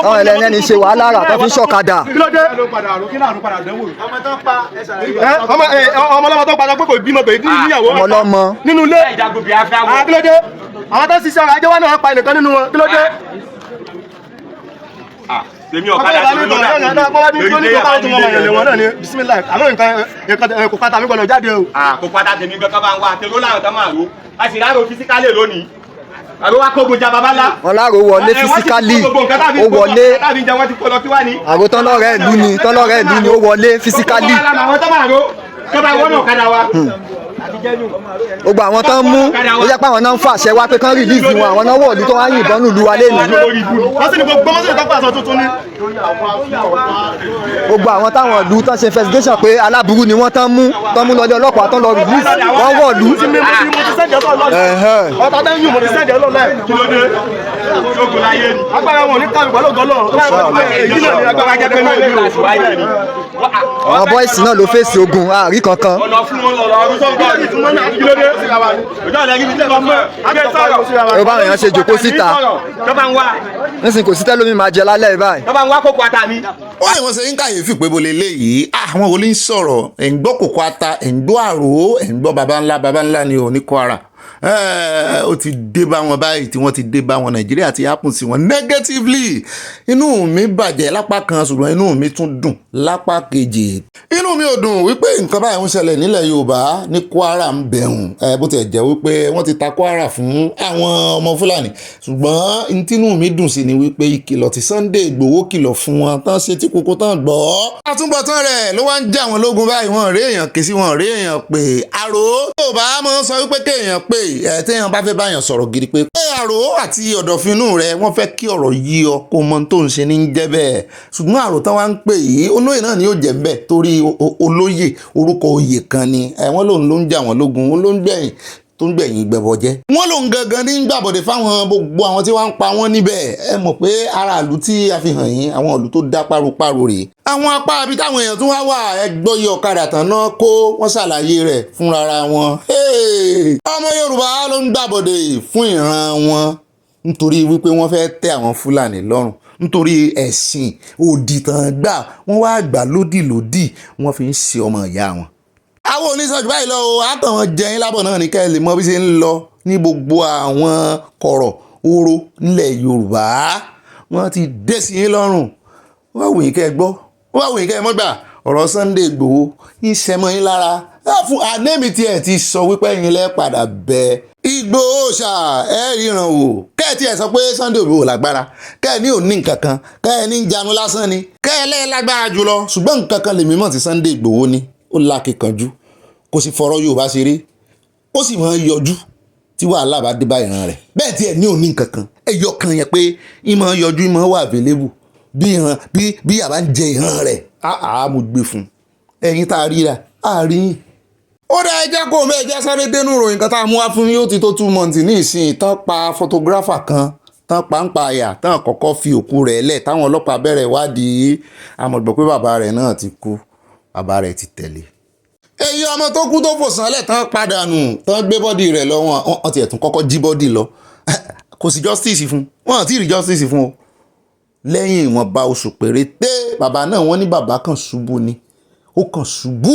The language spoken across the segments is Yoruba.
àwọn ẹlẹ́ni ṣe wàhálà rà tó fi ṣọ̀kadà. ọmọlọ́mọ tó padà pé kò bímọ pé níyàwó ọmọlọ́mọ nínú ilé kílódé àwọn tó ṣiṣẹ́ ọ̀rọ̀ ajé wa náà pa ẹnìkan nínú wọn kílódé. tèmi ọ̀kadà tó ń lọ náà bisimilayi àmọ́ nǹkan kò pátá mi gbọ́dọ̀ jáde o. kò pátá tèmi gbẹ ká bá ń wá àtẹ̀ló láwọn kan máa ro a sì rárò fisikálẹ̀ lónìí àbí wá kó gbòjà bàbá ńlá. wọn láàrò wọlé fisikálì ó wọlé àrò tọ́lọ́rẹ́ ìlú ni ó wọlé fisikálì. gbogbo àwọn tán mú ó yẹ pé àwọn náà ń fàṣẹ wá pé kán rìlíìsì wọn àwọn náà wọ̀lú tó wá yìnbọn nílùú wa lẹ́nu. gbogbo àwọn táwọn ìlú tán ṣe investigation pé aláburú ni wọ́n tán mú lọ́dẹ ọlọ́pàá tán lọ rìlíìsì wọ́n wọ̀lú. àwọn bọ́ìsì náà ló fèsì ogun àárí kankan. ó bá èèyàn ṣe jòkó síta nísìnyí kò sí tẹ́lómi máa jẹ lálẹ́ báyìí. wọ́n ní wọ́n ṣe ń kàyéfì pé bó lè léyìí àwọn olè ń sọ̀rọ̀ ẹ̀ ń gbọ́ kòkó ata ẹ̀ ń gbọ́ àrò ẹ̀ ń gbọ́ baba ńlá ni ò ní Kwara. ó ti dé bá wọn báyìí tí wọ́n ti dé bá wọn Nàìjíríà ti happen sí wọn negatively. Inú mi bàjẹ́ lápá kan ṣùgbọ́n inú mi tún dùn lápá kejì. Inú mi ò dùn wípé nǹkan báyìí ń ṣẹlẹ̀ nílẹ̀ Yorùbá ní Kwara ń bẹ̀rùn bó ti jẹ́ wípé wọ́n ti ta Kwara fún àwọn ọmọ Fúlàní ṣùgbọ́n tínú mi dùn sí ni wípé ìkìlọ̀ tí Sunday Igboho kìlọ̀ fún wọn tán ṣe tí kókó tán gbọ́. àtúbọ̀tán rẹ̀ ló wá ń já wọn lógun báyìí wọn rí èèyàn kì í sí wọn rí èèyàn pé àrò Yorùbá máa ń sọ wípé kéèyàn pé téèyàn bá fẹ́ báyàn sọ̀rọ̀ gidi pé àrò àti ọ̀dọ̀fínú rẹ̀ wọ́n fẹ́ kí ọ̀rọ̀ yí ọ kó mọ tó ń ṣe ní jẹ́ bẹ́ẹ̀ ṣùgbọ́n àrò tán wá ń pè yìí olóyè náà ni yóò jẹ́ bẹ́ẹ̀ torí olóyè orúkọ oyè kan ni wọ́n lòun ló ń jà wọ́n lógun ó ló ń gbẹ̀yìn tó ń gbẹ̀yìn gbẹ̀bọ̀jẹ́. wọ́n lòun gangan ní gbàbọ̀dé fáwọn gbogbo àwọn tí wọ́n ń pa wọ́n níbẹ̀ ẹ mọ̀ pé aráàlú tí a fi hàn yín àwọn ìlú tó dá páropáro rèé. àwọn apá àbí táwọn èèyàn tún wá wà ẹgbọ́yé ọ̀kadà tán náà kó wọ́n ṣàlàyé rẹ̀ fúnra wọn. ọmọ Yorùbá ló ń gbàbọ̀dé fún ìran wọn nítorí wípé wọ́n fẹ́ tẹ́ àwọn Fúlàní lọ́rùn nítorí ẹ̀sìn òdì tán gbà wọ́n wá gbà lódìlódì wọ́n fi ń ṣe ọmọ ìyá wọn. àwọn oníṣàjú báyìí lọ o àtàwọn jẹyìn lábọ̀ náà ní kẹ́ ẹ lè mọ bí ṣe ń lọ ní gbogbo àwọn kọ̀rọ̀ oró nílẹ̀ Yorùbá wọ́n ti dé sí yín lọ́rùn wọ́n wù yín kẹ́ ẹ gbọ́ wọ́n wù yín kẹ́ ẹ mọ́ gbà ọ̀rọ̀ Sunday Igboho ń ṣẹmọ yín lára fún anẹ́mi tí ẹ ti sọ wípé yín lẹ́ padà bẹ Igboho ṣá ẹ ríran wò kẹ́ ẹ tí ẹ sọ pé Sunday Igboho lágbára kẹ́ ẹ ní òní nǹkan kan kẹ́ ẹ ní janu lásán ni kẹ́ ẹ lẹ́ lágbára jùlọ ṣùgbọ́n nǹkan kan lèmi mọ̀ tí Sunday Igboho ní ó lákìkanjú kò sì fọ̀rọ̀ Yorùbá ṣeré ó sì máa ń yọjú tí wàhálà bá dé bá ìran rẹ̀ bẹ́ẹ̀ tí ẹ ní òní nǹkan kan ẹyọ kan yẹn pé ìmọ̀ yọjú ìmọ̀ wà available bí àbá ń jẹ ìran rẹ̀ mo gbé fún ẹ̀yin tá a ríra àárín. ó dá ẹjẹ́ kó mẹ́ẹ̀jẹ́ sáré dénú ìròyìn kan tá a mú wá fún yóò ti tó 2 months ní ìsìn tán pa photographer kan tán pa ń pa àyà tán kọ́kọ́ fi òkú rẹ̀ lẹ̀ táwọn ọlọ́pàá bẹ̀rẹ̀ wádìí àmọ̀gbọ́ pé bàbá rẹ̀ náà ti kú bàbá rẹ̀ ti tẹ̀lé. èyí ọmọ tó kú tó fò sánlẹ̀ tán padà nù tán gbé bọ́dì rẹ̀ lọ wọn ti ẹ̀tún kọ́kọ́ jí bọ́dì lọ kò sí justice fún wọn àti rí justice fún o. lẹ́yìn ìwọ̀nba oṣù péréte bàbá náà wọ́n ní bàbá kan ṣubú ni ó kàn ṣubú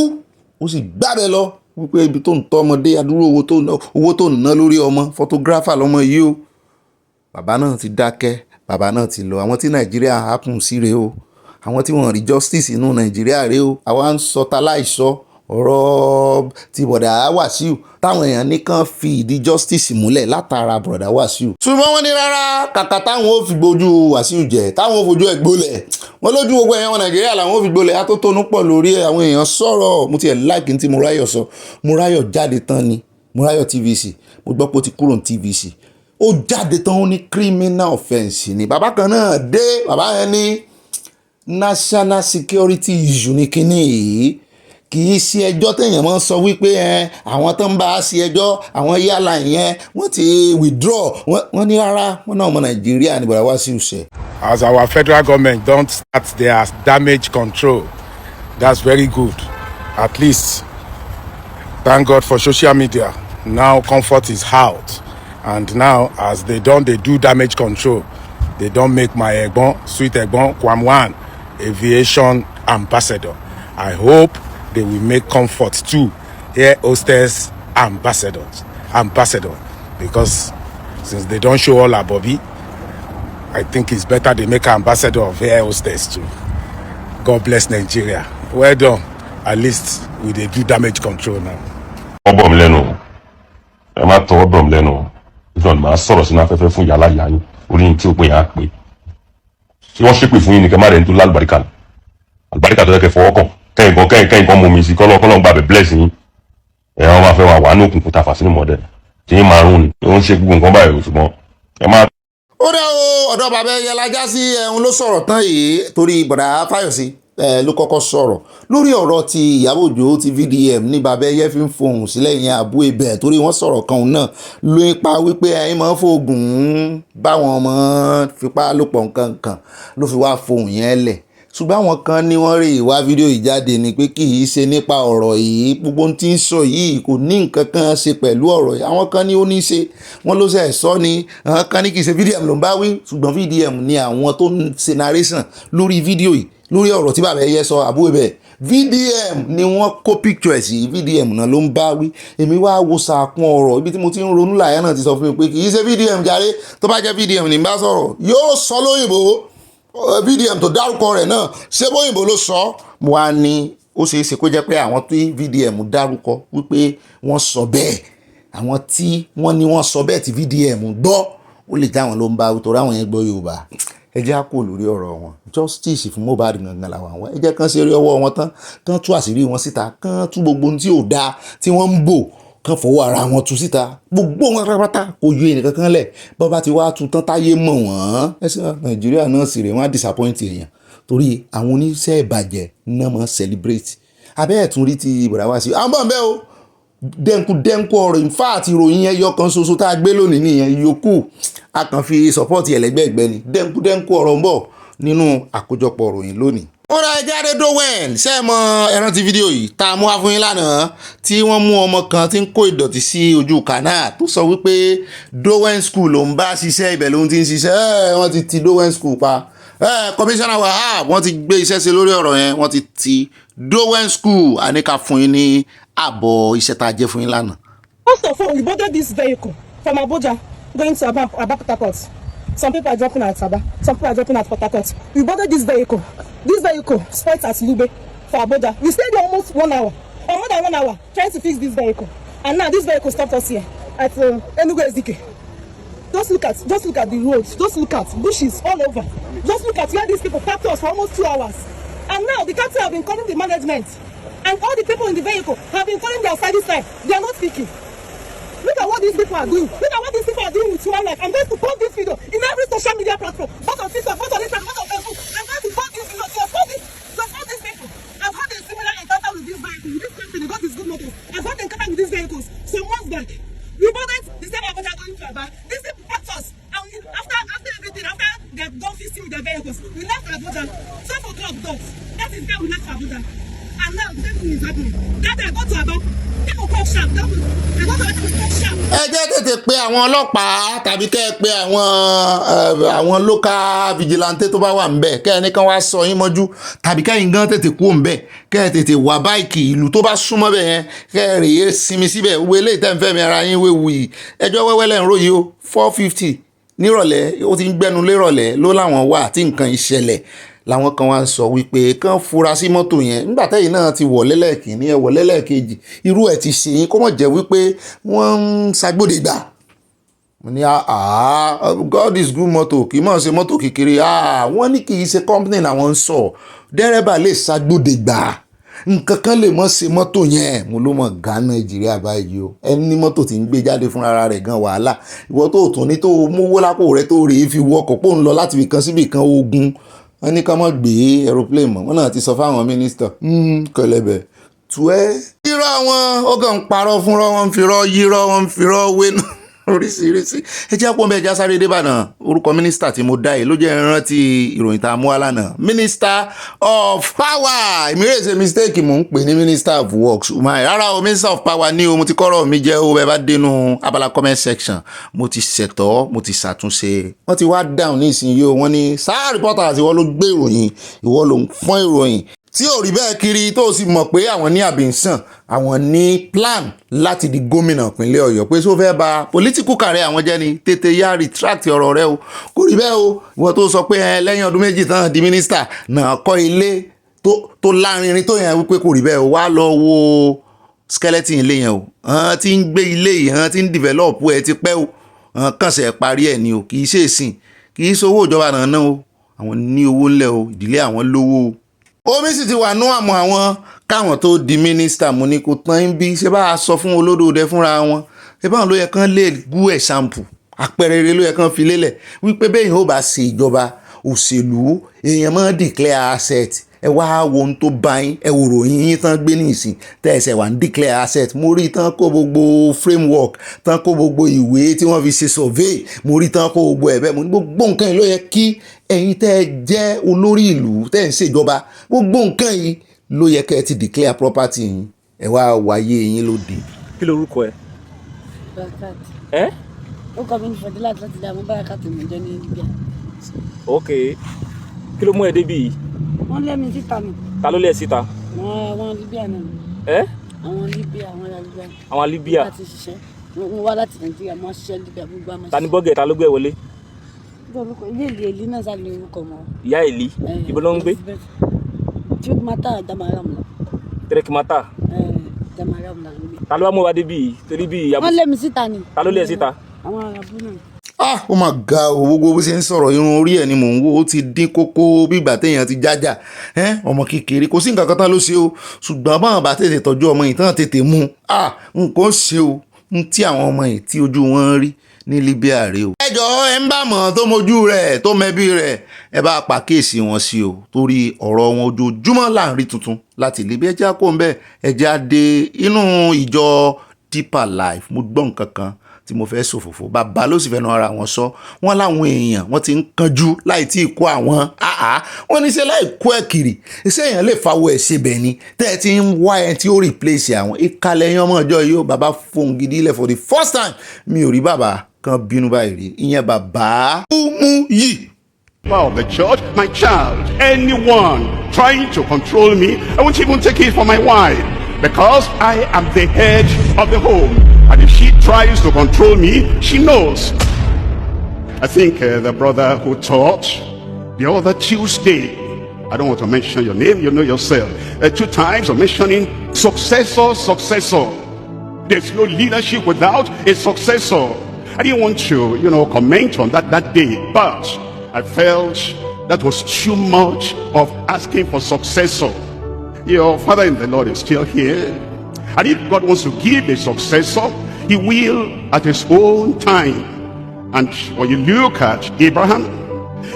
ó sì gbábẹ́ lọ wípé ibi tó ń tọ́ ọmọdé adúrú owó tó ń ná lórí ọmọ photographer lọ́mọ yìí o. bàbá náà ti dákẹ́ bàbá náà ti lọ àwọn tí Nàìjíríà hápùn sí rèé o àwọn tí wọ́n rí justice inú Nàìjíríà rèé o àwa ń sọ ta láìsọ ọ̀rọ̀ ti bọ̀dà Wàsíù táwọn èèyàn nìkan fi ìdí justice múlẹ̀ látara bọ̀dà Wàsíù. ṣùgbọ́n wọ́n ní rárá kàkà táwọn ò fi gbójú Wàsíù jẹ táwọn ò fojú ẹ̀ gbólẹ̀ wọ́n lójú gbogbo èèyàn Nàìjíríà làwọn ò fi gbólẹ̀ atótónú pọ̀ lórí ẹ̀ àwọn èèyàn sọ̀rọ̀ mo tiẹ̀ láìkí tí Mọ́ráyọ̀ sọ Mọ́ráyọ̀ jáde tán ni Mọ́ráyọ̀ TVC mo gbọ́ pé ó ti kúrò ní TVC ó jáde tán ó ní criminal offence ni bàbá kan náà dé bàbá yẹn ní national security issue ní kinní yìí kì í ṣe ẹjọ́ téèyàn máa ń sọ wípé àwọn tó ń bá a ṣe ẹjọ́ àwọn yálà yẹn wọ́n ti withdraw wọ́n ní rárá wọ́n náà ọmọ Nàìjíríà ní bọ̀dá Wàsíù ṣe. As our federal government don't start their damage control, that's very good. At least, thank God for social media. Now comfort is out. And now, as they do damage control, they don't make my Egbon, sweet Egbon, Kwamwan, aviation ambassador. I hope they will make comfort too, air hostess ambassador, because since they don't show all our Bobby, I think it's better they make ambassador of air hostess too. God bless Nigeria. Well done. At least we dey do damage control now. Ọbọm lẹ́nu. Ẹ má tọ́ ọbọm lẹ́nu. Ìjọba máa sọ̀rọ̀ sínú afẹ́fẹ́ fún yàrá ìyá yín. Orí yín tí ó pè yàn á pè. Ṣé wọ́n ṣépè fún yín ni kẹ́ má rẹ̀ ń tó lálùbáríkà ni? Àlùbáríkà tó yẹ kẹ́ fọwọ́ kàn. Kẹ́yìn kan mú mi sí kọ́lọ́ gbàgbé bless yín. Ẹ wọ́n máa fẹ́ wà ní òkùnkùn tá a fà sínú mọ́dẹ̀. Tí yín máa rún ni. Ó ń ṣe gbogbo nǹkan báyìí ṣùgbọ́n ẹ má. Ó dá o ọ̀dọ̀ bàbá ẹyẹ lajá sí ẹ̀hún ló sọ̀rọ̀ tán yìí torí bọ̀dà Fáyọ̀sí ló kọ́kọ́ sọ̀rọ̀ lórí ọ̀rọ̀ ti Ìyábọ̀ Òjó ti VDM ní bàbá ẹyẹ fi ń fohùn sílẹ̀ yẹn àbú ibẹ̀ torí wọ́n sọ̀rọ̀ kan náà ló ń pa wípé ẹ̀yin máa ń fògùn báwọn ọmọ fipá lòpọ̀ nǹkan kan ló fi wá fohùn yẹn lẹ̀ ṣùgbọ́n àwọn kan ní wọ́n rí ìwá fídíò yìí jáde ni pé kì í ṣe nípa ọ̀rọ̀ yìí gbogbo tí ń sọ yìí kò ní nǹkan kan ṣe pẹ̀lú ọ̀rọ̀ yìí àwọn kan ní ó ní ṣe wọ́n ló ṣe sọ ni àwọn kan ní kì í ṣe VDM ló ń bá wí ṣùgbọ́n VDM ni àwọn tó ń ṣe narration lórí fídíò yìí lórí ọ̀rọ̀ tí bàbá ẹyẹ sọ àbúrò bẹ́ẹ̀ VDM ni wọ́n kó picture sí VDM náà ló ń bá wí èmi wá wo sàkún ọ̀rọ̀ ibi tí mo ti ń ronú làyà náà ti sọ fún mi pé kì í ṣe VDM jàre tó bá jẹ́ VDM ní bá sọ̀rọ̀ yóò sọ lóyìnbó VDM tó dárúkọ rẹ̀ náà ṣé bóyìnbó ló sọ mo wá ní ó ṣeé ṣe kó jẹ́ pé àwọn tí VDM dárúkọ wípé wọ́n sọ bẹ́ẹ̀ àwọn tí wọ́n ní wọ́n sọ bẹ́ẹ̀ tí VDM gbọ́ ó lè jáwọn ló ń bá torí àwọn yẹn gbọ́ Yorùbá ẹ jẹ́ á kó lórí ọ̀rọ̀ wọn justice fún Mohbad gangan làwọn àwọn ẹ jẹ́ kán ṣe rí ọwọ́ wọn tán kán tú àṣírí wọn síta kán tú gbogbo ohun tí ò dáa tí wọ́n ń bò kán fọwọ́ ara wọn tú síta gbogbo wọn pátápátá kò yọ ẹnìkan kan lẹ̀ bọ́ bá ti wá tú tán táyé mọ̀ wọ́n ẹ̀sìn Nàìjíríà náà sì rè wọ́n á disappoint èèyàn torí àwọn oníṣẹ́ ìbàjẹ́ náà máa celebrate abẹ́ ẹ̀ tún rí ti bọ̀dá wá sí i àmọ́ bẹ́ẹ̀ o dẹ́nkù ọ̀rọ̀ ìfá àti ìròyìn ẹyọ kan ṣoṣo tá a gbé lónìí nìyẹn yòókù a kàn fi support ẹlẹ́gbẹ́ẹ̀gbẹ́ ni dẹ́nkù ọ̀rọ̀ ń bọ̀ nínú àkójọpọ̀ ìròyìn lónìí. ó ra ẹja dé Dowen ṣé ẹ mọ ẹran ti fídíò yìí tá a mú wá fún yín lánàá tí wọ́n mú ọmọ kan tí ń kó ìdọ̀tí sí ojú kànáà tó sọ wípé Dowen school ló ń bá ṣiṣẹ́ ibẹ̀ ló ń ti ń ṣiṣẹ́ wọ́n ti Dowen school pa kọmíṣánná Wahab wọ́n ti gbé iṣẹ́ sí lórí ọ̀rọ̀ yẹn wọ́n ti Dowen school àníkà fún yín ní àbọ̀ iṣẹ́ tá a jẹ́ fún yín lánàá. First of all, we boarded this vehicle from Abuja going to Aba Port Harcourt. Some people are dropping at Aba, some people are dropping at Port Harcourt. We boarded this vehicle. This vehicle spoiled at Lube for Abuja. We stayed there almost 1 hour, or more than 1 hour, trying to fix this vehicle. And now this vehicle stopped us here at Enugu SDK. Just look at the roads. Just look at bushes all over. Just look at where these people parked us for almost 2 hours. And now the captain have been calling the management. And all the people in the vehicle have been calling their service time. They are not speaking. Look at what these people are doing. Look at what these people are doing with human life. I'm going to post this video in every social media platform. Both on TikTok, both on Instagram, both on Facebook. I'm going to post this video to support these people. I've had a similar encounter with this vehicle. With this company, got this good motor. I've had an encounter with these vehicles some months back. We boarded the same Abuja going to Aba. These people packed us. And after everything, after they have done fixing with their vehicles, we left Abuja. 12 o'clock dots. That is how we left Abuja. And now the same thing is happening. That I go to Aba. People come sharp. I go to Aba, come sharp. ẹ jẹ́ tètè pe àwọn ọlọ́pàá tàbí kẹ́ ẹ pe àwọn local vigilante tó bá wà ń bẹ̀ kẹ́ ẹ ní kán wá sọ yín mọ́jú tàbí kẹ́yìn gan tètè kú ń bẹ̀ kẹ́ ẹ tètè wá báìkì ìlú tó bá súnmọ́ bẹ̀ yẹn kẹ́ ẹ rèé sinmi síbẹ̀ wo eléyìí tẹ́ ń fẹ́ mi ara yín wéwu yìí ẹjọ́ wẹ́wẹ́ lẹ́ ń ròyìn o 450 nírọ̀lẹ́ ó ti ń gbẹ́nu lérọ̀lẹ́ ló láwọn wà tí nǹkan ìṣẹ̀lẹ̀ làwọn kan wá ń sọ wípé kán fura sí mọ́tò yẹn nígbà tẹ́yìn náà ti wọ̀ lẹ́lẹ́kìíní ẹ̀ wọ̀ lẹ́lẹ́kejì irú ẹ̀ ti ṣe yín kó mọ̀ jẹ́ wípé wọ́n ń ṣàgbọ́dẹ̀ gbà. mo ní God is good mọ́tò kì í mọ̀ ṣe mọ́tò kékeré wọ́n ní kì í ṣe company làwọn ń sọ dẹ́rẹ́bà lè ṣàgbọ́dẹ̀ gbà nǹkan kan lè mọ̀ ṣe mọ́tò yẹn mo ló mọ̀ gan Nàìjíríà báyìí o ẹni ní mọ́tò tí ń gbé jáde fúnra rẹ̀ gan wàhálà ìwọ tó tún ní tó mówó lápò rẹ tó rèé fi wọkọ̀ pò ń lọ láti ibìkan síbìkan ogun wọ́n ní ká má gbé aeroplane mọ́ wọ́n náà ti sọ fáwọn mínísítà kẹlẹ́bẹ̀ tú ẹ́. irọ́ wọn ó kàn ń parọ́ fúnra wọn ń firọ́ yírọ́ wọn ń firọ́ wé náà oríṣiríṣi ẹ jẹ́ àpò mẹ́jà sáré débàdàn orúkọ mínísítà tí mo dá yìí ló jẹ́ rántí ìròyìn tá a mú wá lánàá minister of power èmi rè ṣe mistake mò ń pè ní minister of works rárá o minister of power ní o mo ti kọ́rọ̀ mi jẹ́ o bẹ́ẹ̀ bá dénú abala comment section mo ti ṣètò mo ti ṣàtúnṣe wọ́n ti wá down ní ìsinyìí o wọ́n ní sáà reporters ìwọ ló gbé ìròyìn ìwọ ló ń fọ́n ìròyìn tí ò rí bẹ́ẹ̀ kiri tó sì mọ̀ pé àwọn ní àbínsàn àwọn ní plan láti di gómìnà ìpínlẹ̀ Ọ̀yọ́ pé só fẹ́ ba political career àwọn jẹ́ ni tètè yá retract ọ̀rọ̀ rẹ o kò rí bẹ́ẹ̀ o ìwọ tó sọ pé lẹ́yìn ọdún méjì tán di mínísítà náà kọ́ ilé tó lárinrin tó yẹn wípé kò rí bẹ́ẹ̀ o wá lọ wo skeleton ilé yẹn o hàn tí ń gbé ilé yìí hàn tí ń develop ẹ ti pẹ́ o hàn kànṣẹ́ parí ẹ̀ ni o kì í ṣe ìsìn kì í sowó ìjọba náà o àwọn ní owó ńlẹ̀ o ìdílé àwọn lówó o omi sì ti wà nú àmọ́ àwọn káwọn tó di mínísítà mo ní kó tán ń bí ṣe bá a sọ fún olódòdẹ fúnra wọn ṣe báwọn ló yẹ kán lè gú ẹ̀ ṣàǹpù àpẹẹrẹ rere ló yẹ kán fi lélẹ̀ wípé bẹ́ẹ̀ yóò bá ṣe ìjọba òṣèlú èèyàn máa declare asset ẹ wá wo ohun tó bá yín ẹ wò ròyìn yín tán gbé nísìn tẹ̀sẹ̀ wà ń declare asset mo rí tán kó gbogbo framework tán kó gbogbo ìwé tí wọ́n fi ṣe survey mo rí tán kó gbogbo ẹ̀bẹ̀ mo ní gbogbo nǹkan yìí ló yẹ kí ẹ̀yin tẹ́ ẹ jẹ́ olórí ìlú tẹ́ ẹ ń ṣèjọba gbogbo nǹkan yìí ló yẹ kẹ́ ẹ ti declare property yín ẹ wá wáyé yín lóde. kí lorúkọ ẹ. Barakat. ẹ. ó kọ́ mi ní Fọdílà láti dá mọ́ Barakat mi jẹ́ ní Libya. ok kí ló mú ẹ débi yìí. wọ́n lé mi síta ni. ta ló lé ẹ síta. àwọn Libya náà. ẹ. àwọn Libya àwọn ará Libya. àwọn Libya. láti ṣiṣẹ́ mo wá láti Nàìjíríà mo ṣiṣẹ́ Libya gbogbo àmọ́. ta ni bọ́gẹ̀ ta ló gbé ẹ wọlé. ilé Èlí náà sá lè orúkọ mọ́. ìyá Èlí ibo ló ń gbé. Trekmata Damaram la. Trekmata. Damaram la ń gbé. ta ló wá mú wa débi yìí torí bí ìyá. wọ́n lé mi síta ni. ta ló lé ẹ síta. àwọn Arabu náà. ó mà ga o gbogbo bó ṣe ń sọ̀rọ̀ irun orí ẹ̀ ni mò ń wò ó ti dín kókó bí ìgbà téèyàn ti jájà ọmọ kékeré kò sí nǹkan kan tán ló ṣe o ṣùgbọ́n báwọn bá tètè tọ́jú ọmọ yìí tán tètè mú nǹkan ṣe o ń tí àwọn ọmọ yìí tí ojú wọn rí ní Libya rè o. ẹ jọ̀ọ́ ẹ ń bá mọ̀ tó mojú rẹ̀ tó mẹ́bí rẹ̀ ẹ bá pàkíyèsí wọn sí o torí ọ̀rọ̀ wọn ojoojúmọ́ là ń rí tuntun láti Libya ẹ já kó ń bẹ́ẹ̀ ẹ já dé inú ìjọ Deeper Life mo gbọ́ nǹkan kan tí mo fẹ́ ṣòfófó bàbá ló sì fẹ́nu ara wọn sọ wọ́n láwọn èèyàn wọ́n ti ń kanjú láì tí ì kó àwọn wọ́n ní ṣe láì kó ẹ̀ kiri iṣẹ́ èèyàn lè fawọ́ ẹ̀ ṣe bẹ̀ ni tẹ́ ẹ ti ń wá ẹ tí ó replace àwọn ìkàlẹ̀ yẹn ọmọ ọjọ́ yìí ó bàbá fohùn gidi ilẹ̀ for the first time mi ò rí bàbá kan bínú báyìí rí ìyẹn bàbá Kumuyi. Of the church, my child, anyone trying to control me, I won't even take it for my wife, because I am the head of the home. And if she tries to control me, she knows. I think the brother who taught the other Tuesday, I don't want to mention your name, you know yourself, 2 times of mentioning successor. There's no leadership without a successor. I didn't want to, comment on that day, but I felt that was too much of asking for successor. Your father in the Lord is still here. And if God wants to give a successor, he will at his own time. And when you look at Abraham,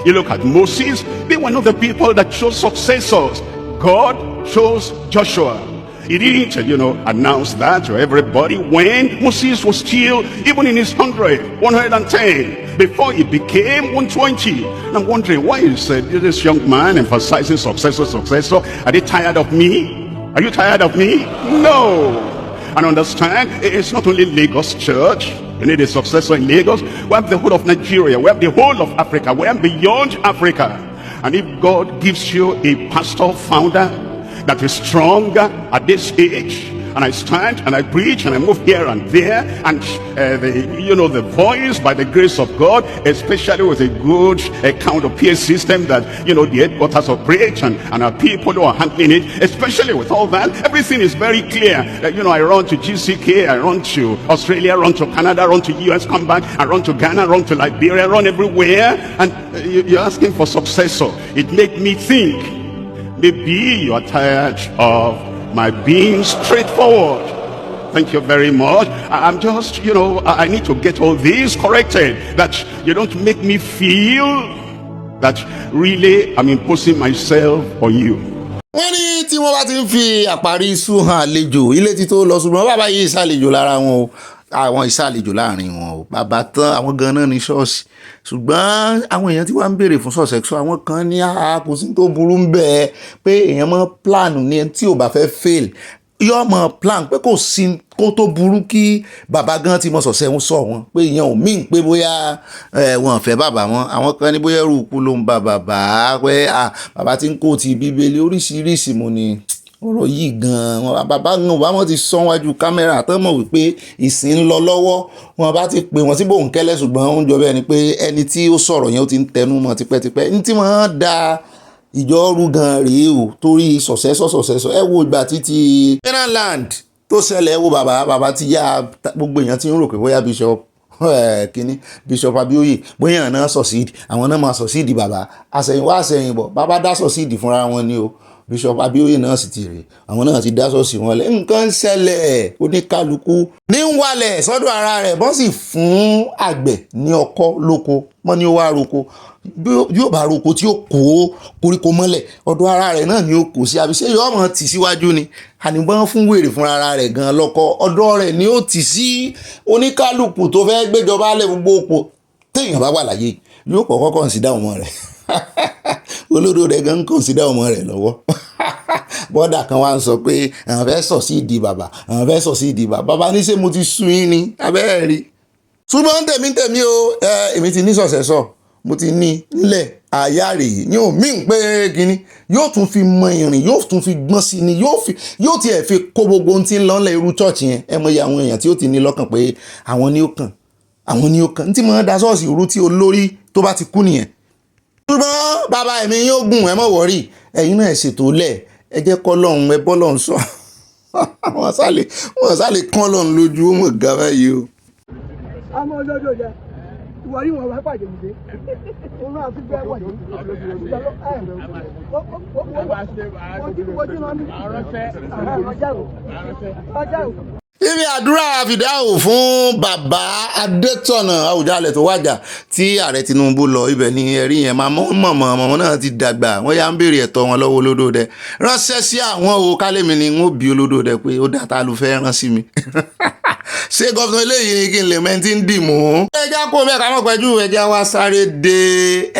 you look at Moses, they were not the people that chose successors. God chose Joshua. He didn't, announce that to everybody when Moses was still, even in his 110, before he became 120. And I'm wondering, why is this young man emphasizing successor? Are they tired of me? Are you tired of me? No. And understand, it's not only Lagos Church. You need a successor in Lagos. We have the whole of Nigeria. We have the whole of Africa. We have beyond Africa. And if God gives you a pastor founder that is stronger at this age, and I stand and I preach and I move here and there, and the voice by the grace of God, especially with a good counter peer system that the headquarters operate, and our people who are handling it, especially with all that, everything is very clear. I run to GCK, I run to Australia, run to Canada, run to US, come back, I run to Ghana, run to Liberia, run everywhere, and you're asking for successor. It made me think, maybe you are tired of my being straightforward. Thank you very much. I'm just, I need to get all this corrected, that you don't make me feel that really I'm imposing myself on you. wọ́n ní tí wọ́n bá ti ń fi àparí iṣu hàn àlejò ilé tí tó lọ ṣùgbọ́n bàbá yìí ṣàlejò lára wọn o àwọn ìsàlejò láàrin wọn o bàbá tán àwọn ganan ní ṣọ́ọ̀ṣì ṣùgbọ́n àwọn èèyàn tí wọ́n ń béèrè fún sọ̀sẹ̀kṣọ́ àwọn kan ní kò sí tó burú ń bẹ̀ pé èèyàn mọ́ plan ní ẹni tí ò bá fẹ́ fail yóò mọ̀ plan pé kò sí kó tó burú kí bàbá gan ti mọ sọ̀sẹ̀ wọn sọ wọn pé ìyẹn ò mí pé bóyá wọn fẹ́ bàbá wọn àwọn kan ní bóyá rúkú ló ń ba bàbá pé bàbá ti ń kó ti bíbélì oríṣiríṣi mo ní ọ̀rọ̀ yìí gan-an bàbá gan wọn ti sọ wájú kámẹ́rà tó mọ̀ wípé ìsìn ń lọ lọ́wọ́ wọn bá ti pè wọ́n sí bòńkẹ́lẹ́ ṣùgbọ́n ó ń jọ bẹ́ẹ̀ ni pé ẹni tí ó sọ̀rọ̀ yẹn ó ti ń tẹnu mọ́ tipẹ́tipẹ́ ní tí wọ́n da ìjọ rú gan rèé o torí sọ̀sẹ́sọ̀ ẹ wo ìgbà títí Finland tó ṣẹlẹ̀ ẹ wo bàbá ti yá gbogbo èèyàn ti ń rò pé bóyá bishop Abioye bóyá náà sọ̀síìdì àwọn náà máa sọ̀síìdì bàbá àṣẹ̀yìnwá àṣẹ̀yìnbọ̀ bàbá dá sọ̀síìdì fúnra wọn ni o bishop Abioye náà sì ti rè àwọn náà ti dá sọ́ọ̀sì wọn lẹ́ nǹkan ń ṣẹlẹ̀ oníkálukú ní ń wálẹ̀ sọ́dọ̀ ara rẹ̀ bọ́n sì fún àgbẹ̀ ní ọkọ́ lóko mọ́ ní ó wá roko yóò bá roko tí ó kó koríko mọ́lẹ̀ ọ̀dọ̀ ara rẹ̀ náà ni ó kó sí àbíṣe yóò mọ̀ tì síwájú ni àníbọ́n fún wèrè fúnra ara rẹ̀ gan lọ́kọ́ ọ̀dọ̀ rẹ̀ ni ó tì sí oníkálukú tó fẹ́ gbéjọba lẹ̀ gbogbo òpó téèyàn bá wà láyé yóò kọ́kọ́ kọ̀ǹsídà ọmọ rẹ̀ olódò rẹ̀ gan kọ̀ǹsídà ọmọ rẹ̀ lọ́wọ́ bọ́dà kan wá ń sọ pé àwọn fẹ́ sọ sí ìdí bàbá bàbá ní ṣé mo ti sún yín ni abẹ́rẹ́ rí ṣùgbọ́n tèmi o èmi ti ní sọ̀sẹ̀sọ̀ mo ti ní nílẹ̀ àyà rèé yóò mí pé kínní yóò tún fi mọ ìrìn yóò tún fi gbọ́n sí ni yóò tiẹ̀ fi kó gbogbo ohun tí ń lọ́nlẹ̀ irú chọ́ọ̀chì yẹn ẹ mọ̀ iye àwọn èèyàn tí ó ti ní lọ́kàn pé àwọn ni ó kàn tí mo da ṣọ́ọ̀ṣì irú tí olórí tó bá ti kú nìyẹn ṣùgbọ́n bàbá ẹ̀mí yóò gùn ẹ mọ̀ wọ́rì ẹ̀yin náà ṣètò lẹ̀ ẹ jẹ́ kọ́ lọ́hùn ẹ bọ́ lọ́hùn sọ wọ́n sálè kán lọ́hùn lójú ó mọ̀ gá báyìí o. ọmọ olódò jẹ ìwọ rí wọn wá pàdé nìyẹn òun náà tún gbẹ wọ̀nyí ibi àdúrà fìdáhùn fún bàbá Adétọ̀nà Àwùjalẹ̀ tó wájà tí ààrẹ Tinubu lọ ibẹ̀ ni ẹ̀rí yẹn máa mọ̀mọ́ náà ti dàgbà wọ́n yá ń béèrè ẹ̀tọ́ wọn lọ́wọ́ Olódòdẹ ránṣẹ́ sí àwọn o kálẹ̀mí ni ń bí Olódòdẹ pé ó dàtà ló fẹ́ rán sí mi ṣé gọ́fìnà eléyìí ni kí n lè mẹ́ntì ń dì mú. ẹja kó bẹ́ẹ̀ ká mọ̀ pẹ́jú ẹja wa sáré dé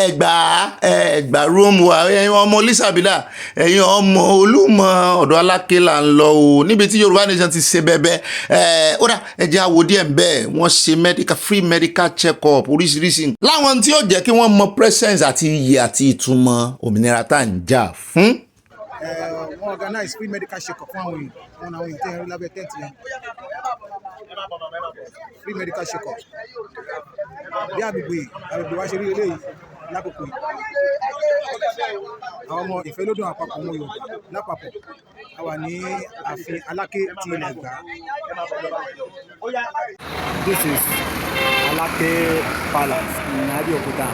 Ẹ̀gbá Rome wa ẹ̀yin ọmọ Lísàbílà ẹ̀yin ọmọ Olúmọ ọ̀dọ̀ Aláké là ń lọ o níbi tí Yorùbá Nation ti ṣe bẹ́bẹ́ ó dà ẹja wo díẹ̀ ń bẹ́ẹ̀ wọ́n ṣe free medical check up oríṣiríṣi láwọn tí ó jẹ́ kí wọ́n mọ presence àti iyì àti ìtumọ̀ òmìnira tá à ń jà fún. wọ́n organize free medical check up fún àwọn èèyàn tẹ́ ẹ̀rí lábẹ́ tẹ́ǹtì yẹn free medical check up bí agbègbè wa ṣe rí eléyìí lákòókò yìí àwọn ọmọ ìfẹ́lódùn àpapọ̀ ọmọ Yorùbá lápapọ̀ a wà ní ààfin Aláké ti ilẹ̀ Ẹ̀gbá. This is Aláké Palace in Abeokuta.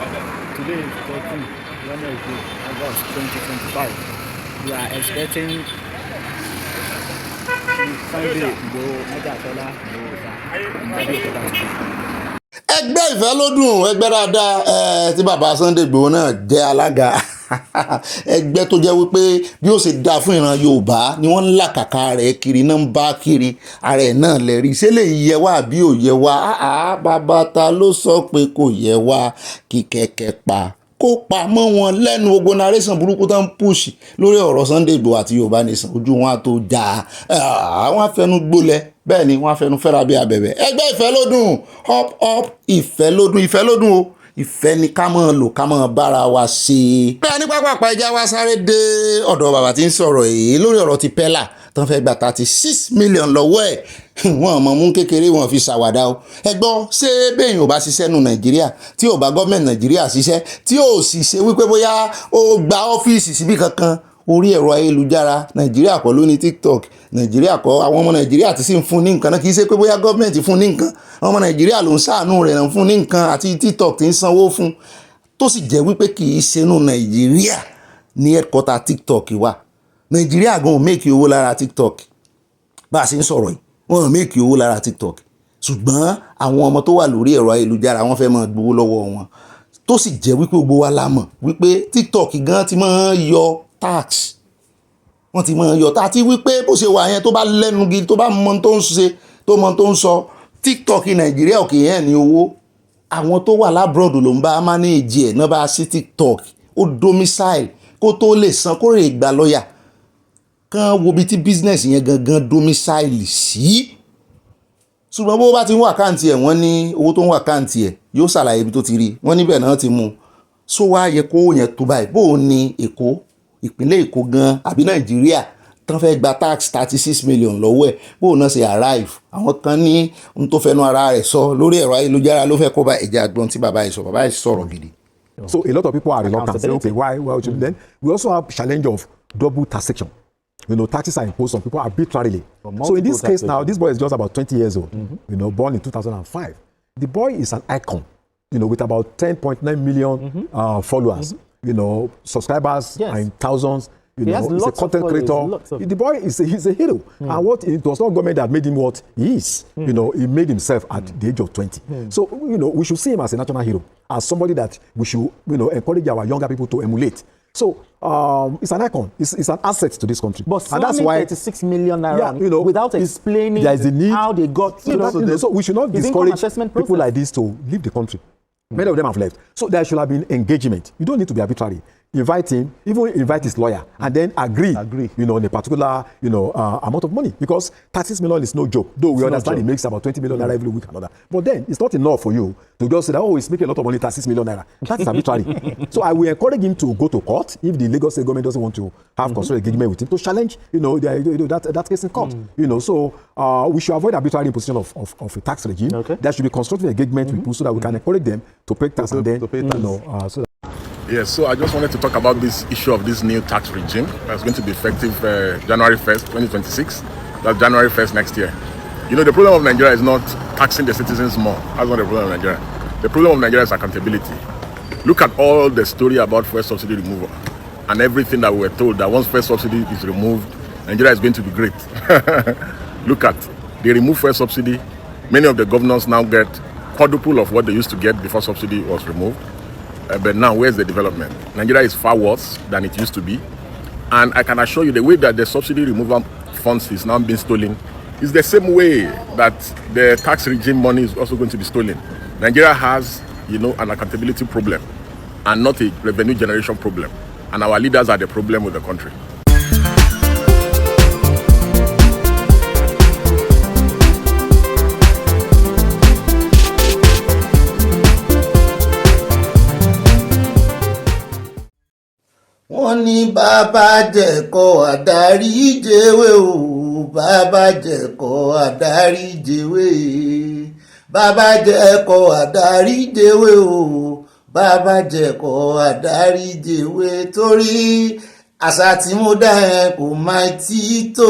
Today is 13 Wednesday, August 2025. We are expecting Sunday Igboho Mọ́jàsọ́lá in Abeokuta today. ẹgbẹ́ ìfẹ́lódùn ẹgbẹ́ dáadáa tí bàbá Sunday Igboho náà jẹ́ alága ẹgbẹ́ tó jẹ́ wípé bí ó ṣe dáa fún ìran Yorùbá ni wọ́n ń làkàkà rẹ̀ kiri náà ń bá kiri ara ẹ̀ náà lẹ́rìí ṣé lè yẹ wá àbí ò yẹ wá bàbá ta ló sọ pé kò yẹ wá kí kẹ̀kẹ́ pa kó pa mọ́ wọn lẹ́nu gbogbo narration burúkú tó ń push lórí ọ̀rọ̀ Sunday Igboho àti Yorùbá Nation ojú wọn á tó já àwọn afẹnu gbólẹ̀ bẹ́ẹ̀ ni wọ́n afẹnu fẹ́ra bí abẹ̀bẹ̀ ẹgbẹ́ ìfẹ́lódùn up ìfẹ́lódùn o ìfẹ́ ni ká mọ̀ lò ká mọ̀ bára wa ṣe. bẹ́ẹ̀ ní pápákọ̀ ẹja wa sáré dé ọ̀dọ̀ bàbá tí ń sọ̀rọ̀ èyí lórí ọ̀rọ̀ ti pẹ́là tó ń fẹ́ gba 36 million lọ́wọ́ ẹ̀ wọ́n mọ̀ mú kékeré wọn fi ṣàwàdà o. ẹ gbọ́ ṣé bẹ́ẹ̀ ò bá ṣiṣẹ́ nu Nàìjíríà tí ò bá gọ́ọ̀mẹ̀ntì Nàìjíríà ṣiṣẹ́ tí ò sì ṣe wípé bóyá ó gba ọ́fíìsì síbí kankan orí ẹ̀rọ ayélujára Nàìjíríà kọ́ ló ní TikTok Nàìjíríà kọ́ àwọn ọmọ Nàìjíríà ti sì ń fún ní nǹkan náà kì í ṣe pé bóyá gọ́ọ̀mẹ̀ntì fún ní nǹkan àwọn ọmọ Nàìjíríà ló ń ṣàánú rẹ̀ náà fún ní nǹkan àti TikTok ti ń sanwó fún tó sì jẹ́ wípé kì í ṣe inú Nàìjíríà ní headquarter TikTok wà Nàìjíríà gan ò méèkì owó lára TikTok bá a ṣe ń sọ̀rọ̀ yìí wọ́n ò méèkì owó lára TikTok ṣùgbọ́n àwọn ọmọ tó wà lórí ẹ̀rọ ayélujára wọ́n fẹ́ máa gbowó lọ́wọ́ wọn tó sì jẹ́ wípé gbogbo wa la mọ̀ wípé TikTok gan ti máa ń yọ tax wọ́n ti máa ń yọ tax àti wípé bó ṣe wà yẹn tó bá lẹ́nu gidi tó bá mọ tó ń ṣe tó mọ tó ń sọ TikTok Nàìjíríà òkè yẹn ní owó àwọn tó wà lábroad ló ń bá manage ẹ̀ náà bá sí TikTok ó domicile kó tó lè san kó rè gba lọ́ọ̀yà kan wo bí tí business yẹn gangan domicile sí ṣùgbọ́n bó bá ti ń wà káàntì ẹ̀ wọ́n ní owó tó ń wà káàntì ẹ̀ yóò ṣàlàyé ibi tó ti rí wọ́n níbẹ̀ náà ti mú so wá yẹ kó yẹn tó báyìí bó o ní Èkó ìpínlẹ̀ Èkó gan àbí Nàìjíríà tán fẹ́ gba tax 36 million lọ́wọ́ ẹ̀ bó o náà ṣe arrive àwọn kan ní ohun tó fẹnu ara rẹ̀ sọ lórí ẹ̀rọ ayélujára ló fẹ́ kó bá ẹ̀jẹ̀ àgbọn tí bàbá yìí sọ̀rọ̀ gidi. So a lot of people are reluctant saying, okay, why? Well, then we also have challenge of double taxation. Taxes are imposed on people arbitrarily. So in this case now, this boy is just about 20 years old, born in 2005. The boy is an icon, with about 10.9 million followers, subscribers are in thousands. He's a content creator. The boy he's a hero. And it was not government that made him what he is. He made himself at the age of 20. So, we should see him as a national hero, as somebody that we should, encourage our younger people to emulate. So, it's an icon. It's an asset to this country. But and that's why 36 million naira, without explaining how they got. So we should not discourage people like this to leave the country. Many of them have left. So there should have been engagement. You don't need to be arbitrary. Invite him, even invite his lawyer, and then agree. On a particular, amount of money. Because 36 million is no joke. Though we understand it makes about 20 million naira every week and all that. But then it's not enough for you to just say that, he's making a lot of money, 36 million naira. That is arbitrary. So I will encourage him to go to court if the Lagos State government doesn't want to have constructive engagement with him to challenge, that case in court. So we should avoid arbitrary imposition of a tax regime. Okay. There should be constructive engagement with people so that we can encourage them to pay tax and then Yes, so I just wanted to talk about this issue of this new tax regime that's going to be effective January 1st, 2026. That's January 1st next year. The problem of Nigeria is not taxing the citizens more. That's not the problem of Nigeria. The problem of Nigeria is accountability. Look at all the story about fuel subsidy removal and everything that we were told that once fuel subsidy is removed, Nigeria is going to be great. Look at, they remove fuel subsidy. Many of the governors now get quadruple of what they used to get before subsidy was removed. But now, where's the development? Nigeria is far worse than it used to be. And I can assure you the way that the subsidy removal funds is now being stolen is the same way that the tax regime money is also going to be stolen. Nigeria has, an accountability problem and not a revenue generation problem. And our leaders are the problem with the country. wọ́n ní bàbá jẹ̀kọ́ àdárí jẹ́wé o bàbá jẹ̀kọ́ àdárí jẹ́wé bàbá jẹ̀kọ́ àdárí jẹ́wé o bàbá jẹ̀kọ́ àdárí jẹ́wé torí àṣà tí mo dá ẹ kò máa tí tó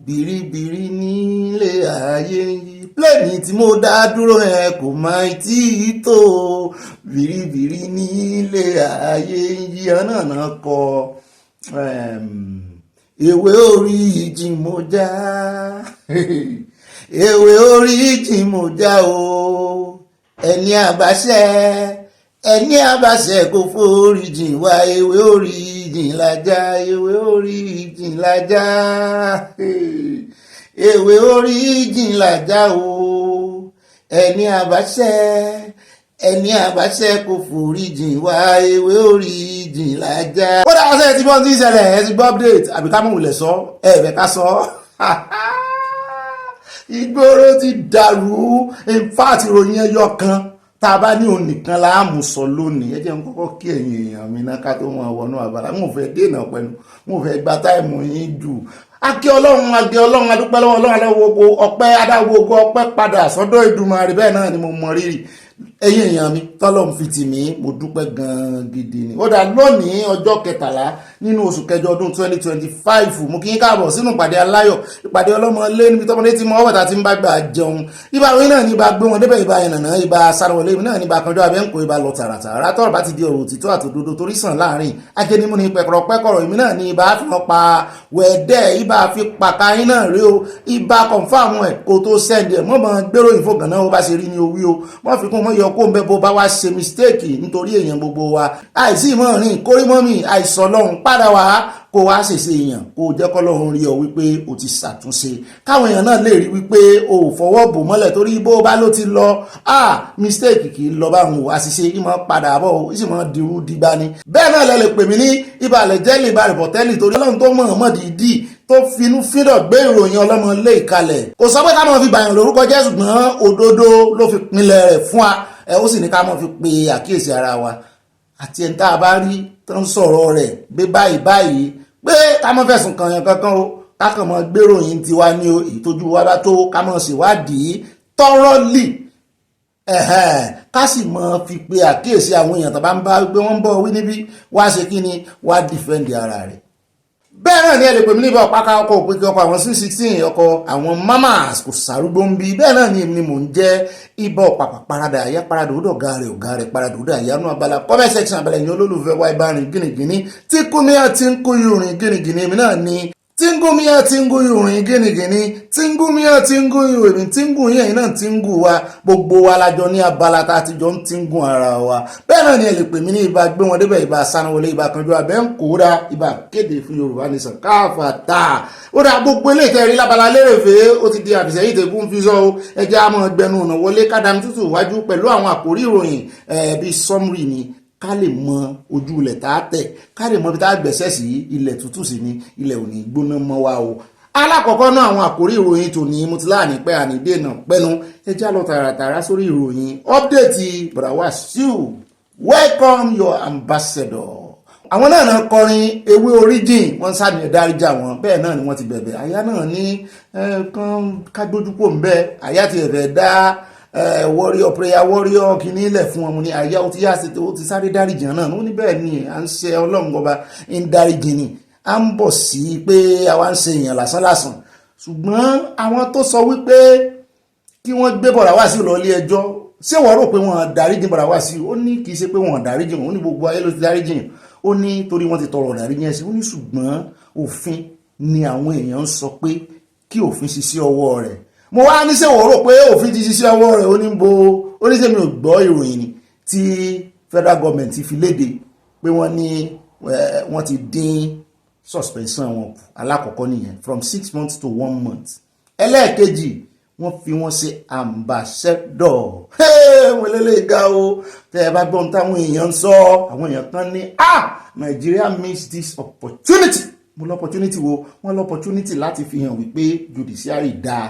bìrìbìrì nílé ayé yìí pléènì tí mo dá dúró ẹ kò máa tí tó bìrìbìrì nílé ayé yìí ọ̀nà kọ ewé orí ìjìmọ̀já ewé orí ìjìmọ̀já o ẹni àbáṣẹ kò foríjìn wá ewé orí ìjìn lájá ewé orí ìjìn lájá ewé orí ìjìn lájá o ẹni àbáṣẹ kò foríjìn wá ewé orí ìjìn lájá. ó dáa sẹ́yìn tí wọ́n ti ń ṣẹlẹ̀ ẹ ti gbọ́ update àbí ká mọ̀ wùlẹ̀ sọ ẹ̀ẹ̀bẹ̀ ká sọ ìgboro ti dàrú in fact ìròyìn ẹyọ kan tá a bá ní òun nìkan láàmú sọ lónìí ẹ jẹ́ n kọ́kọ́ kí ẹ̀yin èèyàn mi náà ká tó mọ̀ wọnú àbàlá mo fẹ́ dènà pẹ̀lú mo fẹ́ gba táìmù yín jù akí ọlọ́run adúpẹ́ lọ́wọ́ ọlọ́run aláwọ̀ ọpẹ́ adáwọ̀ ọpẹ́ padà sọ́dọ̀ Èdùmàrè bẹ́ẹ̀ náà ni mo mọ rírì ẹ̀yin èèyàn mi tọ́lọ́run fi tì mí mo dúpẹ́ gan-an gidi ni ó dà lónìí ọjọ́ 13 nínú oṣù kẹjọ ọdún 2025 mo kí yín káàbọ̀ sínú ìpàdé aláyọ̀ ìpàdé ọlọ́mọlé níbi tọ́mọdé tí mo ọwọ́ta ti ń bá gbà jẹun ibà wí náà ní ibà gbé wọn débẹ̀ ibà ìnànà ibà sárawọlé náà ní ibà kanjọ́ abẹ́ǹkó ibà lọ tààràtàrà tọ́rọ̀ bá ti di ọ̀rọ̀ òtítọ́ àtòdodo torí sàn láàrin ajẹ́nimú ní pẹ̀kọ̀rọ̀ ìmí náà ní ibà fìmọ́ pa wẹ̀ẹ́dẹ́ ibà fi pàkà yín náà rí o ibà kọ̀ǹfàmù ẹ̀ kó tó sẹ́ndì ẹ̀ mọ́ gbèrò ìfọ̀gàn náà ó bá ṣe rí ní owí o wọ́n fi kún mọ́ yọ kó ń bẹ́ bó bá wá ṣe mistake nítorí èèyàn gbogbo wa àìsí ìmọ̀ rìn kórímọ́mì àìsàn lọ́hùn padà wá kó kó wá ṣèṣe èèyàn kó jẹ́ kọ́lọ́run rí ọ wípé o ti ṣàtúnṣe káwọn èèyàn náà lè rí wípé o ò fọwọ́ bò mọ́lẹ̀ torí bó bá ló ti lọ mistake kì í lọ bá wọn àṣìṣe ìmọ̀ padà bọ̀ ó sì mọ̀ dirú dìgbà ni. bẹ́ẹ̀ náà lẹ lè pè mí ní ìbàlẹ̀ jẹ́lì ìbàlẹ̀ bọ̀tẹ́lì torí ọlọ́run tó mọ̀ dìídì tó finú fídọ̀ gbé ìròyìn ọlọ́mọ lé ìkalẹ̀ kò sọ pé ká máa fi bàyàn lórúkọ jẹ́ ṣùgbọ́n òdodo ló fi pinlẹ̀ rẹ̀ fún wa ó sì ní ká máa fi pe àkíyèsí ara wa àti ẹni tá a bá rí tó ń sọ̀rọ̀ rẹ̀ gbé báyìí pé ká má fẹ̀sùn kàn yàn kankan o ká kàn mọ́ gbéròyìn tiwa ní o èyí tójú wa bá tó ká mọ̀ ṣèwádìí thoroughly ká sì mọ́ fi pe àkíyèsí àwọn èèyàn tó bá ń bá gbé wọ́n ń bọ̀ wí níbí wá ṣe kí ni wá defend ara rẹ̀. bẹ́ẹ̀ náà ni ẹ lè pè mí níbi ọ̀páká ọkọ̀ òpèkè ọkọ̀ àwọn 616 ọkọ̀ àwọn mamas kò sàrúgbó ń bí bẹ́ẹ̀ náà ni mò ń jẹ́ ibà ọ̀pàpà parada àyà parada òdò ọ̀gá rẹ̀ parada òdò àyà nù abala comment section abala ẹ̀yìn olólùfẹ́ wa ibà rìn gínìgínní tí kúmíà tí ń kú yùrìn gínìgínní èmi náà ni tíngúmíà tíngú yùrìn gínìgínní tíngúmíà tíngú yùrìn tíngú yẹn náà tíngú wa gbogbo wa lájọ ní abala tá a ti jọ ń tíngú ara wa bẹ́ẹ̀ náà ni ẹ lè pè mí ní ibà gbé wọn débẹ̀ ibà sanuwọlé ibà kanjú abẹ́ ń kóra ibà kéde fún Yorùbá nation káfàtà ó dá gbogbo ilé ìtẹ́rí lábala lérèfé ó ti di àbìsẹ́yìn tẹ̀gún fi sọ ẹja àmọ́ gbẹnu ọ̀nà wọlé kádàmí tútù wájú pẹ̀lú àwọn àkórí ìròyìn bíi summary ni ká lè mọ ojú ilẹ̀ tá a tẹ̀ ká lè mọ bí tá a gbẹ̀sẹ̀ sí ilẹ̀ tútù sí ni ilẹ̀ ò ní gbóná mọ́ wa o. alákọ̀ọ́kọ́ náà àwọn àkórí ìròyìn tòní mo ti láàánú pé ànídé náà pẹ́nu ẹjá lọ tààràtàrà sórí ìròyìn update Brother Wasiu welcome your ambassador. àwọn náà kọrin ewé origin wọ́n sáré dáríjà wọn bẹ́ẹ̀ náà ni wọ́n ti bẹ̀bẹ̀ àyà náà ní kan kágbójúpò ń bẹ́ àyà ti ẹ̀fẹ̀ dá warrior prayer warrior kìíní ilẹ̀ fún ọmọ ní àyà ó ti yá sí ó ti sáré dáríjì náà ó ní bẹ́ẹ̀ ni à ń ṣe ọlọ́run ọba ń dáríjì ni à ń bọ̀ sí pé àwa ń ṣe èèyàn lásán ṣùgbọ́n àwọn tó sọ wípé kí wọ́n gbé Brother Wasiu lọ ilé ẹjọ́ ṣé wọ́n rò pé wọ́n dáríjì Brother Wasiu ó ní kì í ṣe pé wọ́n dáríjì ó ní gbogbo ayé ló ti dáríjì ó ní torí wọ́n ti tọrọ dáríjì ẹ̀sìn ó ní ṣùgbọ́n òfin ni àwọn èèyàn ń sọ pé kí òfin ṣiṣẹ́ ọwọ́ rẹ̀ mo wá ní ṣé wọ́n rò pé òfin ti ṣiṣẹ́ ọwọ́ rẹ̀ ó ní bo ó ní ṣé mi ò gbọ́ ìròyìn ni tí federal government fi léde pé wọ́n ní wọ́n ti dín suspension wọn kù alákọ̀ọ́kọ́ nìyẹn from 6 months to 1 month ẹlẹ́ẹ̀kejì wọ́n fi wọ́n ṣe ambassador wọ́n lélẹ̀ ga o tẹ́ ẹ bá gbọ́n táwọn èèyàn ń sọ àwọn èèyàn kan ní Nigeria miss this opportunity mo lọ opportunity wo wọ́n lọ opportunity láti fi hàn wípé judiciary dáa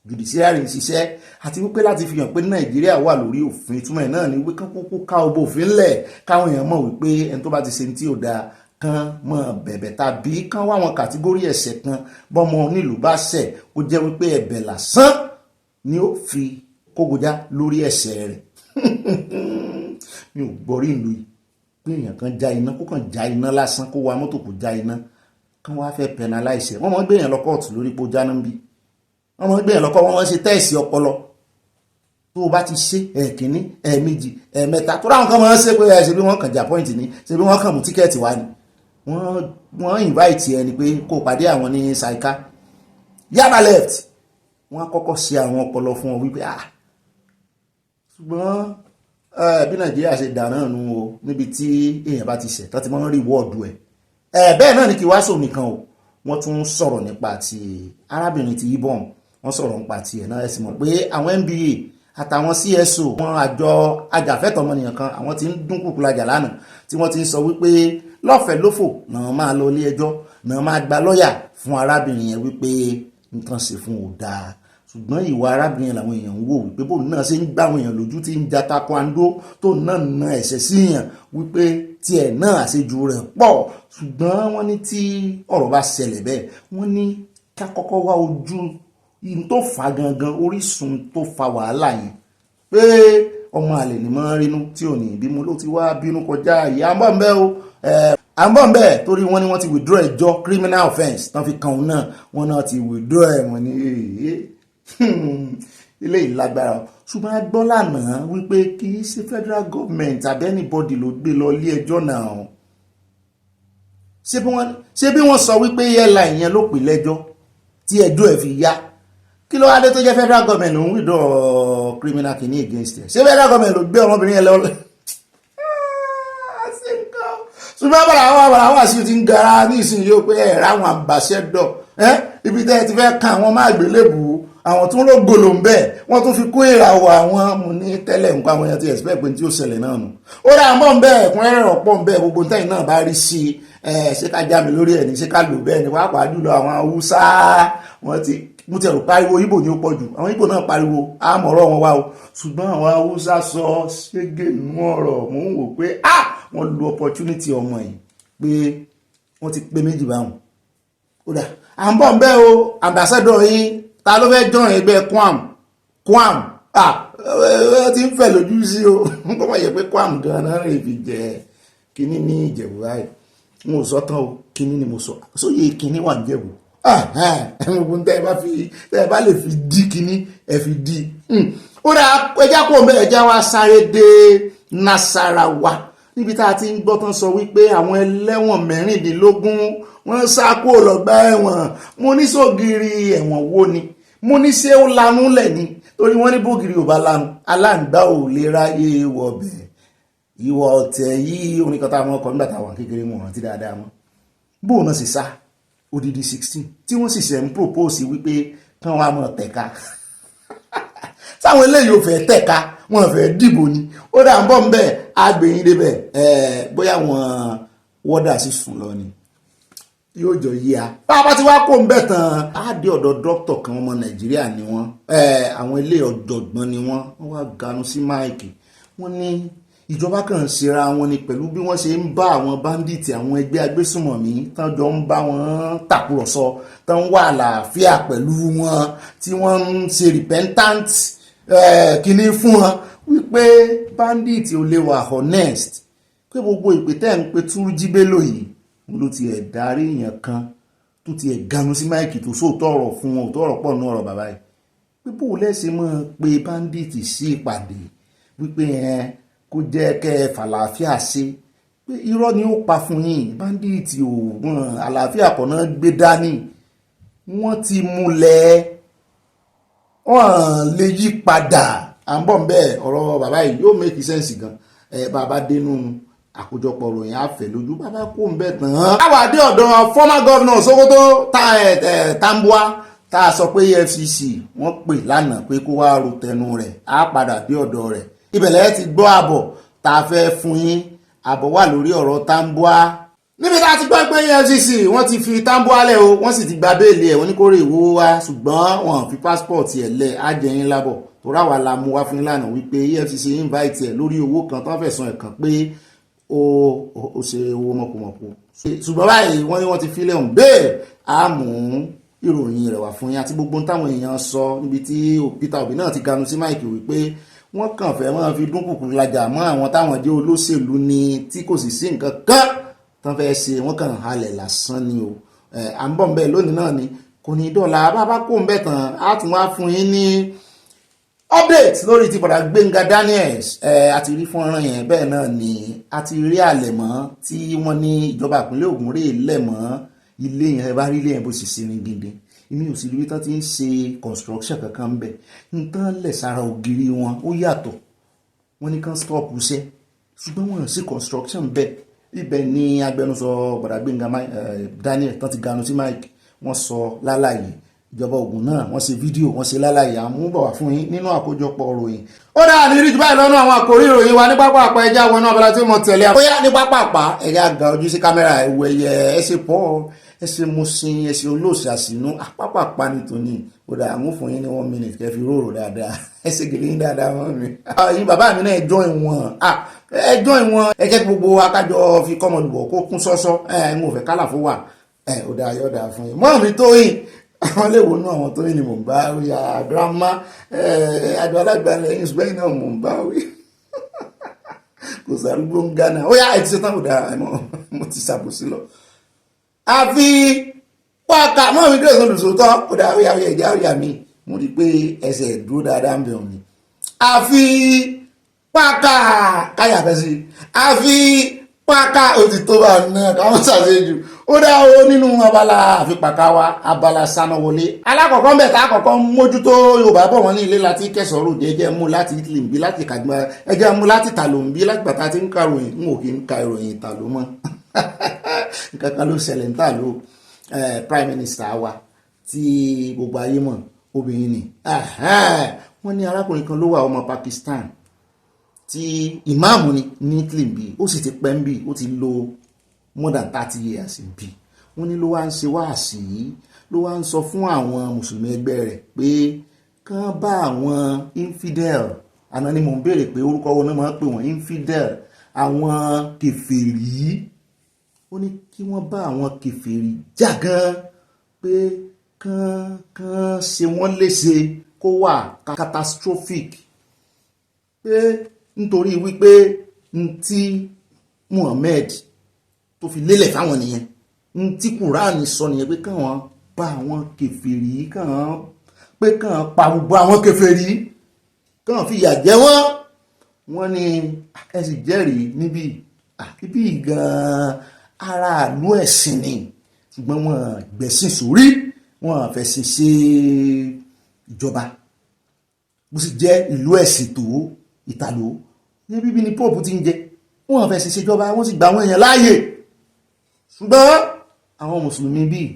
judiciary ń ṣiṣẹ́ àti wípé láti fi hàn pé Nàìjíríà wà lórí òfin túmọ̀ náà ni wípé kán kúkú ká ọbọ òfin lẹ̀ káwọn èèyàn mọ̀ wípé ẹni tó bá ti ṣe ní tí ò dáa kán mọ̀ bẹ̀bẹ̀ tàbí kán wá àwọn kàtígórì ẹ̀ṣẹ̀ kan bọ́mọ onílùú bá ṣẹ̀ ó jẹ́ wípé ẹ̀bẹ̀ lásán ni ó fi kógojá lórí ẹ̀ṣẹ̀ rẹ̀ mi ò gbọ́rí ìlú yìí pé èèyàn kan já iná kó kàn já iná lásán kó wa mọ́tò kó já iná kán wá fẹ́ penalize wọ́n mọ̀ gbé èèyàn lọ kóòtù lórí pé ó jáná ń bí wọ́n mọ̀ gbé èèyàn lọ́kọ́ wọ́n ṣe tẹ́ẹ̀sì ọpọlọ tó o bá ti ṣe ẹ̀kíní ẹ̀ẹ̀mejì ẹ̀ẹ̀mẹ́ta tó ráwọn kan máa ń ṣe pé ṣe bí wọ́n kàn já point ní ṣe bí wọ́n kàn mú tíkẹ́ẹ̀tì wá ni wọ́n invite ẹni pé kó pàdé àwọn ní saika yaba left wọ́n kọ́kọ́ ṣe àwọn ọpọlọ fún ọ wípé ṣùgbọ́n bí Nàìjíríà ṣe dà náà nù o níbi tí èèyàn bá ti ṣẹ̀ tó ti máa ń rí wọ́ọ̀dù bẹ́ẹ̀ náà ni kí wá sóò nìkan o wọ́n tún sọ̀rọ̀ nípa ti arábìnrin ti Ibom wọ́n sọ̀rọ̀ nípa ti ẹ̀ náà ẹ sì mọ̀ pé àwọn NBA àtàwọn CSO wọn àjọ ajàfẹ́tọ̀ ọmọnìyàn kan àwọn tí ń dún kùkù lajà lánàá tí wọ́n ti ń sọ wípé lọ́fẹ̀ẹ́ lófò náà máa lọ ilé ẹjọ́ náà máa gba lọ́ọ̀yà fún arábìnrin yẹn wípé nǹkan ṣe fún ò dáa ṣùgbọ́n ìwà arábìnrin yẹn làwọn èèyàn ń wò wípé bóun náà ṣe ń gbá àwọn èèyàn lójú tí ń ja taekwondo tó náà na ẹ̀ṣẹ̀ síyàn wípé tiẹ̀ náà àṣejù rẹ̀ pọ̀ ṣùgbọ́n wọ́n ní tí ọ̀rọ̀ bá ṣẹlẹ̀ bẹ́ẹ̀ wọ́n ní ká kọ́kọ́ wá ojú yìí tó fa gangan orísun tó fa wàhálà yẹn pé ọmọ àlè ni máa ń rínú tí ò ní ìbímọ ló ti wá bínú kọjá ìyá ń bọ̀ ń bẹ́ o à ń bọ̀ ń bẹ́ torí wọ́n ní wọ́n ti withdraw ẹjọ́ criminal offence tán fi kàn òun náà wọ́n náà ti withdraw ẹ̀ wọ́n ní ilé ìlágbára ṣùgbọ́n a gbọ́ lánàá wípé kì í ṣe federal government àbí anybody ló gbé lọ ilé ẹjọ́ náà ṣé bí wọ́n sọ wípé airline yẹn ló pè lẹ́jọ́ tí ẹjọ́ ẹ̀ fi yá kí ló wá dé tó jẹ́ federal government ló ń withdraw criminal kìíní against ẹ̀ ṣé federal government ló gbé ọmọbìnrin yẹn lọ ṣùgbọ́n bàrà wà sí ti ń gara ní ìsinyìí ó pé ẹ̀rọ àwọn ambassador ibi tẹ́ ẹ ti fẹ́ kan àwọn máa gbélébù àwọn tó ń lọ gòlò ń bẹ́ẹ̀ wọ́n tún fi kó ìràwọ̀ àwọn mo ní tẹ́lẹ̀ nǹkan àwọn èèyàn ti expect pé tí ó ṣẹlẹ̀ náà nù ó rà mọ́ ń bẹ́ẹ̀ ẹ̀kúnrẹ́rẹ́ ọ̀pọ̀ ń bẹ́ẹ̀ gbogbo tẹ́yìn náà bá rí sí ṣé ká já mi lórí ẹ̀ ní ṣé ká lò bẹ́ẹ̀ ni pàápàá jùlọ àwọn Haúsá wọ́n ti mo ti rò pariwo Ìgbò ní ó pọ̀ jù àwọn Ìgbò náà pariwo àmọ̀rọ̀ wọn wá o ṣùgbọ́n àwọn Haúsá sọ ṣégè nínú ọ̀rọ̀ mò ń wò pé wọ́n lo opportunity ọmọ yìí pé wọ́n ti pé méjì báwọn ó dà à ń bọ̀ ń bẹ́ o ambassador yín ta ló fẹ́ jọ̀rìn ẹgbẹ́ kwam ti ń fẹ̀ lójú sí o kó má yẹ pé kwam gan-an rè fi jẹ kínní ní Ìjẹ̀bú báyìí mo sọ tán o kínní ni mo sọ sóye kínní wà ní Ìjẹ̀bú gbogbo tẹ́ ẹ bá lè fi dí kínní ẹ fi dí ó dà ẹjá kó ń bẹ ẹjá wa sáré dé Nasarawa níbi tá a ti ń gbọ́ tán sọ wípé àwọn ẹlẹ́wọ̀n 16 wọ́n sá kúrò lọ́gbà ẹ̀wọ̀n mo ní sógiri ẹ̀wọ̀n wo ni mo ní ṣé ó lanú lẹ̀ ni torí wọ́n ní bógiri ò bá lanu aláǹgbá ò lè ráyè wọ̀bẹ̀ ìwọ̀ ọ̀tẹ̀ yìí oníkọta àwọn ọkọ̀ nígbà táwọn kékeré mọ̀ rántí dáadáa mọ́ bóun náà sì sá odidi 16 tí wọ́n sì ṣe ń propose wípé kí wọ́n á mọ̀ tẹ̀ka sáwọn eléyìí ò fẹ́ tẹ̀ka wọ́n fẹ́ dìbò ni ó dà ń bọ̀ ń bẹ̀ agbèyìn débẹ̀ bóyá wọn wọ́dà sí sùn lọ ni yóò jọ yí a bá ti wá kó ń bẹ̀ tán á dé ọ̀dọ̀ dókítà kan ọmọ Nàìjíríà ni wọ́n àwọn ilé ọ̀jọ̀gbọ́n ni wọ́n wá ganu sí máìkì wọ́n ní ìjọba kan ń ṣera wọn ni pẹ̀lú bí wọ́n ṣe ń bá àwọn báńdíìtì àwọn ẹgbẹ́ agbésùnmọ̀mí tán jọ ń bá wọn tàkùrọ̀sọ tán wà àlàáfíà pẹ̀lú wọn tí wọ́n ń ṣe repentant kìíní fún wọn wípé báńdíìtì ò lè wà honest pé gbogbo ìpè tẹ́ ń pe Túnjí Bello yìí ló ti ẹ̀ darí èèyàn kan tó ti ẹ̀ ganu sí máìkì tó sóòótọ́ ọ̀rọ̀ fún wọn òótọ́ ọ̀rọ̀ pọ̀ nú ọ̀rọ̀ bàbá yìí pé bó lẹ́sẹ̀ mọ́ pé báńdíìtì sí ìpàdé wípé kó jẹ́ kẹ́ ẹ fàlàáfíà ṣe pé irọ́ ni ó pa fún yín báńdíìtì ò àlàáfíà kọ̀ náà gbé dání wọ́n ti múlẹ̀ wọ́n lè yí padà à ń bọ̀ ń bẹ́ẹ̀ ọ̀rọ̀ bàbá yìí yóò make sense gan bàbá dénú àkójọpọ̀ ròyìn àfẹ́ lójú bàbá kó ń bẹ̀ tán. àwàdí ọ̀dọ̀ former governor Sokoto Tambuwa tá a sọ pé EFCC wọ́n pè lánàá pé kó wá ro tẹnu rẹ̀ á padà dé ọ̀dọ̀ rẹ̀ ìbẹ̀lẹ̀ ti gbọ́ àbọ̀ tá a fẹ́ fún yín àbọ̀ wà lórí ọ̀rọ̀ Tambuwa níbi tá a ti gbọ́ pé EFCC wọ́n ti fi Tambuwa lẹ̀ o wọ́n sì ti gba béèlì ẹ̀ wọ́n ní kó rè wó wá ṣùgbọ́n wọ́n fi passport ẹ̀ lẹ̀ á jẹ yín lábọ̀ tó ráwa la mú wá fún yín lánàá wípé EFCC invite ẹ̀ lórí owó kan tó ń fẹ̀sùn ẹ̀ kàn pé ó ṣe owó mọ̀kùmọ̀kù ṣùgbọ́n báyìí wọ́n ní wọ́n ti filẹ̀ hùn bẹ́ẹ̀ á mú ìròyìn rẹ̀ wá fún yín àti gbogbo táwọn èèyàn sọ níbi tí Peter Obi náà ti ganu sí máìkì wípé wọ́n kàn fẹ́ máa fi dúnkùkù lajà mọ́ àwọn táwọn jẹ́ olóṣèlú ni tí kò sì sí nǹkan kan tán fẹ́ ṣe wọ́n kàn halẹ̀ lásán ni o à ń bọ̀ ń bẹ̀ lónìí náà ni kò ní dọ́là bàbá kò ń bẹ̀ tán á tún wá fún yín ní update lórí ti padà Gbénga Daniels àti rí fọ́nrán yẹn bẹ́ẹ̀ náà ni a ti rí àlẹ̀mọ́ tí wọ́n ní ìjọba ìpínlẹ̀ Ògùn rè lẹ̀mọ́ ilé yẹn ẹ bá rí ilé yẹn bó sì ṣe ní gidi èmi ò sì rí tán ti ń ṣe construction kankan ń bẹ̀ nǹkan lẹ̀ sára ògiri wọn ó yàtọ̀ wọ́n ní kán stop iṣẹ́ ṣùgbọ́n wọ́n sì construction bẹ̀ ibẹ̀ ni agbẹnusọ padà Gbénga Daniels tán ti ganu sí mike wọ́n sọ lálàyé ìjọba Ògùn náà wọ́n ṣe fídíò wọ́n ṣe lálàyé àmúbọ̀ wá fún yín nínú àkójọpọ̀ ìròyìn. ó dáa ní ríjú báyìí lọ́nà àwọn àkòrí ìròyìn wa ní pápá àpá ẹja àwọn náà abala tí mo tẹ̀lé bóyá ní pápá àpá ẹ̀yà ga ojú sí kámẹ́rà ẹ̀wọ̀ ẹ̀yẹ ẹ̀ṣẹ̀ pọ̀ ẹ̀ṣẹ̀ Mùṣín ẹ̀ṣẹ̀ olóòṣì àṣìnú pápá àpá nìtòní ó dáa mú fún yín ní 1 minute kẹ́ fi róró dáadáa ẹ̀ṣẹ̀ gèlè yín dáadáa mọ́ mi. yín bàbá mi náà ẹjọ́ ìwọ̀n ẹ jẹ́ gbogbo akájọ fi kọ́mọlùbọ̀ kó kún sọ́sọ́ ń wò fẹ́ kálà fún wa ó dáa yọ̀ dáa fún yín mọ́ mi tó yìn àwọn lè wọnú àwọn tó ní mò ń bá wí grandma àjọ alágbàlẹ̀ ẹ̀yìn ṣùgbọ́n náà mò ń bá wí kò sàrúgbó ń gánà ó yá ẹ̀tí sẹ́tàn òdà mo ti ṣàbòsí lọ. àfi pàkà mọ́ mi grace olùsòótọ́ òdà ó yá ẹ̀já ó yá mi mo rí i pé ẹsẹ̀ dúró dáadáa ń bẹ̀ òní. àfi pàkà káyà fẹ́ sí àfi pàkà òtítọ́ bá náà káwọn ṣàṣejù ó dá o nínú abala àfipàkà wa abala sanáwọlé alákọ̀ọ́kọ́ ń bẹ̀ tá àkọ́kọ́ mójútó Yorùbá bọ̀ wọ́n ní ilé láti kẹsàn-án ròde ẹjẹ́ mú láti Italy ń bí láti kàgbọ́n ẹjẹ́ mú láti tàló ń bí láti bàtà tí ń ka ìròyìn ń ò kí ń ka ìròyìn tàló mọ́ nǹkan kan ló ṣẹlẹ̀ ń tà ló prime minister wa tí gbogbo ayé mọ̀ obìnrin ni wọ́n ní arákùnrin kan ló wà ọmọ Pakistan tí ìmáàmù ni ní Italy bí ó sì ti pẹ́ ń bí ó ti lo more than 30 years bí wọ́n ní ló wá ń ṣe wáàsí ló wá ń sọ fún àwọn mùsùlùmí ẹgbẹ́ rẹ̀ pé kán bá àwọn infidel àná ni mò ń béèrè pé orúkọ wọn náà máa ń pè wọ́n infidel àwọn kèfèrí ó ní kí wọ́n bá àwọn kèfèrí jà gan pé kán ṣe wọ́n léṣe kó wà catastrophic pé nítorí wípé ntí Muhammad tó fi lélẹ̀ fáwọn nìyẹn ntí Kùránì sọ nìyẹn pé káwọn bá àwọn kèfèrí kàn pa gbogbo àwọn kèfèrí kàn fìyà jẹ wọ́n ní ẹ sì jẹ́rìí níbí gan-an aráàlú ẹ̀sìn ni ṣùgbọ́n wọ́n gbẹ̀sìn sórí wọ́n fẹ̀sìn ṣe ìjọba bó sì jẹ́ ìlú ẹ̀sìn tó ìtàló ní bíbí ni pope ti ń jẹ wọ́n fẹ̀sìn ṣe ìjọba wọ́n sì gba àwọn èèyàn láàyè ṣùgbọ́n àwọn mùsùlùmí bíi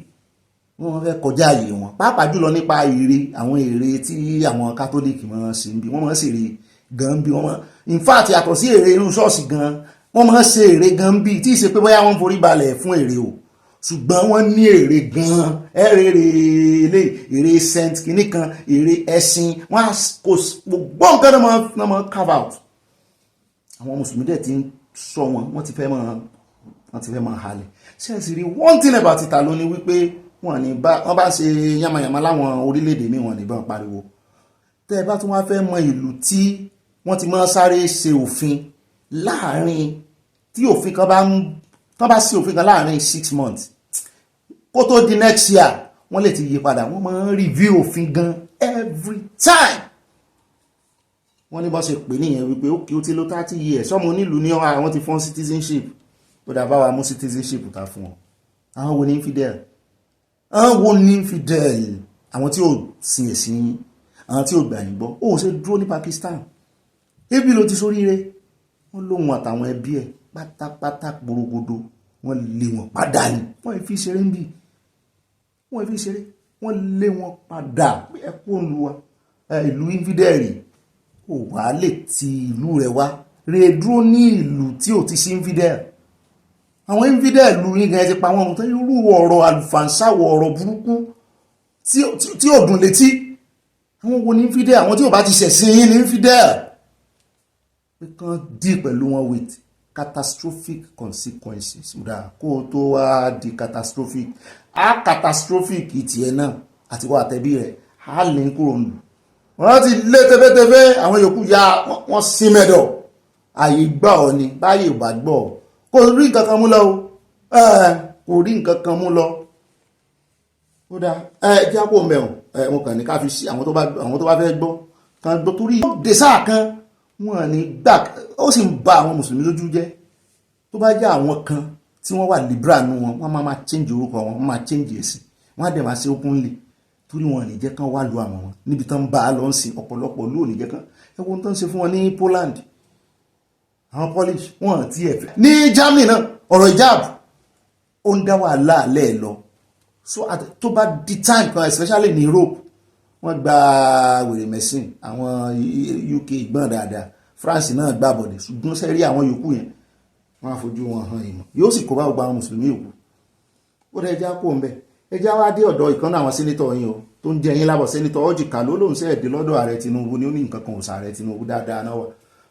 wọ́n fẹ́ kọjá àyè wọn pàápàá jùlọ nípa èrè àwọn èrè tí àwọn kátólíìkì máa ń ṣe bí wọ́n máa ń ṣèrè gan bí wọ́n máa in fact yàtọ̀ sí èrè inú ṣọ́ọ̀ṣì gan wọ́n máa ń ṣe èrè gan bí tí ì ṣe pé bóyá wọ́n forí balẹ̀ fún èrè o ṣùgbọ́n wọ́n ní èrè gan èrè saint kìíní kan èrè ẹ̀sìn wọ́n kò gbogbo nǹkan náà máa carve out àwọn mùsùlùmí dẹ̀ ti ń sọ wọ́n ti fẹ́ máa halẹ̀ ṣe é sì rí one thing about ìta ló ní wípé wọ́n bá ṣe yamayama láwọn orílẹ̀-èdè míì wọ́n ní bá pariwo tẹ́ ẹ bá tún wá fẹ́ mọ ìlú tí wọ́n ti máa sáré ṣe òfin láàrin tí òfin kan bá ṣe òfin kan láàrin 6 months kó tó di next year wọ́n lè ti yí padà wọ́n máa ń review òfin gan every time wọ́n ní bọ́ ṣe pè níyẹn wípé ó kí ó ti lò 30 years ọmọ onílùú ní àwọn ti fún citizenship tó dá bá wa mú citizenship ta fún wọn àwọn wo ní infidel àwọn tí ò sin ẹ̀sìn àwọn tí ò gbà yín gbọ́ ó ṣe dúró ní Pakistan ebi ló ti sóríire wọ́n lóhun àtàwọn ẹbí ẹ̀ pátápátá gbòrògbòdò wọ́n lé wọn padà ní wọ́n fi ṣeré ń bì wọ́n lé wọn padà ẹkú olùwà ìlú infidẹ́rì ò wá lè ti ìlú rẹ̀ wá rè dúró ní ìlú tí ò ti sí infidẹ́rì àwọn infidẹ́rì lu yín gan ẹ ti pa wọn tó irú ọ̀rọ̀ àlùfàǹsáwọ̀ ọ̀rọ̀ burúkú tí ò dùn létí àwọn wo ní infidẹ́rì àwọn tí ò bá ti ṣẹ̀sìn yín ní infidẹ́rì pé kán dì pẹ̀lú wọn with catastrophic consequences kó tó wá di catastrophic tiẹ̀ náà àti wọ́n àtẹ̀bí rẹ̀ á lè ń kúrò nù wọ́n ti lé tẹ́fẹ́tẹ́fẹ́ àwọn yòókù ya wọ́n sí mẹ́dọ̀ àyè gbà ọ́ ni báyìí ò bá gbọ́ kò rí nǹkan kan mú lọ kò rí nǹkan kan mú lọ ó dá jápò mẹ́wọ̀n mo kàn ní ká fi sí àwọn tó bá fẹ́ gbọ́ kan gbọ́ torí yóò dé sáà kan wọ́n ní gbà ó sì ń ba àwọn mùsùlùmí lójú jẹ́ tó bá jẹ́ àwọn kan tí wọ́n wà liberal nù wọ́n máa change orúkọ wọn máa change èsì wọ́n á dẹ̀ máa ṣe openly torí wọn ò ní jẹ́ kán wá lu àwọn wọn níbi tán bá a lọ ń sin ọ̀pọ̀lọpọ̀ ló ò ní jẹ́ kán ẹ̀wọ̀n tán ṣe fún wọn ní Poland àwọn Polish wọn ti ẹ̀ fẹ́ ní Germany náà ọ̀rọ̀ ìjáàb ó ń dá wàhálà alẹ́ lọ so tó bá di time kan especially ní Europe wọ́n gba wèrè mẹ́sìn àwọn UK gbọ́n dáadáa France náà gbà bọ̀dẹ̀ ṣùgbọ́n sẹ́rí àwọn yòókù yẹn wọ́n á fojú wọn hàn ìmọ̀ yóò sì kó bá gbogbo àwọn mùsùlùmí yòókù ó dẹ̀ ẹja kó ń bẹ̀ ẹja wá dé ọ̀dọ̀ ìkànnì àwọn sẹ́nitọ̀ yín o tó ń jẹ yín lábọ̀ sẹ́nitọ̀ ọ̀jì kà ló lóun sẹ́ẹ̀dẹ̀ lọ́dọ̀ ààrẹ Tinubu ní ó ní nǹkan kan ò sààrẹ Tinubu dáadáa náà wà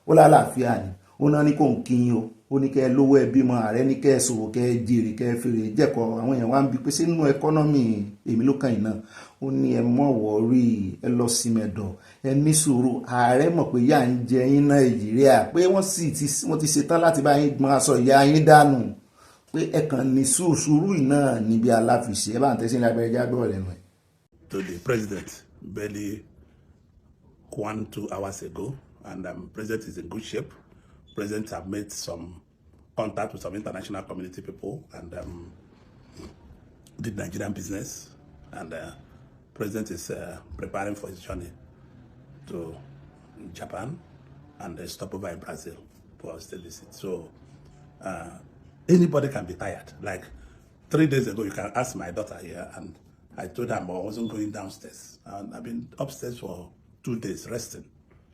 ó lálàáfíà ni ó náà ní kò ń kí yín o ó ní kẹ́ ẹ lówó ẹbí mọ ààrẹ ní kẹ́ ẹ sòwò kẹ́ ẹ jèrè kẹ́ ẹ fèrè jẹ́kọ̀ àwọn èèyàn wá ń bi pé sínú ẹkọ́nọ́mì èmi ló kàn yín náà ó ní ẹ mọ̀ wọ́ọ́rì ẹ lọ sí mẹ́dọ̀ ẹ ní sùúrù ààrẹ mọ̀ pé yà ń jẹ yín Nàìjíríà pé wọ́n ti ṣetán láti bá yín gbọ́n aṣọ ìyá yín dànù pé ẹ kàn ní sùúrù náà níbi aláfiṣe ẹ bá ń tẹ́sí ní abẹ́rẹ́ jágbọ́ lẹ́nu ẹ̀. To the president barely 1-2 hours ago and president is in good shape. President have made some contact with some international community people and did Nigerian business, and President is preparing for his journey to Japan and a stopover in Brazil for a state visit. So Anybody can be tired. Like 3 days ago, you can ask my daughter here, and I told her I wasn't going downstairs. And I've been upstairs for 2 days resting.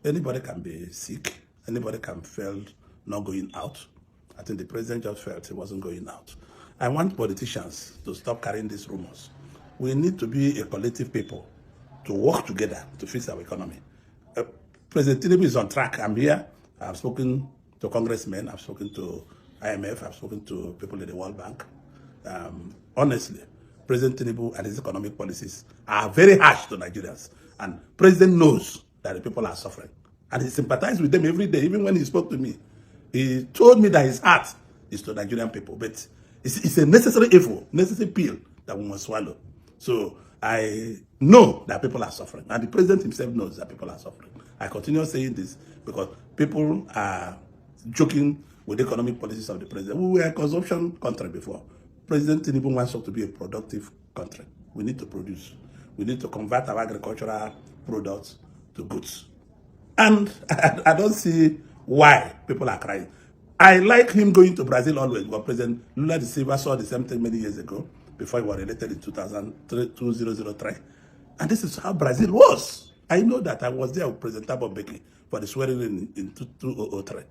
Anybody can be sick. Anybody can feel not going out. I think the president just felt he wasn't going out. I want politicians to stop carrying these rumors. We need to be a collective people to work together to fix our economy. President Tinubu is on track. I'm here. I've spoken to congressmen. I've spoken to IMF. I've spoken to people in the World Bank. Honestly, President Tinubu and his economic policies are very harsh to Nigerians. And President knows that the people are suffering. And he sympathizes with them every day. Even when he spoke to me, he told me that his heart is to Nigerian people. But it's a necessary evil, necessary pill that we must swallow. So I know that people are suffering. And the president himself knows that people are suffering. I continue saying this because people are joking with the economic policies of the president. We were a consumption country before. President Tinubu wants us to be a productive country. We need to produce. We need to convert our agricultural products to goods. And I don't see why people are crying. I like him going to Brazil always, because President Lula da Silva saw the same thing many years ago, before he was elected in 2003. And this is how Brazil was. I know that. I was there with President Thabo Mbeki for the swearing in 2003.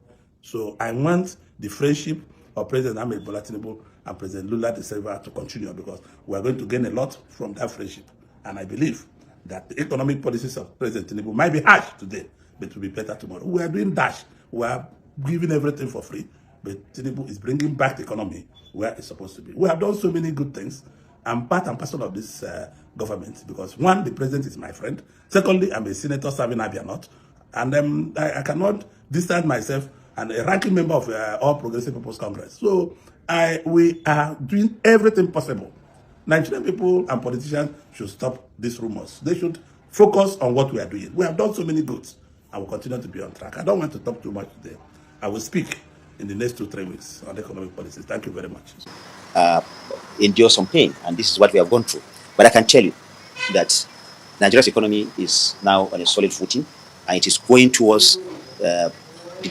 So I want the friendship of President Ahmed Bola Tinubu and President Lula da Silva to continue, because we are going to gain a lot from that friendship. And I believe that the economic policies of President Tinubu might be harsh today, but it will be better tomorrow. We are doing dash. We are giving everything for free, but Tinubu is bringing back the economy where it's supposed to be. We have done so many good things. I'm part and parcel of this government because, one, the president is my friend. Secondly, I'm a senator serving Abia North. And I cannot distance myself and a ranking member of All Progressive People's Congress. So we are doing everything possible. Nigerian people and politicians should stop these rumors. They should focus on what we are doing. We have done so many goods and will continue to be on track. I don't want to talk too much today. I will speak in the next 2-3 weeks on economic policies. Thank you very much. Endure some pain, and this is what we have gone through. But I can tell you that Nigeria's economy is now on a solid footing, and it is going towards the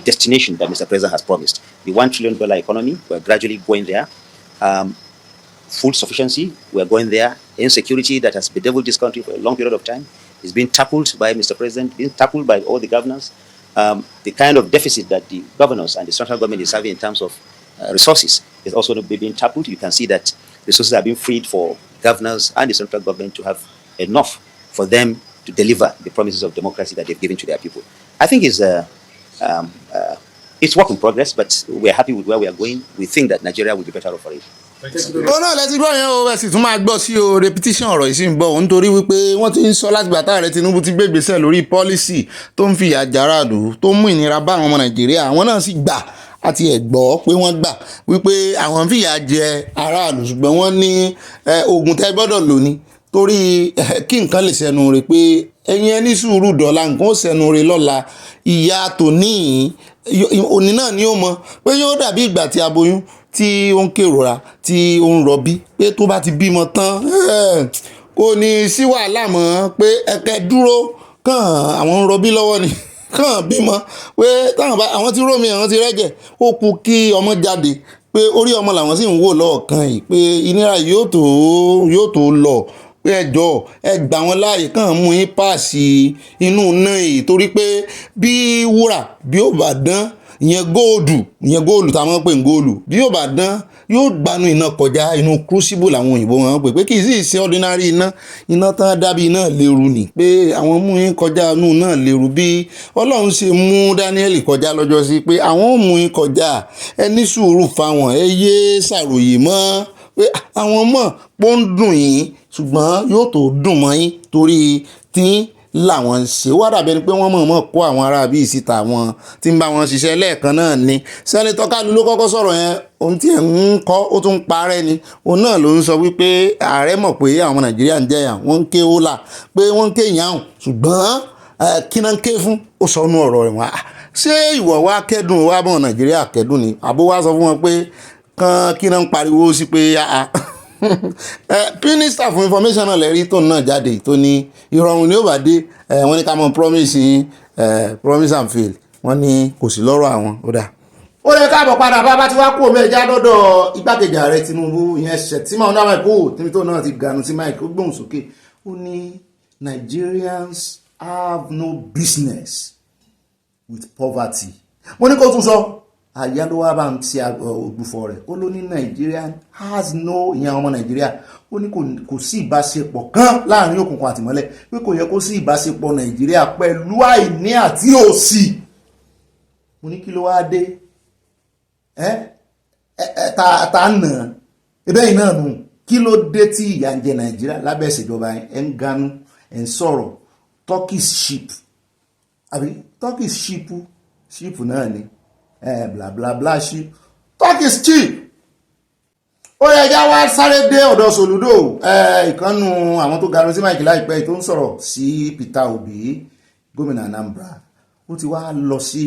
destination that Mr. President has promised. The $1 trillion economy, we're gradually going there. Food sufficiency, we're going there. Insecurity that has bedeviled this country for a long period of time is being tackled by Mr. President, being tackled by all the governors. The kind of deficit that the governors and the central government is having in terms of resources is also being tackled. You can see that resources are being freed for governors and the central government to have enough for them to deliver the promises of democracy that they've given to their people. I think it's work in progress, but we're happy with where we are going. We think that Nigeria will be better off for it. ó náà lẹ́tí gbọ́ yẹn o ẹ sì tún máa gbọ́ sí o repetition ọ̀rọ̀ yìí sì ń bọ̀ nítorí wípé wọ́n ti ń sọ láti gbà táàrẹ Tinubu ti gbé ìgbésẹ̀ lórí pọ́lísì tó ń fìyà jàràdù tó ń mú ìnira bá àwọn ọmọ Nàìjíríà àwọn náà sì gbà àti ẹ̀gbọ́ pé wọ́n gbà wípé àwọn fìyà jẹ aráàlú ṣùgbọ́n wọ́n ní oògùn tẹ́ gbọ́dọ̀ lò ní torí kí nǹkan lè sẹnu rẹ̀ pé ẹ̀yin ẹni sùúrù dọ̀la nǹkan ó sẹnu rẹ̀ lọ́la ìyá tòní òní náà ni ó mọ pé yóò dàbí ìgbà tí aboyún tí ó ń kérora tí ó ń rọbí pé tó bá ti bímọ tán kò ní sí wàhálà mọ́ pé ẹ̀kẹ́ dúró kàn àwọn ń rọbí lọ́wọ́ ni kàn bímọ pé àwọn tí rómi àwọn tí rẹ́jẹ̀ ó kú kí ọmọ jáde pé orí ọmọ làwọn sì ń wò lọ́ọ̀kan yìí pé ìnira yóò tó lọ pé ẹjọ́ ẹ gbà wọn láàyè kàn mú yín páàsì inú náà yìí torí pé bí wúrà bí ó bá dán ìyẹn góòlù táwọn pè ń góòlù bí yóò bá dán yóò gbanú iná kọjá inú crucible àwọn òyìnbó wọn pè pé kì í sì ṣe ordinary iná tán dábì náà lérú ni pé àwọn mú yín kọjá inú náà lérú bí Ọlọ́run ṣe mú Daniel kọjá lọ́jọ́ sí pé àwọn ò mú yín kọjá ẹ ní sùúrù fáwọn ẹ yé ṣàròyé mọ́ pé àwọn mọ̀ pó ń dùn yín ṣùgbọ́n yóò tó dùn mọ́ yín torí tí làwọn ń ṣe wá dàbí ẹni pé wọ́n mọ̀ọ́mọ̀ kó àwọn ará bíi síta wọn tí ń bá wọn ṣiṣẹ́ lẹ́ẹ̀kan náà ni sẹ́nitọ́ Kálù ló kọ́kọ́ sọ̀rọ̀ yẹn ohun tí ẹ̀ ń kọ́ ó tún parẹ́ ni òun náà ló ń sọ wípé ààrẹ mọ̀ pé àwọn ọmọ Nàìjíríà ń jẹyà wọ́n ń ké ólà pé wọ́n ń ké yàhùn ṣùgbọ́n kí náà ń ké fún ó sọ nú ọ̀rọ̀ rẹ̀ wá ṣé ìwọ wá kẹ́dùn wá bọ̀ Nàìjíríà kẹ́dùn ni àbó wá sọ fún wọn pé kí náà ń pariwo sí pé Minister for information náà lẹ́rí tó náà jáde tó ní ìrọ̀rùn ni ó bá dé wọ́n ní ká mọ promise and fail wọ́n ní kò sí lọ́rọ̀ àwọn ó dà ó lè káàbọ̀ padà bá ti wá kú omi ẹja lọ́dọ̀ igbákejì ààrẹ Tinubu ìyẹn Shettima ọ̀nà mẹ́kù tí tó náà ti gànú sí mike ó gbóhùn sókè ó ní Nigerians have no business with poverty. mo ní kó tún sọ àyà ló wá bá ń ti ògbúfọ̀ rẹ̀ ó ló ní Nigerian has no ìyẹn ọmọ Nàìjíríà ó ní kò sí ìbáṣepọ̀ kan láàrin òkùnkùn àtìmọ́lẹ̀ pé kò yẹ kó sí ìbáṣepọ̀ Nàìjíríà pẹ̀lú àìní àti òṣì. mo ní kí ló wá dé ta nà ebe yìí náà nù kí ló dé tí ìyà ń jẹ Nàìjíríà lábẹ́ ìṣèjọba ẹ̀ ń ganú ẹ̀ ń sọ̀rọ̀ Turkish ship àbí Turkish ship náà ni bla bla bla ship Turkish ship. ó yẹ já wá sáré dé ọ̀dọ̀ Soludo ìkànnù àwọn tó garun sí Mike láìpẹ́ tó ń sọ̀rọ̀ sí Peter Obi gómìnà Anambra ó ti wá lọ sí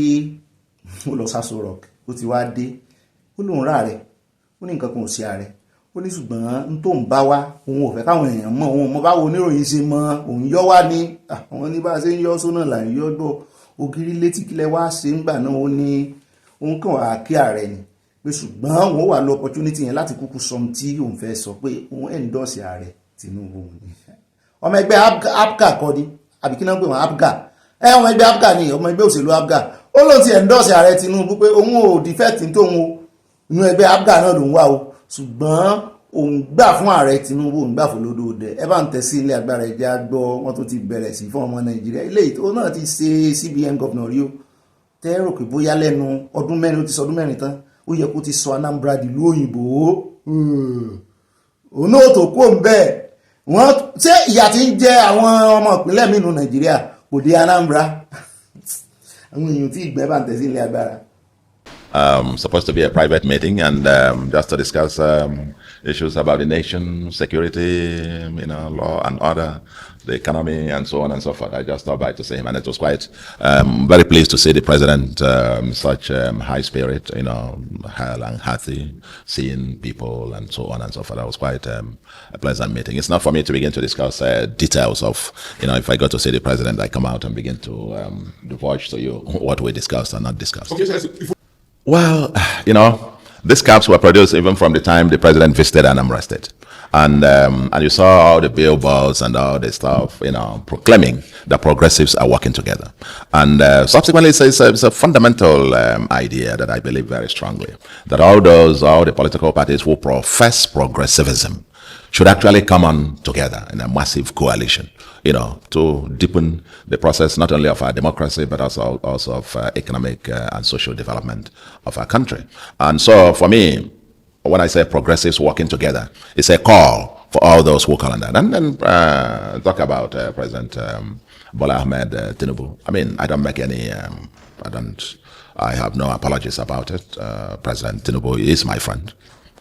Aso Rock ó ti wá dé ó lóun rà rẹ̀ ó ní nǹkan kan ò sí ààrẹ ó ní ṣùgbọ́n n tó ń bá wá òun ò fẹ́ káwọn èèyàn mọ̀ òun mọ báwo oníròyìn ṣe mọ òun yọ wá ní àwọn ní bá a ṣe ń yọ sónà là ń yọ gbọ́ ògiri létí kílẹ̀ wá ṣe ń gbà náà ó ní òun kàn wá kí ààrẹ ni pé ṣùgbọ́n òun wà lọ opportunity yẹn láti kúkú sọ tí òun fẹ́ sọ pé òun endorse ààrẹ Tinubu ọmọ ẹgbẹ́ APGA kọ́ ni àbí kí náà pè wọ́n APGA ọmọ ẹgbẹ́ APGA ni ọmọ ẹgbẹ́ òṣèlú APGA ó lóun ti endorse ààrẹ Tinubu pé òun ò defect tóun o inú ẹgbẹ́ APGA náà lòun wà o ṣùgbọ́n òun gbà fún ààrẹ Tinubu òun gbà fún lódòdó ẹ bá ń tẹ̀sí ilé agbára ẹja gbọ́ wọn tó ti bẹ̀rẹ̀ sí fún ọmọ Nàìjíríà ilé ìtò náà ti ṣe CBN governor rí o tẹ́rò pé bóyá lẹ́nu ọdún mẹ́rin ó ti sọ ọdún mẹ́rin tán ó yẹ kó ti sọ Anambra dìlú òyìnbó òun náà tó kó ń bẹ́ẹ̀ wọ́n ṣé ìyà tí ń jẹ àwọn ọmọ ìpínlẹ̀ mìíràn Nàìjíríà kò dé Anambra àwọn èèyàn tí ìgbẹ́ bá ń tẹ̀sí ilé agbára. Supposed to be a private meeting and just to discuss issues about the nation, security, law and order, the economy, and so on and so forth. I just stopped by to see him, and it was quite very pleased to see the president, such high spirit, hale and hearty, seeing people and so on and so forth. That was quite a pleasant meeting. It's not for me to begin to discuss details of, if I go to see the president, I come out and begin to divulge to you what we discussed or not discussed. Okay, so well, these caps were produced even from the time the president visited Anambra State. And you saw all the billboards and all the stuff, proclaiming that progressives are working together. And subsequently, it's a fundamental idea that I believe very strongly, that all the political parties who profess progressivism should actually come on together in a massive coalition, to deepen the process not only of our democracy, but also of economic and social development of our country. And so for me, when I say progressives working together, it's a call for all those who call on that. And then talk about President Bola Ahmed Tinubu. I mean, I don't make any, I have no apologies about it. President Tinubu is my friend,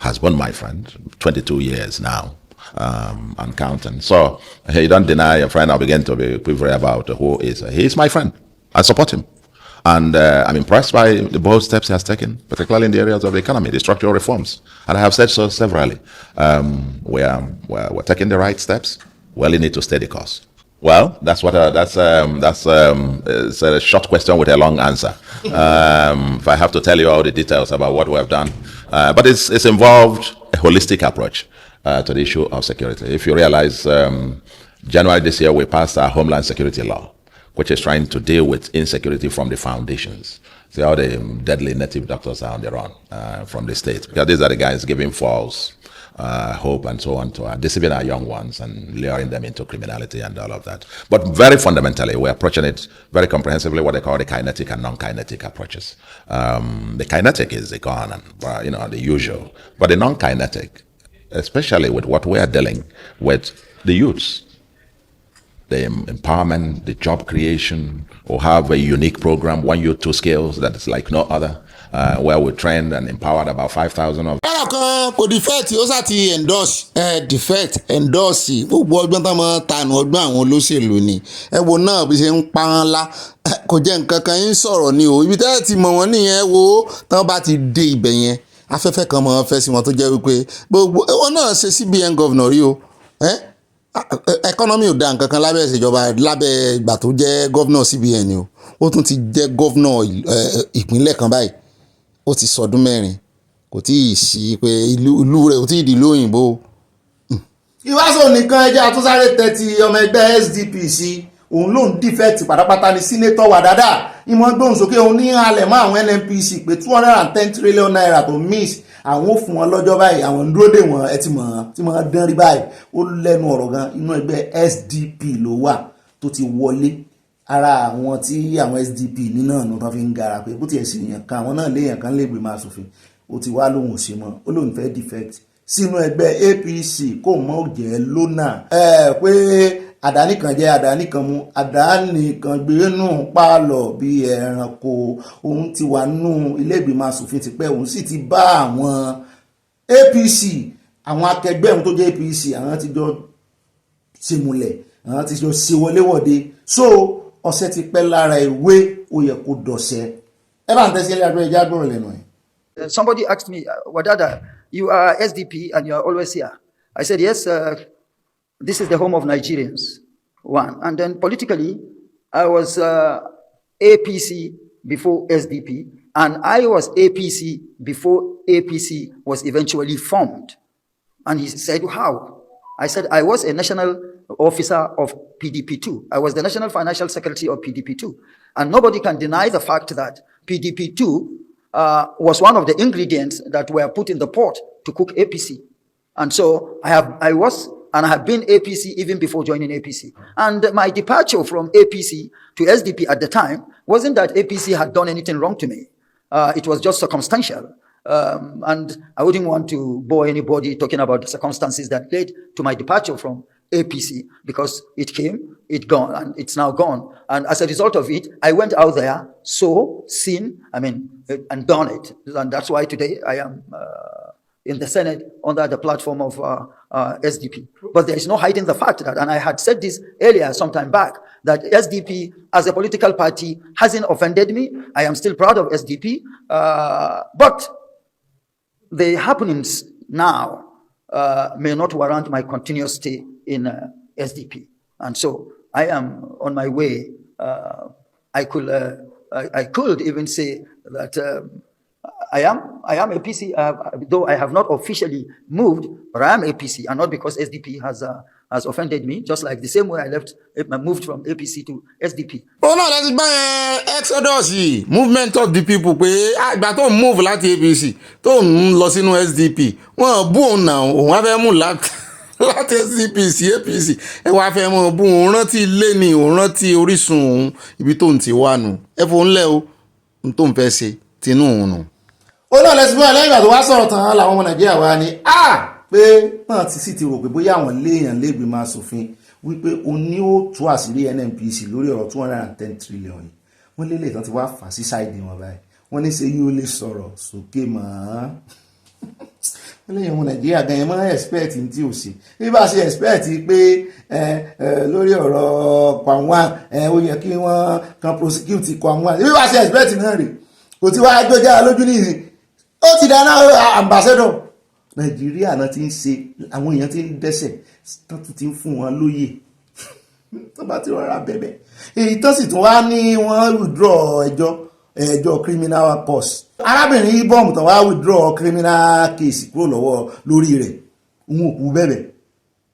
has been my friend, 22 years now. And counting. So you don't deny a friend. I'll begin to be quivering about who is. He is my friend. I support him. And I'm impressed by the bold steps he has taken, particularly in the areas of the economy, the structural reforms. And I have said so severally. We're taking the right steps. Well, you need to stay the course. Well, that's a short question with a long answer. If I have to tell you all the details about what we have done, but it's involved a holistic approach to the issue of security. If you realize, January this year, we passed our Homeland Security Law, which is trying to deal with insecurity from the foundations. See how the deadly native doctors are on their own from the state. Because these are the guys giving false hope and so on to deceiving our young ones and luring them into criminality and all of that. But very fundamentally, we're approaching it very comprehensively, what they call the kinetic and non-kinetic approaches. The kinetic is the gun and, the usual. But the non-kinetic, especially with what we are dealing with the youths, the empowerment, the job creation, or have a unique program, 1 youth, 2 skills that is like no other, where we trained and empowered about 5,000 of. ẹ̀rọ kan kò defect ó sá ti endorse gbogbo ọgbọ́n tó máa tànù ọgbọ́n àwọn olóṣèlú ni ẹ wo náà bí ṣe ń pa wọn lá kò jẹ́ nǹkan kan yín sọ̀rọ̀ ni o ibi tẹ́lẹ̀ ti mọ̀ wọ́n nìyẹn wo tán bá ti dé ibẹ̀ yẹn afẹ́fẹ́ kan máa fẹ́ sí wọn tó jẹ́ wípé gbogbo wọn náà ṣe CBN governor rí o economy ò da nǹkan kan lábẹ́ ìṣèjọba lábẹ́ ìgbà tó jẹ́ governor CBN ni o ó tún ti jẹ́ governor ìpínlẹ̀ kan báyìí ó ti sọdún 4 kò tí ì sí pé ìlú rẹ̀ ò tí ì di ìlú òyìnbó. ìwáṣọ nìkan ẹjẹ́ àtúnṣáré tẹ́tí ọmọ ẹgbẹ́ SDP sí òun ló ń dìfẹ́ẹ̀tì pátápátá ní sínétọ̀ wà dáadáa ìmọ̀ gbóhùn sókè òun ní halẹ̀ mọ́ àwọn NNPC pé 210 trillion naira tó miss àwọn ò fún wọn lọ́jọ́ báyìí àwọn ń dúró dè wọ́n ẹ ti mọ̀ tí wọ́n dán rí báyìí ó lẹ́nu ọ̀rọ̀ gan inú ẹgbẹ́ SDP ló wà tó ti wọlé ara àwọn tí àwọn SDP ní náà ló tán fi ń gara pé bó tiẹ̀ sì yàn kan àwọn náà léèyàn kan lè gbìmọ̀ aṣòfin ó ti wá lóhùn ṣe mọ́ ó lóhùn fẹ́ defect sínú ẹgbẹ́ APC kò mọ́ òjẹ́ lónà pé àdáni kan jẹ́ àdáni kan mú àdáni kan gbé nù pálọ̀ bí ẹranko òun ti wà nù ilé ìgbìmọ̀ aṣòfin ti pẹ́ òun sì ti bá àwọn APC àwọn akẹgbẹ́ òun tó jẹ́ APC àwọn ti jọ ṣe múlẹ̀ àwọn ti jọ ṣe wọléwọ̀de so ọ̀sẹ̀ ti pẹ́ lára ìwé ó yẹ kó dọ̀sẹ̀ ẹ bá ń tẹ́sí ilé àgbẹ̀ ìjà gbọ́rọ̀ lẹ́nu ẹ̀. Somebody asked me, Wadada, you are SDP and you are always here. I said, yes, this is the home of Nigerians, one. And then politically, I was APC before SDP, and I was APC before APC was eventually formed. And he said, how? I said, I was a national officer of PDP2. I was the National Financial Secretary of PDP2. And nobody can deny the fact that PDP2 was one of the ingredients that were put in the pot to cook APC. And so I was and I have been APC even before joining APC. And my departure from APC to SDP at the time wasn't that APC had done anything wrong to me. It was just circumstantial. And I wouldn't want to bore anybody talking about the circumstances that led to my departure from APC, because it came, it gone, and it's now gone. And as a result of it, I went out there, seen, and done it. And that's why today I am in the Senate under the platform of SDP. But there is no hiding the fact that, and I had said this earlier sometime back, that SDP as a political party hasn't offended me. I am still proud of SDP. But the happenings now may not warrant my continuous stay in SDP. And so I am on my way. I could even say that I am APC, though I have not officially moved, but I am APC, and not because SDP has offended me, just like the same way I moved from APC to SDP. Oh no, that's my exodus, movement of the people. But don't move láti APC, don't lọ sínú SDP. Wọ́n bú òun náà, òun á fẹ́ mú láti SDP sí APC. Ẹ wá fẹ́ mọ̀ bú òun rántí ilé ni, òun rántí orísun òun, ibi tó ń ti wá nù. Ẹ fò ń lẹ́ o, n tó ń fẹ́ ṣe, tinú òun nù. Ó náà lẹ́sìn fún ẹlẹ́yìn ìgbà tó wá sọ̀rọ̀ tán làwọn ọmọ Nàìjíríà wá ní pé náà ti sì ti rò pé bóyá àwọn léèyàn lẹ́gbẹ̀ẹ́ máa ṣòfin wípé o ní ó tú àṣírí NNPC lórí ọ̀rọ̀ 210 trillion yìí wọ́n lélẹ̀ tán ti wá fà sí ṣáìdì wọn báyìí wọ́n ní ṣe yóò lè sọ̀rọ̀ sókè mọ́ wọ́n lẹ́yìn ọmọ Nàìjíríà gan ẹ̀ mọ́ expect tí ò sí bí bá ṣe expect pé lórí ọ̀rọ̀ Kumuyi ó yẹ kí wọ́n kan prosecute Kumuyi bí bá ṣe expect náà rè kò tí wàá gbọ́jà lójú nìyí ó ti dáná ambassador Nàìjíríà náà ti ń ṣe àwọn èèyàn ti ń dẹ́sẹ̀ tó ti ń fún wọn lóyè tó bá ti rọra bẹ̀bẹ̀ èyí tó sì tún wá ní wọ́n withdraw ẹjọ́ criminal cause arábìnrin ibom tó wá withdraw criminal case kúrò lọ́wọ́ lórí rẹ̀ òun òkú bẹ̀bẹ̀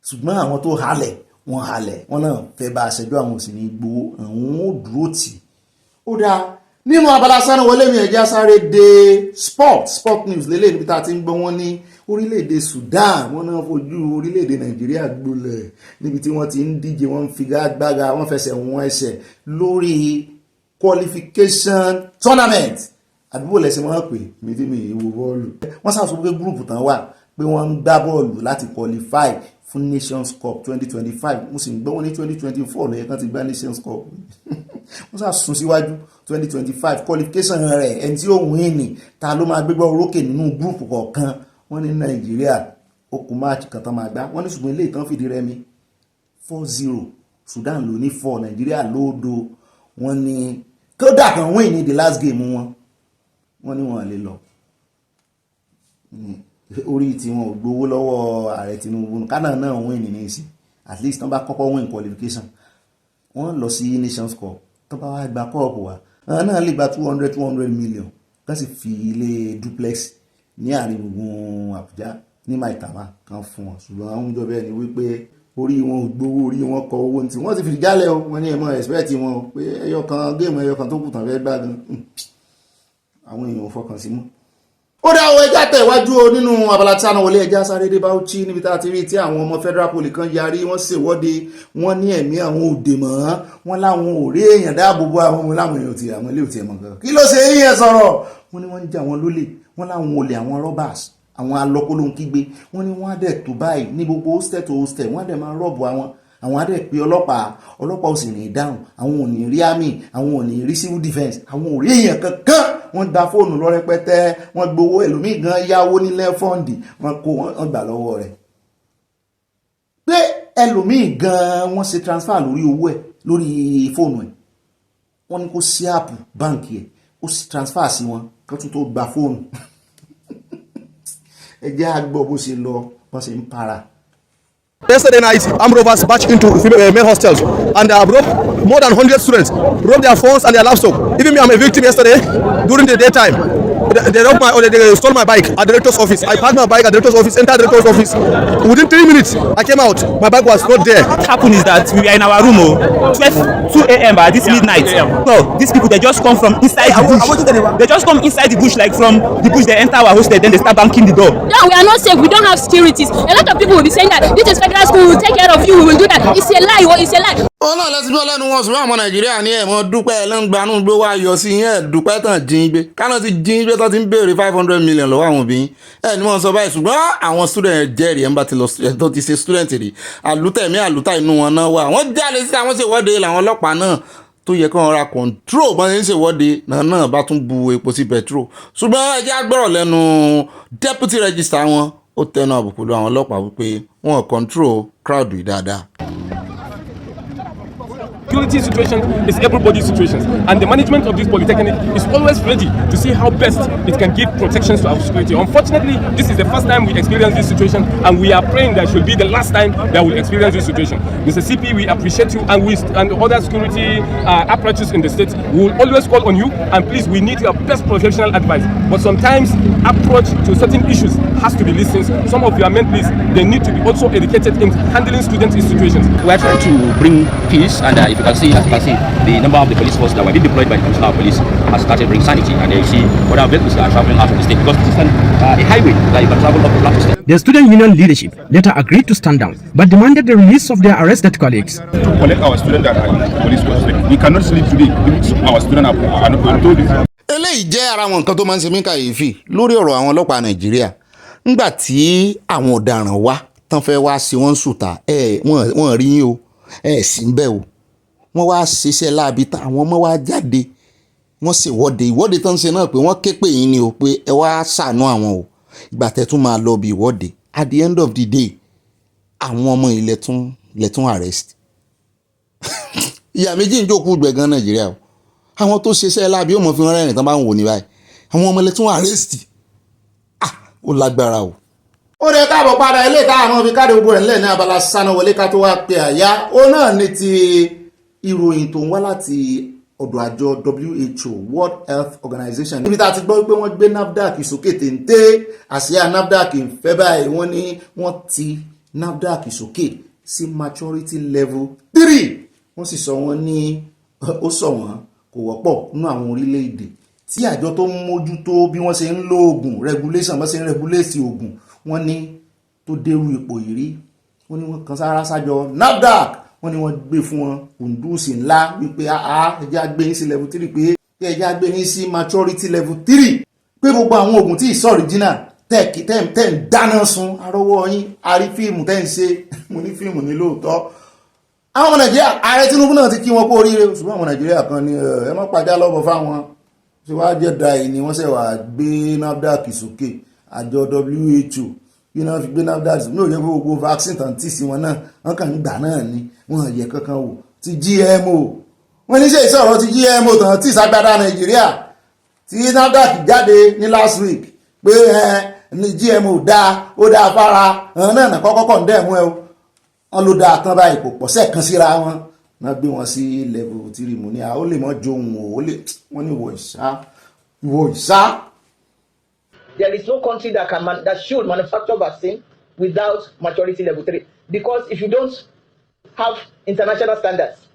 ṣùgbọ́n àwọn tó halẹ̀ wọ́n náà fẹ́ bá aṣẹjọ́ àwọn òsì ní gbowó àwọn ò dúró tì ó dáa nínú abala sáré wọlé mi ẹ̀já sáré dé sport news lélẹ̀ níbi tá a ti ń gbọ́ wọn ní orílẹ̀-èdè Sudan wọ́n náà fojú orílẹ̀-èdè Nàìjíríà gbolẹ̀ níbi tí wọ́n ti ń díje wọ́n ń figagbága wọ́n fẹsẹ̀ wọn ẹsẹ̀ lórí qualification tournament àdúgbò lẹ́sìn wọ́n pè mí tí mi ìwò bọ́ọ̀lù wọ́n sàṣọ pé gúrùpù tán wà pé wọ́n ń gbá bọ́ọ̀lù láti qualify fún Nations Cup 2025 mo sì ń gbọ́ wọn ní 2024 lẹ́yìn kan ti gbá Nations Cup wọ́n sá sún síwájú 2025 qualification rẹ̀ ẹni tí ó win ní ta ló máa gbégbá orókè nínú gúrùpù kọ̀ọ̀kan wọ́n ní Nàìjíríà okùn máàkì kan tán máa gbá wọ́n ní ṣùgbọ́n ilé ìtàn fìdí rẹmi 4-0 Sudan ló ní 4 Nàìjíríà lóòdo wọ́n ní kódà kan win ní the last game wọ́n ní wọ́n lè lọ orí tí wọn ò gbowó lọ́wọ́ ààrẹ Tinubu kánà náà win ní ìsìn at least tán bá kọ́kọ́ win qualification wọ́n lọ sí Nations Cup tán bá wá gba kọ́ọ̀pù wa àwọn náà lè gba 200 million kan sì fi ilé duplex ní àárín gbùngbùn Àbújá ní Maitama kan fún wọn ṣùgbọ́n àwọn ìjọba ẹni wípé orí wọn ò gbowó orí wọn kọ owó tí wọ́n sì fi jálẹ̀ o wọ́n ní ẹ̀mọ́ ẹ̀sìpẹ́ẹ̀tì wọn o pé géèmù ẹyọ kan tó kù tàn fẹ́ gbá gan àwọn èèyàn ò fọkàn sí mọ́. ó dá owó ẹja tẹ̀ wájú o nínú abala tí a náà wọlé ẹja sáré dé Bauchi níbi tá a ti rí tí àwọn ọmọ federal poli kan yarí wọ́n ṣèwọ́de wọ́n ní ẹ̀mí àwọn òde mọ́ wọ́n láwọn ò rí èèyàn dáàbò bo àwọn ọmọ láwọn èèyàn ti àwọn ilé òtí ẹ̀mọ́ gan kí ló ṣe yín ẹ sọ̀rọ̀ wọ́n ní wọ́n ń jà wọ́n lólè wọ́n láwọn olè àwọn robbers àwọn alọ́kólóhùn kígbe wọ́n ní wọ́n á dẹ̀ tó báyìí ní gbogbo hostel to hostel wọ́n á dẹ̀ máa rọ́ọ̀bù àwọn á dẹ̀ pé ọlọ́pàá ò sì ní dáhùn àwọn ò ní rí army àwọn ò ní rí civil defence àwọn ò rí èèyàn kankan wọ́n gba fóònù lọ rẹpẹtẹ wọ́n gbowó ẹlòmíì gan yáwó nílẹ̀ fọ́ǹdì wọ́n kó wọ́n gbà lọ́wọ́ rẹ̀ pé ẹlòmíì gan wọ́n ṣe transfer lórí owó ẹ̀ lórí fóònù ẹ̀ wọ́n ní kó sí àpù báǹkì ẹ̀ ó sì transfer sí wọn kó tún tó gba fóònù ẹ jẹ́ àgbọ̀ bó ṣe lọ bó ṣe ń para. Yesterday night, armed robbers marched into male hostels and broke more than 100 students, broke their phones and their laptop. Even me, I'm a victim yesterday during the daytime. They stole my bike at the director's office. I parked my bike at the director's office, entered the director's office. Within 3 minutes, I came out. My bike was not there. What happened is that we are in our room, 2 a.m. by this midnight. So these people, they just come from inside the bush. They just come inside the bush, like from the bush, they enter our hostel, then they start banking the door. No, we are not safe. We don't have securities. A lot of people will be saying that this is federal school, we will take care of you, we will do that. It's a lie. It's a lie. ó náà lẹ́sìn bí ọlẹ́nu wọn ṣùgbọ́n àwọn Nàìjíríà ní ẹ̀mọ́ dúpẹ́ ẹlẹ́ngbàánú gbé wá yọ sí yẹn dúpẹ́ tán jín gbé kánà ti jín gbé tó ti ń béèrè 500 million lọ́wọ́ àwọn obìnrin ẹ̀ ní wọ́n sọ báyìí ṣùgbọ́n àwọn student jẹ́rìí ẹ̀ ń bá ti lọ tó ti ṣe student rí àlùtẹ̀mí àlùtà inú wọn náà wà wọ́n jáde sí àwọn ṣèwọ́de làwọn ọlọ́pàá náà tó yẹ kí wọ́n ra control bọ́n ṣe ń ṣèwọ́de náà bá tún bu epo sí petrol ṣùgbọ́n ẹ jẹ́ agbọ́rọ̀ lẹ́nu deputy register wọn ó tẹnu àbùkù lọ àwọn ọlọ́pàá wípé wọ́n control crowd yìí dáadáa. Security situation is everybody's situation, and the management of this polytechnic is always ready to see how best it can give protections to our security. Unfortunately, this is the first time we experience this situation, and we are praying that it should be the last time that we experience this situation. Mr. CP, we appreciate you, and other security apparatus in the state. We will always call on you, and please, we need your best professional advice. But sometimes approach to certain issues has to be listened. Some of your men, please, they need to be also educated in handling student situations. We are trying to bring peace, and if you can see, the number of the police force that were being deployed by the Commissioner of Police has started bringing sanity, and you see what our vehicles are traveling out of the state because this is a highway that you can travel up to Plateau State. The student union leadership later agreed to stand down, but demanded the release of their arrested colleagues. To collect our students that are in the police force, we cannot sleep today. Our students are not going to do this. Eléyìí jẹ́ ara àwọn nǹkan tó máa ń ṣe mí kàyéfì lórí ọ̀rọ̀ àwọn ọlọ́pàá Nàìjíríà ńgbà tí àwọn ọ̀daràn wá tán fẹ́ wá sí wọ́n sùtà wọ́n rí yín o sí ń bẹ̀ o wọ́n wá ṣiṣẹ́ láabi tán àwọn ọmọ wá jáde wọ́n sì ìwọ́de tán ṣe náà pé wọ́n ké pè yín ni o pé ẹ wá ṣàánú àwọn o ìgbà tẹ́ tún máa lọ bí ìwọ́de at the end of the day àwọn ọmọ ilẹ̀ tún arrest ìyá méjì ń jókòó gbẹ̀gán Nàìjíríà o àwọn tó ṣiṣẹ́ láabi ó mọ̀ fi rẹ́rìn tán bá ń wò ní báyìí àwọn ọmọ ilẹ̀ tún arrest ó lágbára o. ó rẹ káàbọ̀ padà ilé ìta àwọn fi káàdì gbogbo rẹ̀ ńlẹ̀ ní abala sáná wọlé ká tó wá pe àyá ó náà ní ti ìròyìn tó ń wá láti ọ̀dọ̀ àjọ WHO World Health Organization níbi tá a ti gbọ́ pé wọ́n gbé NAFDAC sókè téńté àsíá NAFDAC ń fẹ́ báyìí wọ́n ní wọ́n ti NAFDAC sókè sí maturity level 3 wọ́n sì sọ wọ́n ní ó sọ wọ́n kò wọ́pọ̀ nínú àwọn orílẹ̀-èdè tí àjọ tó ń mójútó bí wọ́n ṣe ń lo oògùn regulation bọ́n ṣe ń regulate oògùn wọ́n ní tó dérú ipò yìí rí wọ́n ní wọ́n kan sára sájọ NAFDAC wọ́n ní wọ́n gbé fún wọn kùndùsì ńlá wípé ẹjẹ́ àgbé yín sí level 3 pé ẹjẹ́ àgbé yín sí maturity level 3 pé gbogbo àwọn oògùn tí ìsọ̀ original tẹ́ ń dáná sun arọ́wọ́ yín arí fíìmù tẹ́ ń ṣe mo ní fíìmù ní lóòótọ́ àwọn ọmọ Nàìjíríà ààrẹ Tinubu náà ti kí wọn kú oríire ṣùgbọ́n àwọn Nàìjíríà kan ní ẹ má pàjá lọ́bọ̀ fáwọn tí wàá jẹ́ dáì ni wọ́n ṣe wà gbé NAFDAC sókè àjọ WHO bí wọ́n fi gbé NAFDAC ní òye gbogbo vaccine tàn tí sí wọn náà wọ́n kàn ń gbà náà ni wọ́n yẹ kankan wò ti GMO wọ́n ní ṣe ìṣòro ti GMO tàn tí ìsagbádá Nàìjíríà tí NAFDAC jáde ní last week pé ní GMO ó dáa fara náà kọ́kọ́ ń dẹ̀mú ẹ wọ́n ló dáa tán báyìí kò pọ̀ sẹ́ẹ̀kan síra wọn náà gbé wọn sí level 3 mú ní ó lè mọ́ jóun ó lè wọ́n ní wọ̀ ìṣá There is no country that that should manufacture vaccine without maturity level 3. Because if you don't have international standards,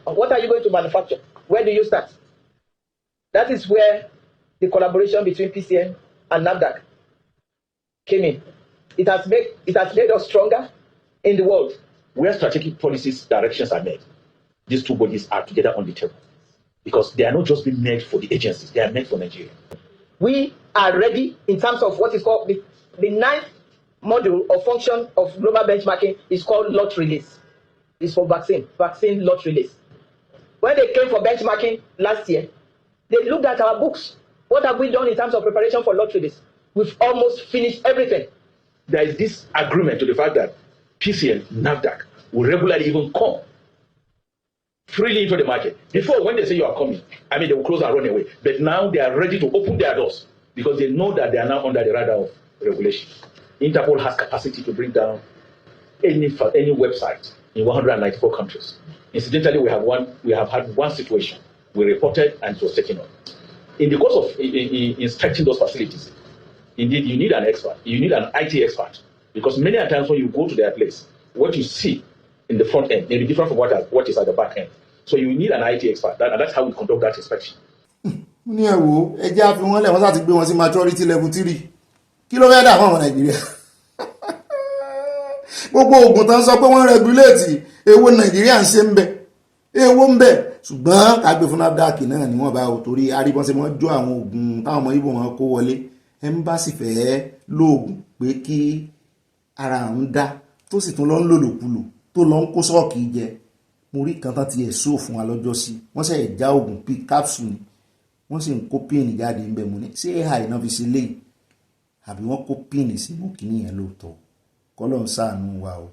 what are you going to manufacture? Where do you start? That is where the collaboration between PCN and NAFDAC came in. It has made us stronger in the world. Where strategic policies directions are made, these two bodies are together on the table because they are not just being made for the agencies, they are made for Nigeria. We are ready in terms of what is called the ninth module or function of global benchmarking is called lot release. It's for vaccine lot release. When they came for benchmarking last year, they looked at our books. What have we done in terms of preparation for lot release? We've almost finished everything. There is this agreement to the fact that PCN, NAFDAC will regularly even come freely into the market. Before, when they say you are coming, I mean, they will close and run away. But now they are ready to open their doors because they know that they are now under the radar of regulation. Interpol has capacity to bring down any website in 194 countries. Incidentally, we have had one situation we reported and it was taken on. In the course of inspecting those facilities, indeed, you need an expert. You need an IT expert because many a times when you go to their place, what you see in the front end may be different from what is at the back end. So you need an IT expert, and that's how we conduct that inspection. ní ẹ wo ẹ jẹ́ àfi wọn lẹ̀ wọ́n sá ti gbé wọn sí maturity level 3 kí ló fẹ́ dà fún ọmọ Nàìjíríà gbogbo oògùn tán sọ pé wọ́n regulate èwo Nàìjíríà ń ṣe ń bẹ èwo ń bẹ ṣùgbọ́n kàgbé fún NAFDAC náà ni wọ́n bá o torí aríbọn ṣe wọ́n jó àwọn oògùn táwọn ọmọ Ìgbò wọn kó wọlé ẹmbásì fẹ́ lóògùn pé kí ara ń dá tó sì tún lọ ń lòlòkulò tó lọ ń kó sọ́ọ̀kì jẹ mo rí kan tán ti ẹ̀ sóò fún wa lọ́jọ́ sí wọ́n ṣe já oògùn pí capsule ni wọ́n sì ń kó píìnì jáde ń bẹ̀ mú ní ṣé ai náà fi ṣe léyìí àbí wọ́n kó píìnì sínú kìíní yẹn lóòótọ́ kọ́lọ́ ń ṣàánú wa o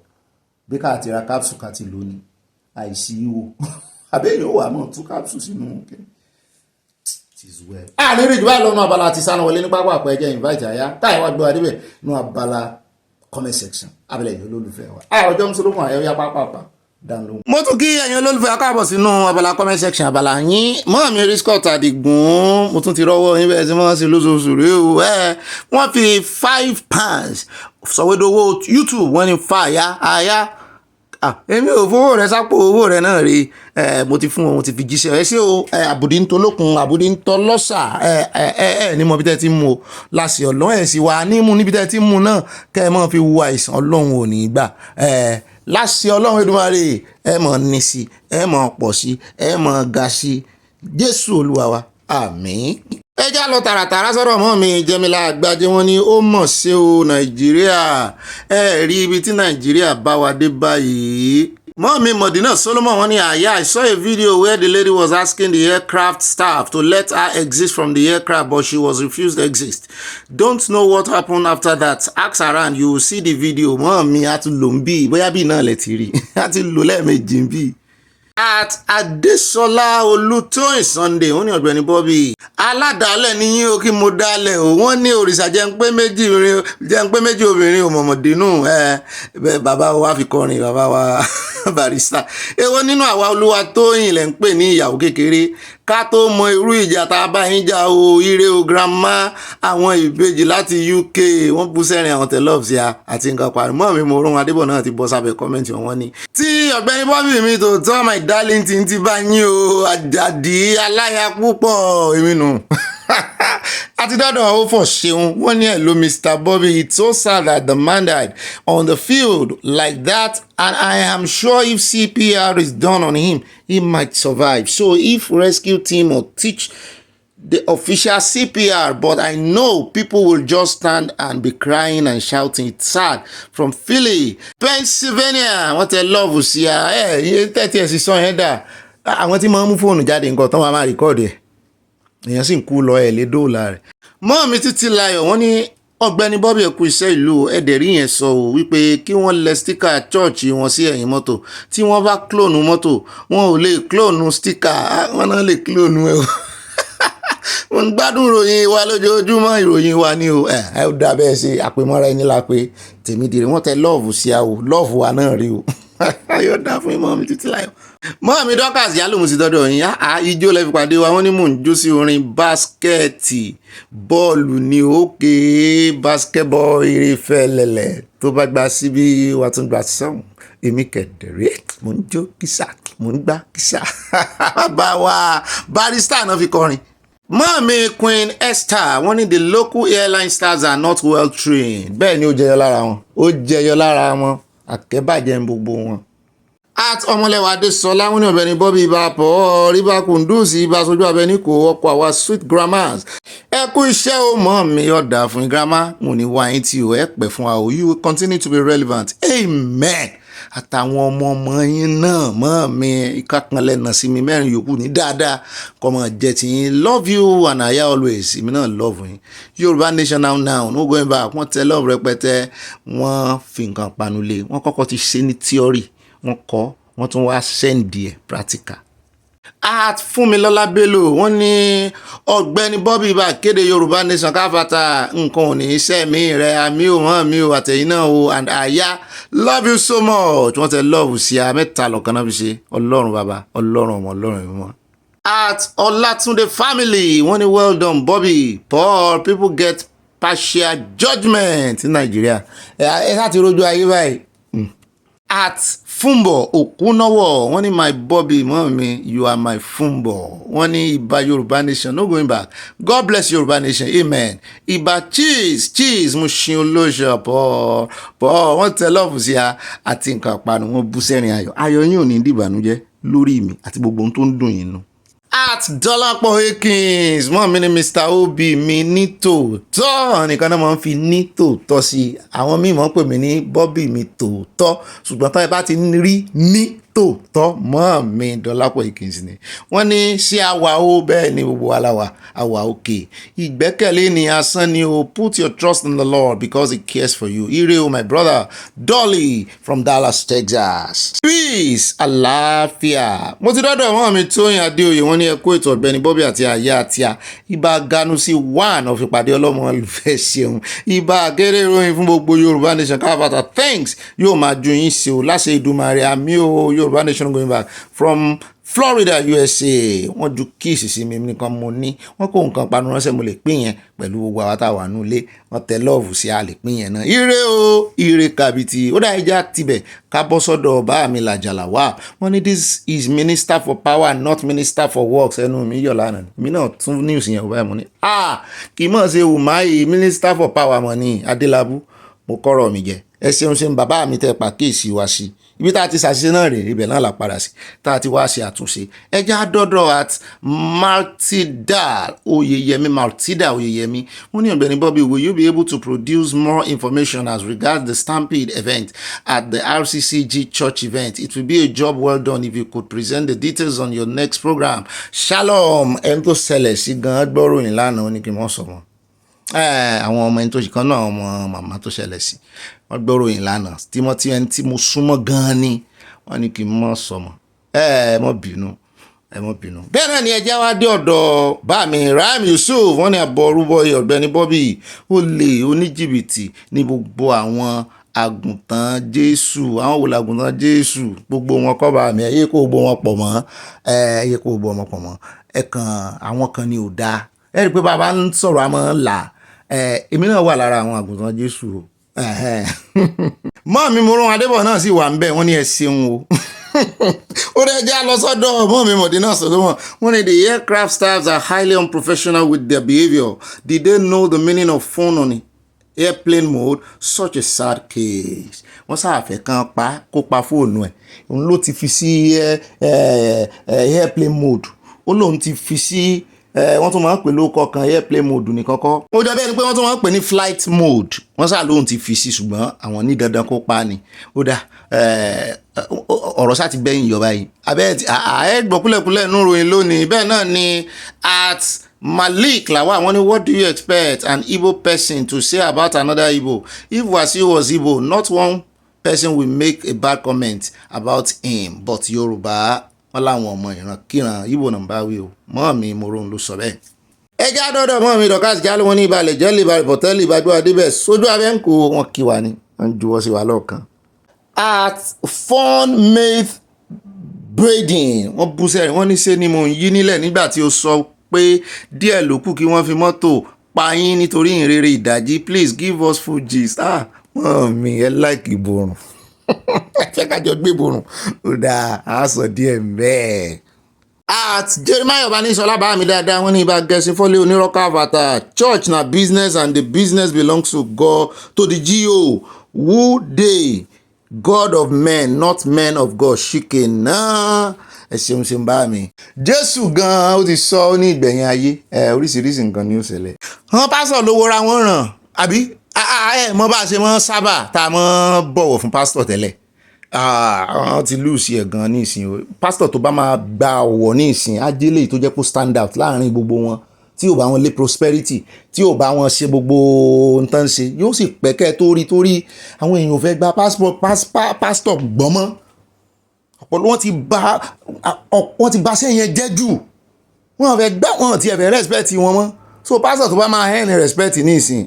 bí ká ti ra capsule ká ti lò ní àìsí ìwò àbẹ́yìn ó wà náà tú capsule sínú kìíní. àárín ìjọba lọ́nà abala ti sáná wọlé ní pápá àpò ẹ̀jẹ̀ invite àyà táyà wá gbé wa débẹ̀ ní abala comment section abẹ́lẹ̀ yìí olólùfẹ́ wa ọjọ́ ń solókun àyẹ̀wò pápá download. mo tún kí ẹ̀yin olólùfẹ́ akáàbọ̀ sínú abala comment section abala yín mọ́ mi rí Scott Adigun mo tún ti rọ́wọ́ yín bẹ́ẹ̀ tí wọ́n sì lóṣooṣù rí o wọ́n fi £5 sọ̀wédowó YouTube wọ́n ní fa àyà èmi ò fowó rẹ sápò owó rẹ náà rí mo ti fún wọn mo ti fi jíṣẹ́ ẹ ṣé o àbùdí ń tolókun àbùdí ń tọ lọ́sà ní mo bí tẹ́ ti mú o láṣẹ ọlọ́run ẹ̀ sì wà nímú níbi tẹ́ ti mú náà kẹ́ ẹ mọ́ fi wo àìsàn ọlọ́run ò ní gbà láṣẹ ọlọ́run Èdùmàrè ẹ mọ̀ ní sí ẹ mọ̀ pọ̀ sí ẹ mọ̀ ga sí Jésù Olúwa wa àmín. ẹ já lọ tààràtàrà sọ̀rọ̀ mọ́ mi Jẹ́mílà Àgbàjẹ́ wọn ni ó mọ̀ sí o Nàìjíríà rí ibi tí Nàìjíríà bá wa dé báyìí. Mọ́mí Mọ̀dínà Solomon wọ́n ní I saw a video where the lady was asking the aircraft staff to let her exit from the aircraft but she was refused to exit. Don't know what happened after that. Ask around, you will see the video. Mọ́mí a tún lò ń bí bóyá bí náà lẹ ti rí a ti lò lẹ́ẹ̀mejì ń bí. At Adesola Olutoyin Sunday wọ́n ní Ọ̀gbẹ́ni Bobby aládàálẹ̀ ní yín o kí mo dálẹ̀ o wọ́n ní òrìṣà jẹ́ ń pé méjì obìnrin ò mọ̀mọ̀dínú bàbá wa fi kọrin bàbá wa Barrister èwo nínú àwa Olúwatóyìn lẹ́ ń pè ní ìyàwó kékeré ká tó mọ irú ìjà tá a bá yín jà o ire o grandma àwọn ìbejì láti UK wọ́n bú sẹ́rin àwọn tẹ̀lọ́ọ̀sì àti nǹkan parí mọ́ mi mo rún Adébọ̀ náà ti bọ́ sábẹ́ kọ́mẹ́ǹtì wọn ní. tí Ọ̀gbẹ́ni Bobby mi tó tọ́ my darling ti bá yín o àjàdí aláya púpọ̀ èmi nù. àti dọ́dọ̀ ó fọ̀ ṣeun wọ́n ní hello Mr. Bobby, it's so sad that the man died on the field like that and I am sure if CPR is done on him he might survive, so if rescue team will teach the official CPR, but I know people will just stand and be crying and shouting. It's sad. From Philly, Pennsylvania. What a love sí ẹ 30 years sọ yẹn dà àwọn tí máa ń mú fóònù jáde nǹkan tán wàá máa rìkọ́ọ̀dù ẹ̀ èèyàn sì ń kú lọ ẹ̀ lé dóòlà rẹ̀. mọ́ mi títí láyọ̀ wọ́n ní Ọ̀gbẹ́ni Bobby ẹ̀kú iṣẹ́ ìlú ẹ̀dẹ̀rí yẹn sọ ò wípé kí wọ́n lẹ stíkà chọ́ọ̀chì wọn sí ẹ̀yìn mọ́tò tí wọ́n bá klóònù mọ́tò wọn ò lè klóònù stíkà wọn náà lè klóònù ẹ̀ o. wọ́n gbádùn ìròyìn wa lójoojúmọ́ ìròyìn wa ni o ẹ ó dá bẹ́ẹ̀ ṣe àpèmọ́ra ẹni la pé Tèmídire wọ́n tẹ lọ́ọ̀fù sí a o lọ́ọ̀fù wa náà rí o ayọ̀ dá fún mọ́ mi títí láyọ̀. Mọ́ mi Dorcas yálò mo sì dọ́dọ̀ yín ijó lẹ́fi pàdé wa wọ́n ní mò ń jó sí orin báskẹ́ẹ̀tì bọ́ọ̀lù ní òkè basketball eré fẹ́lẹ́lẹ̀ tó bá gba síbí wà tún gba sọ́hùn èmi kẹ̀dẹ̀rẹ́ mò ń jó kìsà mò ń gbá kìsà bá wa barrister náà fi kọrin. Mọ́ọ̀mí Queen Esther wọ́n ní the local airline stars are not well trained. Bẹ́ẹ̀ ni ó jẹyọ lára wọn àkẹ́bàjẹ́ ń gbogbo wọn. At Ọmọlẹ́wà Adésọlá wọ́n ní Ọ̀gbẹ́ni Bobby ibà pọ̀ ibà Kùndùsì ibà sojú abẹ́ní kò ọkọ̀ àwa sweet grammars. Ẹ kú iṣẹ́ o Mọ́ọ̀mí ọ̀dà fún grammar mo ní wá yín tí o ẹ pẹ́ fún wa o you will continue to be relevant amen. Àtàwọn ọmọ yín náà Mọ́ọ̀mí ìkákanlẹ̀ náà sí mi mẹ́rin yòókù ní dáadáa kọ́mọ jẹ́ ti yín love you and I always èmi náà love yín. Yorùbá nation now no going back wọ́n tẹ love rẹpẹtẹ wọ́n fi nǹkan panulé wọ́n kọ́kọ́ ti ṣe ní theory wọ́n kọ́ wọ́n tún wá sẹ́ǹdì ẹ̀ practical. At Fúnmilọ́lá Bello wọ́n ní Ọ̀gbẹ́ni Bobby ibà kéde Yorùbá nation káfàtà nǹkan ò ní iṣẹ́ mi rẹ̀ àmì ò hàn mí ò àtẹ̀yìn náà o and àyà love you so much wọ́n tẹ love sí a mẹ́ta lọ́kàn náà fi ṣe Ọlọ́run bàbá Ọlọ́run ọmọ Ọlọ́run ìmọ̀. At Ọlátúndé family wọ́n ní well done Bobby Paul people get partial judgement in Nigeria ẹ láti rojú ayé báyìí. At Fumbo Okunowo wọ́n ní my Bobby Mọ́ọ̀mí you are my Fumbo wọ́n ní ìbà Yorùbá nation no going back God bless Yorùbá nation amen ìbà cheese mo ṣe olóṣè pọ̀ wọ́n tẹ lọ́ọ̀fù sí a àti nǹkan àpanu wọ́n bú sẹ́rin ayọ̀ yín ò ní dìbànújẹ́ lórí mi àti gbogbo ohun tó ń dùn yín nù. At Dọ́lápọ̀ Akins Mọ́ọ̀mí ní Mr. Obi mi ní tòótọ́ nìkan náà máa ń fi ní tòótọ́ sí àwọn míì máa ń pè mí ní Bobby mi tòótọ́ ṣùgbọ́n táyà bá ti rí ní tòótọ́ Mọ́ọ̀mí Dọ́lápọ̀ Akins ni wọ́n ní ṣé àwa ó bẹ́ẹ̀ ni gbogbo aláwa àwa òkè ìgbẹ́kẹ̀lé ni asán ni o put your trust in the Lord because he cares for you ire o my brother Dolly from Dallas Texas peace àlàáfíà mo ti dọ́dọ̀ Mọ́ọ̀mí Tóyìn Adéoyè wọ́n ní ẹ kú ètò Ọ̀gbẹ́ni Bobby àti àyà àti à ibà Ganusi one of ìpàdé ọlọ́mọ olùfẹ́ ṣeun ibà kéré ìròyìn fún gbogbo Yorùbá nation káfàtà thanks yóò máa ju yín ṣe o láṣẹ Ìdùmarè àmì o Yorùbá nation going back from Florida USA wọ́n ju kíìsì sí mi nìkan mo ní wọ́n kó nǹkan panu ránṣẹ́ mo lè pín yẹn pẹ̀lú gbogbo àwọn táwa nù lé wọ́n tẹ lọ́ọ̀fù sí a lè pín yẹn náà ire o ire kàbìtì ó dá ẹja tibẹ̀ ká bọ́ sọ́dọ̀ ọba mi làjàlá wà wọ́n ní this is minister for power not minister for works ẹnu mi yọ̀ lánàá mi náà tún news yẹn ọba ẹ̀ mọ́ ni kì í mọ̀ ṣe Umahi minister for power mọ̀ ní Adélábù mo kọ́rọ̀ mi jẹ ẹ ṣeun bàbá mi tẹ pàkíyèsí wá sí ibi tá a ti ṣàṣìṣe náà rèé ibẹ̀ náà là padà sí tá a ti wá ṣe àtúnṣe ẹja dọ́dọ̀ at Martida Oyeyemi wọ́n ní Ọ̀gbẹ́ni Bobby will you be able to produce more information as regards the Stampede event at the RCCG church event? It will be a job well done if you could present the details on your next program. Shalom ẹni tó ṣẹlẹ̀ sí gan gbọ́ròyìn lánàá ní kí n mọ̀ sọ̀rọ̀ àwọn ọmọ ẹni tó ṣe kan náà ọmọ màmá tó ṣẹlẹ̀ sí wọ́n gbọ́ròyìn lánàá tímọ́tí ẹni tí mo súnmọ́ gan-an ni wọ́n ní kí n mọ̀ sọ̀mọ́ ẹ mọ̀ bínú. Bẹ́ẹ̀ náà ni ẹjẹ́ wá dé ọ̀dọ̀ bá mi Rahim Yusuf wọ́n ní àbọ̀ orúbọ Ọ̀gbẹ́ni Bobby ó lè oníjìbìtì ní gbogbo àwọn àgùntàn Jésù àwọn wòlò àgùntàn Jésù gbogbo wọn kọ́ bá mi ẹ̀yẹ́ kó gbogbo wọn pọ̀ mọ́ ẹ̀kan àwọn kan ni ò dáa ẹ rí i pé bàbá ń sọ̀rọ̀ àmọ́ là èmi náà wà lára àwọn àgùntàn Jésù o Mọ́ọ̀mí Moron Adébọ̀ náà sì wà ń bẹ̀ wọ́n ní ẹ ṣeun o ó rẹ̀ já lọ sọ́dọ̀ Mọ́ọ̀mí Mọ̀dínà Solomon wọ́n ní the aircraft staffs are highly unprofessional with their behaviour. Did they know the meaning of phone on airplane mode? Such a sad case. Wọ́n sáfẹ́ kan kó pa fóònù ẹ̀ òun ló ti fi sí airplane mode ó lóun ti fi sí wọ́n tún máa ń pè lóko kan airplane mode ní kọ́kọ́ ó jọ bẹ́ẹ̀ ni pé wọ́n tún máa ń pè ní flight mode wọ́n sáà lóun ti fi sí ṣùgbọ́n àwọn ní dandan kó pa ni ó dá ọ̀rọ̀ sáà ti bẹ́yìn yọ báyìí abẹ́ẹ̀ gbọ́ kúlẹ̀kúlẹ̀ nínú ìròyìn lónìí bẹ́ẹ̀ náà ni at Malik Lawa wọ́n ní what do you expect an Igbo person to say about another Igbo? If Wasiu was Igbo, not one person will make a bad comment about him, but Yorùbá wọ́n láwọn ọmọ ìran kíran Igbo náà bá wí o Mọ́ọ̀mí Moron ló sọ bẹ́ẹ̀. ẹjẹ́ àdọ́dọ̀ Mọ́ọ̀mí Dorcas jálẹ̀ wọn ní ìbalẹ̀ jẹ́lẹ̀ ìbalẹ̀ bọ̀tẹ́lì ìbájú adébẹ̀ sójú abẹ́ǹkó wọn kí wa ni wọ́n juwọ́ sí wa lọ́ọ̀kan. at fun made braiding wọ́n bú sẹ́rìn wọ́n ní ṣe ni mò ń yí nílẹ̀ nígbà tí ó sọ pé díẹ̀ ló kù kí wọ́n fi mọ́tò pa yín nítorí ìrere ìdajì please give us Fuji wọ́n mi ẹ láìkì ìborùn fẹ́ kájọ gbé ìborùn ó dáa á sọ díẹ̀ bẹ́ẹ̀. at Jeremiah Obaníṣọlá bá mi dáadáa wọ́n ní ibà gẹ̀ẹ́sì fọ́lé onírọ́kà avatar church na business and the business belongs to God to the GO who dey God of men not men of God ṣìkè náà ẹ ṣeun ṣe ń bá mi. Jésù gan-an ó ti sọ ó ní ìgbẹ̀yìn ayé oríṣiríṣi nǹkan ni ó ṣẹlẹ̀. wọ́n pásọ̀ ló wọra wọn ràn àbí mọ bá a ṣe mọ́ sábà tá a mọ́ bọ̀wọ̀ fún pásítọ̀ tẹ́lẹ̀ wọ́n ti lùsì ẹ̀ gan-an ní ìsìn o pásítọ̀ tó bá máa gba ọ̀wọ̀ ní ìsìn ajélè tó jẹ́ kó stand out láàrin gbogbo wọn tí ò bá wọn lé prosperity tí ò bá wọn ṣe gbogbo nǹkan ṣe yóò sì pẹ́kẹ́ torí àwọn èèyàn ò fẹ́ gba pásítọ̀ gbọ́mọ́ ọ̀pọ̀lọpọ̀ wọ́n ti bá sẹ́yìn jẹ́ jù wọ́n fẹ́ gbá wọn ti ẹ̀fẹ̀ respect wọn mọ́ so pásítọ̀ tó bá máa hẹ́ni respect ní ìsìn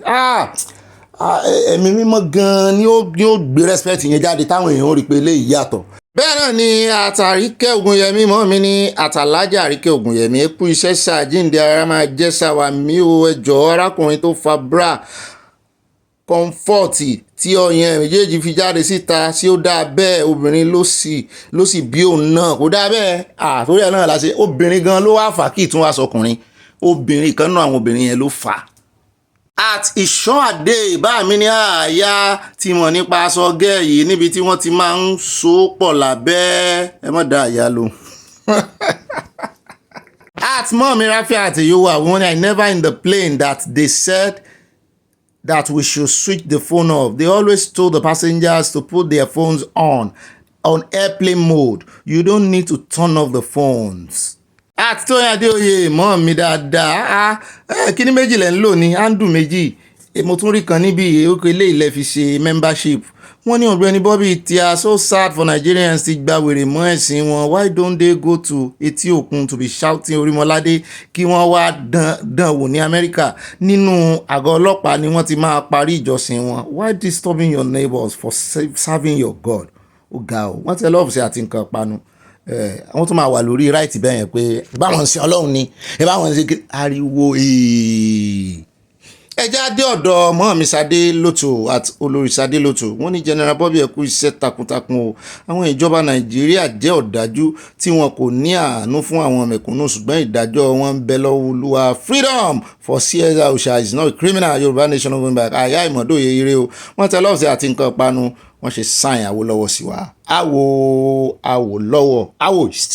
ẹ̀mí mímọ́ gan-an ni ó gbé respect yẹn jáde táwọn èèyàn ó rí pé eléyìí yàtọ̀. bẹ́ẹ̀ náà ni àtàríkẹ́ ògùnyẹmí mọ́ mi ní àtàlájà àríkẹ́ ògùnyẹmí ẹ kú iṣẹ́ ṣàjíǹde ara máa jẹ́ ṣàwà mí o ẹjọ́ arákùnrin tó fa bra kọ́ńfọ́ọ̀tì tí ọyàn méjèèjì fi jáde síta tí ó dáa bẹ́ẹ̀ obìnrin ló sì bí òun náà kó dáa bẹ́ẹ̀ àtòrí ẹ̀ náà láṣẹ obìnrin gan ló wá fà kí ìtún wá sọkùnrin obìnrin kan náà àwọn obìnrin yẹn ló fà. at ìṣọ́ àdé bá mi ní àyà tí mọ̀ nípa aṣọ gẹ́ẹ̀yì níbi tí wọ́n ti máa ń so pọ̀ lábẹ́ ẹ mọ̀ dá àyà lò. at mọ́ mi ráfíà àti yòówà wọ́n ní I never in the plane that they said that we should switch the phone off. They always told the passengers to put their phones on airplane mode. You don't need to turn off the phones. Àti Tóyìn Adéoyè mọ́ mi dáadáa kíní méjì lẹ́ ń lò ní handle méjì mo tún rí kan níbi òkè ilé ilẹ̀ fi ṣe membership wọ́n ní Ọ̀gbẹ́ni Bobby they are so sad for Nigerians ti gba wèrè mọ́ ẹ̀sìn wọn why don't they go to etí òkun to be shouting Orímọládé kí wọ́n wá dán wò ní Amẹ́ríkà nínú àgọ́ ọlọ́pàá ni wọ́n ti máa parí ìjọsìn wọn why disturbing your neighbors for serving your God ó ga ọ wọ́n tẹ lọ́ọ̀fù sí àti nǹkan panu àwọn tó máa wà lórí right bẹ́ẹ̀ yẹn pé báwọn ń sin Ọlọ́run ni báwọn ń ṣe ariwo ẹjẹ́ adé ọ̀dọ̀ mọ́ọ̀mí Sadé Lótò àti olórí Sadé Lótò wọ́n ní General Bobby ẹ kú iṣẹ́ takuntakun o àwọn ìjọba Nàìjíríà jẹ́ ọ̀dájú tí wọn kò ní àánú fún àwọn mẹ̀kúnnù ṣùgbọ́n ìdájọ́ wọn ń bẹ lọ́wọ́ Olúwa freedom for CSR Osha is not a criminal Yorùbá nation of Yorùbá àyà ìmọ̀dóye ire o wọ́n tẹ lọ́ọ̀sì àti nǹkan panu wọ́n ṣe sáìn Awólọ́wọ̀ sí wa Awólọ́wọ̀ Awoist.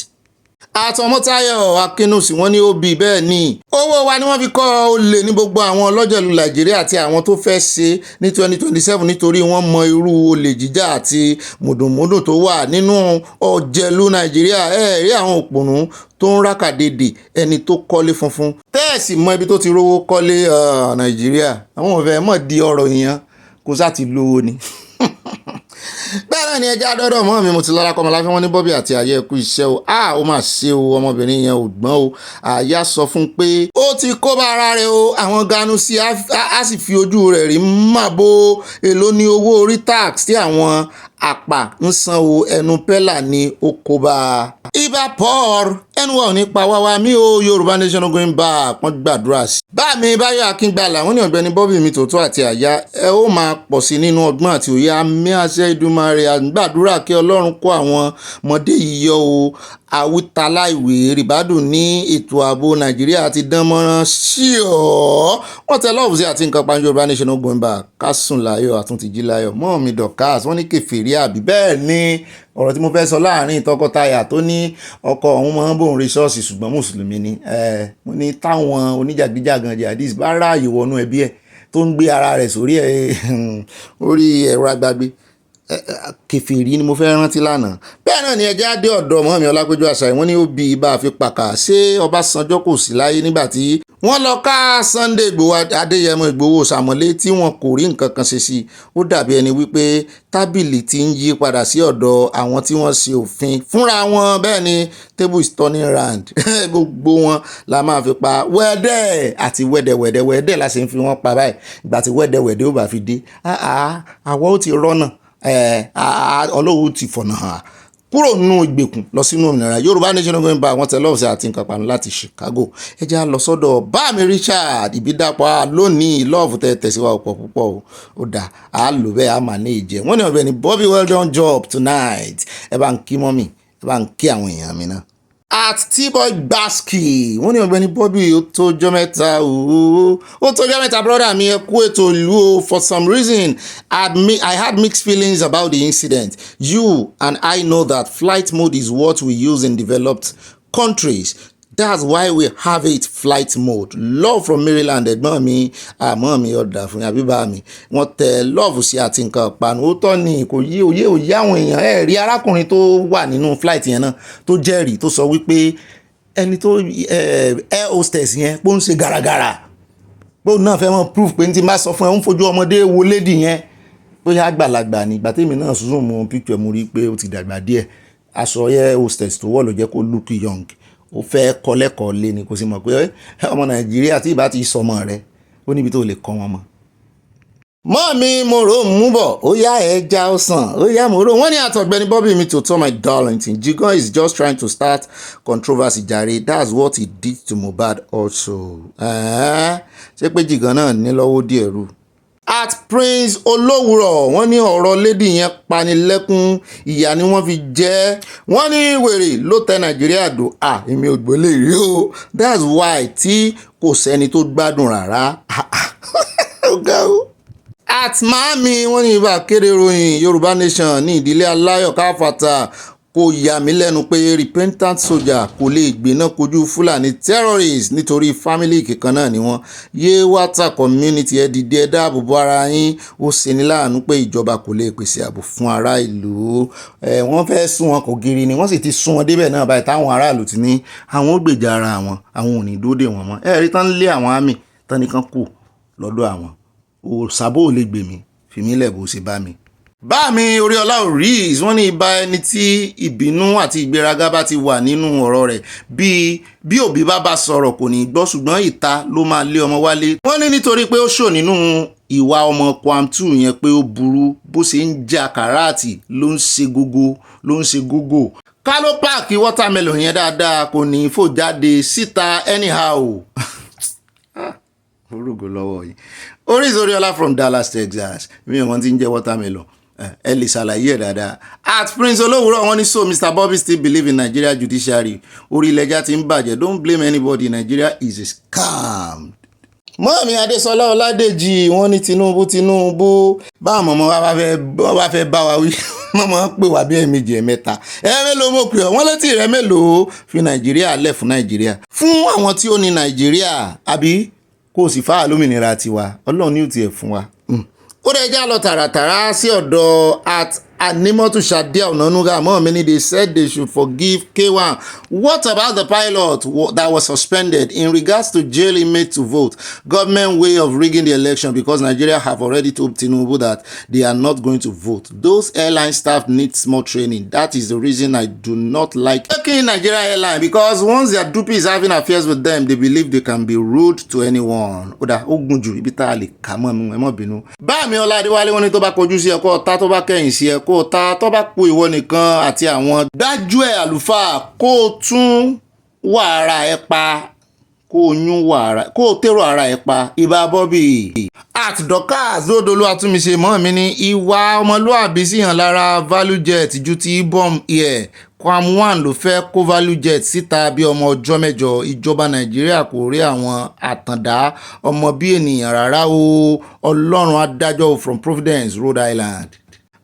Àtọmọ́táyọ̀ Akínúsì wọ́n ní ó bí bẹ́ẹ̀ ni owó wa ni wọ́n fi kọ́ olè ní gbogbo àwọn ọlọ́jẹ̀lú Nàìjíríà àti àwọn tó fẹ́ ṣe ní 2027 nítorí wọ́n mọ irú olè jíjà àti mùdùnmúdùn tó wà nínú ọ̀jẹ̀lú Nàìjíríà rí àwọn òpònú tó ń rákàdédè ẹni tó kọ́lé funfun tẹ́ẹ̀sì mọ ibi tó ti rówó kọ́lé Nàìjíríà àwọn òfẹ́ mọ̀ di ọ̀rọ̀ ìyẹn kó sá ti lówó ni. bẹ́ẹ̀ náà ni ẹjẹ́ adọ́dọ̀ mọ́ mi mo ti lọ́ra kọ́mọ láfẹ́ wọn ní Bobby àti àyè ẹ̀kú iṣẹ́ o ó mà ṣe o ọmọbìnrin yẹn ò gbọ́n o àyà sọ fún pé ó ti kó bá ara rẹ̀ o àwọn Ganusi á sì fi ojú rẹ̀ rí màbo èló ní owó orí tax tí àwọn àpà ń san o ẹnu pẹ́là ní ó kó bá a. ibà paul ẹnu wa ò ní pa wáwá mi ò Yorùbá nation going back wọ́n gbàdúrà sí. bá mi Báyọ̀ Akíngbàlà wọ́n ní Ọ̀gbẹ́ni Bobby mi tòótọ́ àti àyà ẹ ó máa pọ̀ sí nínú ọgbọ́n àti òye àmì àṣẹ Ìdùmarè àgbàdúrà kí Ọlọ́run kó àwọn ọmọdé yìí yọ o Awítálá ìwé rìbádùn ní ètò ààbò Nàìjíríà ti dán mọ́rán sí ọ́ wọ́n tẹ lọ́ọ̀bù sí àti nǹkan pa Yorùbá nation going back kásùn láyọ̀ àtúntì jí láyọ̀ mọ́ mi dọ̀kás wọ́n ní kèfèrí àbí bẹ́ẹ̀ ni ọ̀rọ̀ tí mo fẹ́ sọ láàrin tọkọtaya tó ní ọkọ òun máa ń bòun rí ṣọ́ọ̀ṣì ṣùgbọ́n mùsùlùmí ni mo ní táwọn oníjàgíjàgan jihadis bá ráàyè wọnú ẹbí ẹ̀ tó ń gbé ara rẹ̀ sórí orí ẹ̀rọ agbágbé kèfèrí ni mo fẹ́ rántí lánàá. bẹ́ẹ̀ náà ni ẹjẹ́ adé ọ̀dọ̀ Mọ́mì Ọlápéjú Àṣàyí wọ́n ní ó bí ibà fi pàkà ṣé Ọbásanjọ́ kò sí láyé nígbà tí wọ́n lọ ká Sunday Ìgbòho Adéyẹmọ Ìgbòho sàmọ́lé tí wọn kò rí nǹkan kan ṣe sí ó dàbí ẹni wípé tábìlì ti ń yí padà sí ọ̀dọ̀ àwọn tí wọ́n ṣe òfin fúnra wọn bẹ́ẹ̀ ni table is turning round gbogbo wọn la máa fi pa wẹ́dẹ́ àti wẹ́dẹ́ la sì ń fi wọ́n pa báyìí ìgbà tí wẹ́dẹ́ ó bá fi dé àwọ̀ ó ti rọ́nà Ọlọ́run ti fọ̀nà hàn kúrò nínú ìgbèkùn lọ sínú òmìnira. Yorùbá Nation ló ń bá àwọn tẹlọ́ọ̀sì àti nǹkan panu láti Chicago. Ẹ jẹ́ á lọ sọ́dọ̀ bá mi Richard Ìbídàpọ̀ lónìí lọ́ọ̀fù tẹ̀síwá ọ̀pọ̀ púpọ̀ ó dà á lò bẹ́ẹ̀ á mà ní ìjẹ́. Wọ́n ní Ọ̀gbẹ́ni Bobby well done job tonight. Ẹ bá ń kí mọ́mì, ẹ bá ń kí àwọn èèyàn mi náà. At T-Boy Basky wọ́n ní Ọ̀gbẹ́ni Bobby ó tójọ́ mẹ́ta ó tójọ́ mẹ́ta brother mi ẹ kú ètò ìlú o. For some reason I had mixed feelings about the incident. You and I know that flight mode is what we use in developed countries. That's why we have it flight mode. Love from Maryland ẹ̀gbọ́n mi àmọ́ mi ọ̀dà fún yàbí bá mi wọ́n tẹ love sí àti nǹkan panu ó tọ́ ni kò yé òye àwọn èèyàn ẹ̀ rí arákùnrin tó wà nínú flight yẹn náà tó jẹ́rìí tó sọ wípé ẹni tó air hostess yẹn pé ó ń ṣe gàràgàrà pé òun náà fẹ́ mọ́ proof pé ní ti máa sọ fún ẹ ń fojú ọmọdé wo lady yẹn bóyá àgbàlagbà ni ìgbà tèmi náà sùn mọ́ picture mo rí pé ó ti dàgbà díẹ̀ aṣọ air hostess tó wọ̀ ló jẹ́ kó look young ó fẹ́ kọ́ lẹ́kọ̀ọ́ lé ni kò sí mọ̀ pé ọmọ Nàìjíríà tí ìbá ti sọmọ rẹ̀ ó níbi tó lè kọ́ wọn mọ́. mọ́ mi mo rò mú bọ̀ ó yá ẹja ọsàn ó yá mo rò wọ́n ní àtọ̀gbẹ́ni Bobby mi to tell my darlington Jigan is just trying to start controversy jare that's what he did to Mohbad also. ṣé pé Jigan náà ní lọ́wọ́ díẹ̀ rú. At Prince Olówùrọ̀ wọ́n ní ọ̀rọ̀ lady yẹn panilẹ́kún ìyà ni wọ́n fi jẹ wọ́n ní wèrè ló tẹ Nàìjíríà dò èmi ò gbọ́lé rí o that's why tí kò sẹ́ni tó gbádùn rárá. At Mami wọ́n ní ibà kéde ròyìn Yorùbá Nation ní ìdílé aláyọ̀ káfàtà kò yà mí lẹ́nu pé repentant soldier kò lè gbéná kojú Fúlàní terrorist nítorí family kíkan náà ni wọ́n. Yewata community ẹ dìde ẹ dáàbò bo ara yín ó ṣeni láàánú pé ìjọba kò lè pèsè ààbò fún ará ìlú. Wọ́n fẹ́ sún wọn kò giri ni wọ́n sì ti sún wọn débẹ̀ náà báyìí táwọn aráàlú ti ní àwọn ó gbèjà ara àwọn ò ní dóde wọn mọ́. Rí tán lé àwọn àmì tán nìkan kù lọ́dọ̀ àwọn òsàbò ò lè gbèmí fìmílẹ̀ bó ṣe bá mi. Bá mi Oríọlá Oris wọ́n ní ibà ẹni tí ìbínú àti ìgbéraga bá ti wà nínú ọ̀rọ̀ rẹ̀ bí òbí bá sọ̀rọ̀ kò ní gbọ́ ṣùgbọ́n ìta ló máa lé ọmọ wálé. Wọ́n ní nítorí pé ó ṣò nínú ìwà ọmọ Kwamtu yẹn pé ó burú bó ṣe ń jà kàráàtì ló ń ṣe gógó. ká ló páàkì watermelon yẹn dáadáa kò ní fò jáde síta anyhow. orúkọ lọ́wọ́ yìí Oris Oríọlá from Dallas, Texas mi ò wọ́n ti ń jẹ́ watermelon ẹ lè ṣàlàyé ẹ̀ dáadáa. At Prince Olówùrọ̀ wọ́n ní so Mr. Bobby still believe in Nigeria judiciary orílẹ̀-èdè ti ń bàjẹ́ don't blame anybody Nigeria is a scam. Mọ́mí Adésọlá Ọládèjì wọ́n ní Tinubu bá mọ̀mọ́ wa bá fẹ́ bá wa wí mọ́mọ́ pè wá bí ẹ̀ẹ̀mejì ẹ̀ẹ̀mẹ́ta mélòó mo pè ọ́ wọ́n létí rẹ̀ mélòó fi Nàìjíríà lẹ̀ fún Nàìjíríà fún àwọn tí ó ní Nàìjíríà àbí kò sì fáà lómìnira tiwa Ọlọ́run ní òtí ẹ̀ fún wa. Ó dẹ̀ já lọ tààràtàrà sí ọ̀dọ̀ at Animotu Shadia Onanuga Momini. They said they should forgive K1. What about the pilot that was suspended in regards to jail inmates to vote? Government way of rigging the election because Nigeria have already told Tinubu that they are not going to vote. Those airline staff need more training. That is the reason I do not like taking Nigeria Airline because once their dupe is having affairs with them, they believe they can be rude to anyone. Oda ogunju ibita le kamo mu emo binu. Ba mi Ọládéwálé wọ́n ní tó bá kojú sí ẹ kó ta tó bá kẹ́yìn sí ẹ kó ta tó bá po ìwọ nìkan àti àwọn dájú ẹ àlùfáà kó tún wàrà ẹ pa kó yún wàrà kó tèrò ara ẹ pa Ìbà Bobby. At Dorcas Zodolu Atúnmiṣe mọ́ mi ní ìwà ọmọlúàbí sí hàn lára value jet ju ti bomb here. Kwam1 ló fẹ́ kó value jet síta bí ọmọ ọjọ́ mẹ́jọ ìjọba Nàìjíríà kò rí àwọn àtàndá ọmọ bí ènìyàn rárá o Ọlọ́run adájọ́ from Providence, Rhode Island.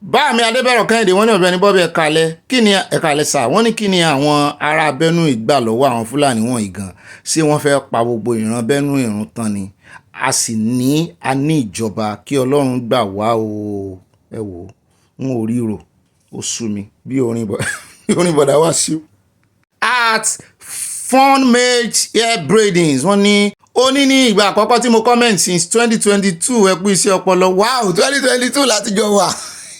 Bá mi Adébẹ̀rọ̀ Kẹ́hìndé wọ́n ní Ọ̀gbẹ́ni Bobby ẹ̀kalẹ̀ kí ni ẹ̀kalẹ̀ sà wọ́n ní kí ni àwọn ará Benue ìgbà lọ́wọ́ àwọn Fúlàní wọ̀nyí gan ṣé wọ́n fẹ́ pa gbogbo ìran Benue ìrun tán ni a ní ìjọba kí Ọlọ́run gbà wá o ẹ wò n ò ríro ó sú mi bí orin bọ̀dá wá sí. At fun mage hair braidings wọ́n ní ó ní ìgbà àkọ́kọ́ tí mo comment since 2022 ẹ kú iṣẹ́ ọpọlọ wow 2022 láti jọ wà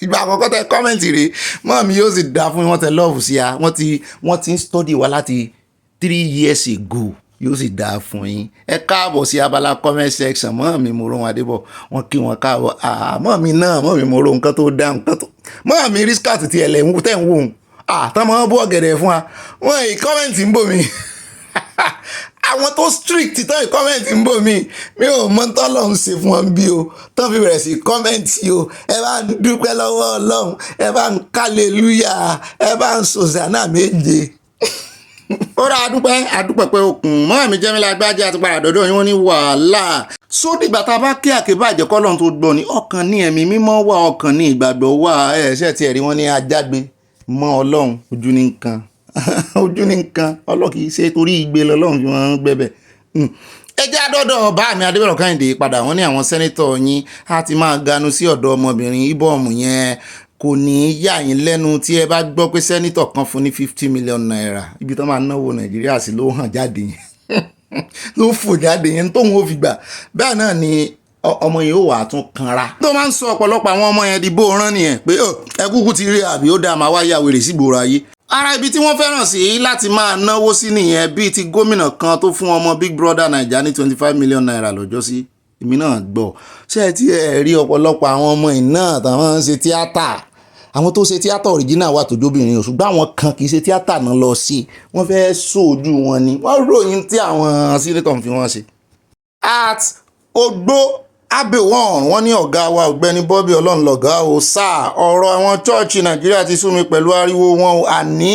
ìgbà àkọ́kọ́ tẹ comment rèé mọ́ mi yóò sì dá fún wọn tẹ love sí a wọ́n ti ń study wa láti 3 years ago yóò sì dáa fún yín. Ẹ káàbọ̀ sí abala comment section. Mọ́ mi mo rò wọn Adébọ̀ wọn kí wọn káàbọ̀. Mọ́ mi náà mọ́ mi mo rò nǹkan tó dá nǹkan tó mọ́ mi rí skirt ti ẹ̀lẹ́ ń tẹ̀ ń wò ó tán mọ́ bọ́ ọ̀gẹ̀dẹ̀ fún wa wọ́n ì kọ́mẹ̀ntì ń bò mí àwọn tó strict tán ì kọ́mẹ̀ntì ń bò mí mi ò mọ tọ́lọ̀ ń ṣe fún wọn bí o tán fi bẹ̀rẹ̀ sí kọ́mẹ̀ntì o ẹ bá ń dúpẹ́ lọ́wọ́ Ọlọ́run ẹ bá ń kálẹ̀lúyà ẹ bá ń sòsànà méje ó rà àdúpẹ́ pé okùn mọ́ mi Jẹ́mílà Gbájé àti padà dọ́dọ̀ yín wọ́n ní wàhálà sódìgbà tá a bá kí àkébàjẹ́ kọ́lọ́run tó gbọ́ ni ọkàn ní ẹ̀mí mímọ́ wà ọkàn ní ìgbàgbọ́ wà ẹ̀ṣẹ̀ tí ẹ̀rí wọn ní ajágbe mọ́ Ọlọ́run ojú ní nǹkan ojú ní nǹkan Ọlọ́run kì í ṣe torí ìgbé lọ́lọ́run fi wọ́n gbẹ́bẹ̀. ẹ jẹ́ àdọ́dọ̀ bá mi Adébọ̀rọ̀ Kẹ́hìndé padà wọ́n ní àwọn sẹ́nítọ̀ yín á ti máa ganu sí ọ̀dọ̀ ọmọbìnrin Ibom yẹn kò ní í yà yín lẹ́nu tí ẹ bá gbọ́ pé sẹ́nítọ̀ kan fún ní 50 million naira ibi tó máa náwó Nàìjíríà sí ló hàn jáde yẹn ló fò jáde yẹn tóun ó fi gbà bẹ́ẹ̀ náà ni ọmọ yìí ó wà tún kanra tó máa ń sọ ọ̀pọ̀lọpọ̀ àwọn ọmọ yẹn di bó rán nìyẹn pé ẹ kúkú ti rí àbí ó dáa máa wá yà wèrè sígboro ayé. Ara ibi tí wọ́n fẹ́ràn sí láti máa náwó sí nìyẹn bíi ti gómìnà kan tó fún ọmọ Big Brother Naija ní 25 million naira lọ́jọ́ sí èmi náà gbọ́ ṣé ẹ ti rí ọ̀pọ̀lọpọ̀ àwọn ọmọ yìí náà táwọn ń ṣe tíátà àwọn tó ṣe tíátà original wà tó jóbìnrin ṣùgbọ́n àwọn kan kì í ṣe tíátà náà lọ sí wọ́n fẹ́ sójú wọn ni wọ́n ròyìn tí àwọn sínétọ̀ fi wọ́n ṣe. At Ogbo Aviation wọ́n ní ọ̀gá wa Ọgbẹ́ni Bobby Ọlọ́run lọ̀gá o sáà ọ̀rọ̀ àwọn chọ́ọ̀chì Nàìjíríà ti sú mi pẹ̀lú ariwo wọn o àní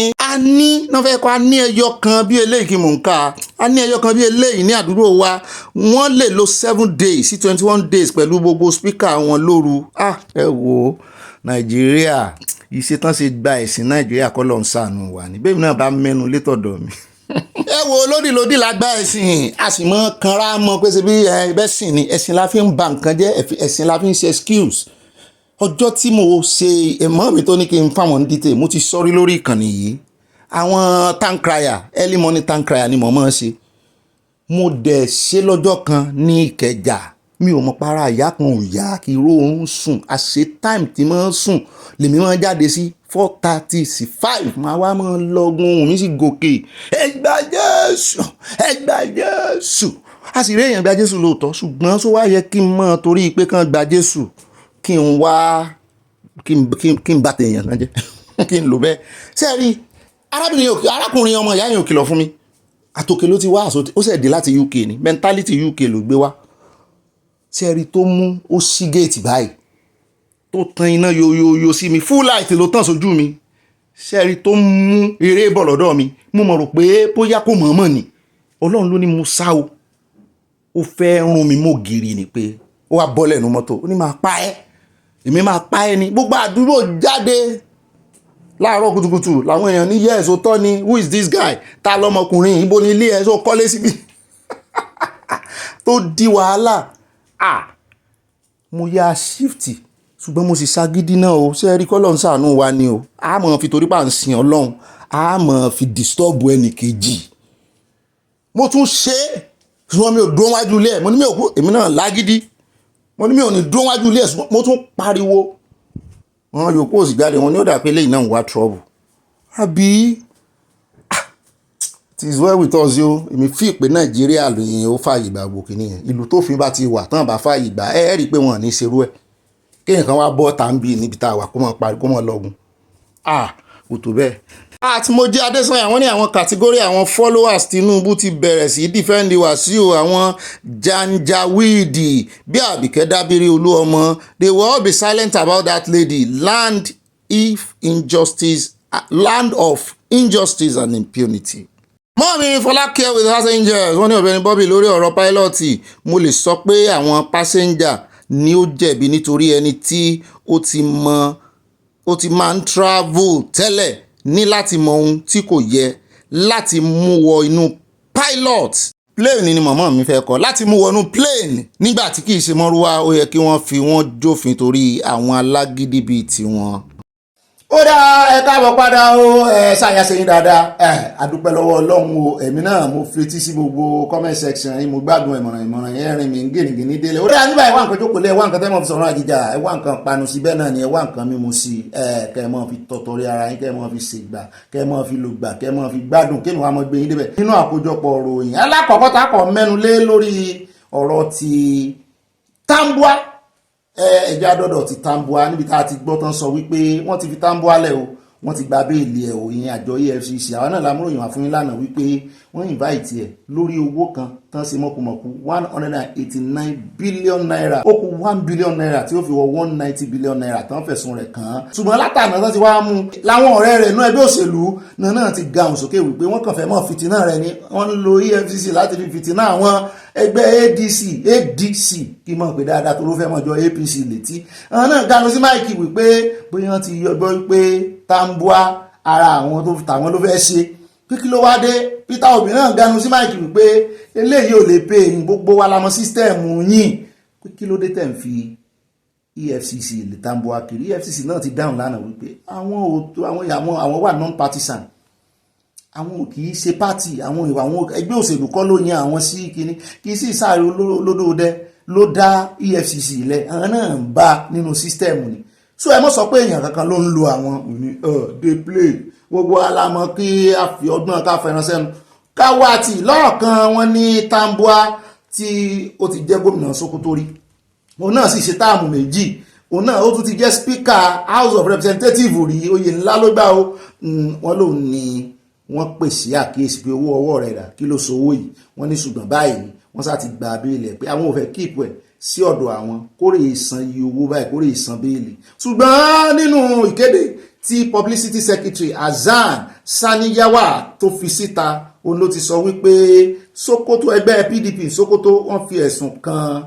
náà fẹ́ kọ́ a ní ẹyọ kan bí eléyìí kí mò ń kà á ní ẹyọ kan bí eléyìí ní àdúgbò wa wọ́n lè lo 7 days sí 21 days pẹ̀lú gbogbo spíkà wọn lóru ẹ wò ó Nàìjíríà ìṣetán ṣe gba ẹ̀sìn Nàìjíríà kọ́ lọ́n ṣàánú wa ní bẹ́ẹ̀ náà bá mẹ́nu létọ̀dọ̀ mi. ẹ wo lódìlódì la gba ẹ̀sìn a sì mọ kanra mọ pé ṣe bí ẹbẹ sìn ni ẹ̀sìn la fi ń ba nǹkan jẹ́ ẹ̀sìn la fi ń ṣe excuse. ọjọ́ tí mo ṣe ẹ̀mọ́ mi tó ní kí n fáwọn ní dìtẹ̀ mo ti sọrí lórí ìkànnì yìí àwọn tank crier early morning tank crier ni mo máa ń ṣe mo dẹ̀ ṣe lọ́jọ́ kan ní Ìkẹjà mi ò mọ̀ para ìyá kan ò yá kí irú oorun sùn àṣẹ time tí mo ń sùn lèmi máa ń jáde sí 4:30 sí 5 máa wá máa lọ́gùn ohun mi sì gòkè ẹ gba Jésù a sì rí èèyàn gba Jésù lóòótọ́ ṣùgbọ́n tó wá yẹ kí n mọ̀ torí pé kàn gba Jésù kí n wá kí n bá tèèyàn kan jẹ́ kí n lò bẹ́ẹ̀ ṣé ẹ rí arákùnrin ọmọ ìyá yẹn ò kìlọ̀ fún mi àtòkè ló ti wá ó sì dé láti UK ni mentality UK ló gbé wá ṣé ẹ rí tó mú ó ṣí géètì báyìí tó tan iná yoyoyo sí mi full light ló tàn sójú mi ṣé ẹ rí tó mú eré bọ̀ lọ́dọ̀ mi mo mọ̀ rò pé bóyá kò mọ̀ọ́mọ̀ ni Ọlọ́run ló ní mo sá o ó fẹ́ rún mi mọ́ gírí ni pé ó wá bọ́ lẹ́nu mọ́tò ó ní máa pa ẹ́ èmi máa pa ẹ́ ni gbogbo àdúgbò jáde láàárọ̀ kùtùkùtù làwọn èèyàn ní yes ó tọ́ ni who is this guy ta lọmọkùnrin ibo ni ilé ẹ̀ tó kọ́lé síbi tó di wàhálà mo ya shift ṣùgbọ́n mo sì ṣagídí náà o ṣe rí kọ́lọ́n ṣàánú wa ni o a mọ̀ fi torí pa ń sin Ọlọ́run a mọ̀ fi disturb ẹnì kejì mo tún ṣe é ṣùgbọ́n mi ò dúró wájú ilé ẹ̀ mo ní mi ò kú èmi náà lágídí mo ní mi ò ní dúró wájú ilé ẹ̀ ṣùgbọ́n mo tún pariwo wọn yòókù òsì jáde wọn ní ó dà pé lẹ́yìn náà ń wá trouble àbí it is well with us yo èmi fi pé Nàìjíríà lóyìn ó fààyè gbà gbòkè nìyẹn ìlú tó fi bá ti wà tán bá fààyè gbà ẹ rí i pé wọn ò ní ṣerú ẹ̀ kéèyàn kan wá bọ́ tàbí níbi tá a wà kó mọ̀ parí kó mọ̀ lọ́gùn kò tó bẹ́ẹ̀. àti mo jẹ́ Adésanya wọ́n ní àwọn kàtígórì àwọn followers Tinubu ti bẹ̀rẹ̀ sí defend Wàsíù àwọn janjaweed bí Àbíkẹ́ Dábírí Olúọmọ they will all be silent about that lady land of injustice and impunity. mọ́mí Fọlákẹ́ with house angels wọ́n ní Ọ̀gbẹ́ni Bobby lórí ọ̀rọ̀ pílọ́ọ̀tì mo lè sọ pé àwọn pásẹ́ńjà ni ó jẹ̀bi nítorí ẹni tí ó ti máa ń travel tẹ́lẹ̀ ní láti mọ ohun tí kò yẹ láti mú wọ inú pilot plane ni mọ̀mọ́ mi fẹ́ kọ́ láti mú wọnú plane nígbà tí kì í ṣe mọ́rúwá ó yẹ kí wọ́n fi wọ́n jófin torí àwọn alágídí bíi tiwọn. ó dá ẹ káàbọ̀ padà o ṣàyàṣẹ́yìn dáadáa àdúpẹ́ lọ́wọ́ ọlọ́run o èmi náà mo fetí sí gbogbo comment section yìí mo gbádùn ìmọ̀ràn yẹn rìn mí gìrìgìrì délé ó dá nígbà ìwà nǹkan jókòó lé ẹwà nǹkan tẹ́mọ̀ fi sọ̀rọ̀ àjíjà ẹwà nǹkan panu sí bẹ́ẹ̀ náà ni ẹwà nǹkan mímu sí kẹ́ ẹ mọ́ fi tọ̀tọ̀rí ara yín kẹ́ ẹ mọ́ fi ṣègbà kẹ́ ẹ mọ́ fi lògbà kẹ́ ẹ mọ́ fi gbádùn kí ni wàá mọ́ gbé yín débẹ̀ nínú àkójọpọ̀ ròyìn alákọ̀ọ́kọ́ tá a kọ̀ mẹ́nu lé lórí ọ̀rọ̀ ti Tambua ẹ̀jẹ̀ àdọ́dọ̀ ti Tambua níbi tá a ti gbọ́ tán sọ wípé wọ́n ti fi Tambua lẹ̀ o wọ́n ti gba béèlì ẹ̀ òyìn àjọ EFCC àwọn náà lámúròyìn wá fún yín lánàá wípé wọ́n invite ẹ̀ lórí owó kan tán ṣe mọ̀kùmọ̀kù 189 billion naira ó kù 1 billion naira tí ó fi wọ 190 billion naira tán fẹ̀sùn rẹ̀ kàn án ṣùgbọ́n látàná tán ti wá mú láwọn ọ̀rẹ́ rẹ̀ náà ẹgbẹ́ òṣèlú náà ti ga òun sókè wípé wọ́n kàn fẹ́ mọ́ fìtínà rẹ̀ ni wọ́n ń lo EFCC láti fi fìtínà àwọn ẹgbẹ́ ADC kí mọ̀ pé dáadáa tó ló fẹ́ mọ̀ jọ APC létí àwọn náà ganu sí máìkì wípé bóyá wọ́n ti yọgbọ́ wípé Tambua ara àwọn tó tàwọn ló fẹ́ ṣe pé kí ló wá dé Peter Obi náà ganu sí máìkì wípé eléyìí ò lè pè ní gbogbo wa lamọ sísítẹ́ẹ̀mù yín pé kí ló dé tẹ̀ ń fi EFCC lè Tambua kiri EFCC náà ti dáhùn lánàá wípé àwọn wà non-partisan àwọn kì í ṣe pátì àwọn ẹgbẹ́ òṣèlú kọ́ ló yan àwọn sí kíní kì í sì sáré olódòdẹ ló dá EFCC lẹ̀ àwọn náà ń bá nínú sísítẹ́ẹ̀mù ni so ẹ mọ́ sọ pé èèyàn kankan ló ń lo àwọn òní dey play gbogbo alamọ kí a fi ọgbọ́n ká fẹ́ràn sẹ́nu káwáàtì lọ́ọ̀kan wọn ní Tambua tí ó ti jẹ́ gómìnà Sokoto rí òun náà sì ṣe táàmù méjì òun náà ó tún ti jẹ́ speaker House of Representatives rí oyè ńlá ló gbà ó wọn lòun ní wọ́n pèsè àkíyèsí pé owó ọwọ́ rẹ̀ rà kí ló so owó yìí wọ́n ní ṣùgbọ́n báyìí wọ́n sá ti gba béèlì pé àwọn ò fẹ́ kíìpù ẹ̀ sí ọ̀dọ̀ àwọn kórè ìsan iye owó báyìí kórè ìsan béèlì ṣùgbọ́n nínú ìkéde tí publicity secretary Hasan Saniyawa tó fi síta òun ló ti sọ wípé Sokoto ẹgbẹ́ PDP Sokoto wọ́n fi ẹ̀sùn kan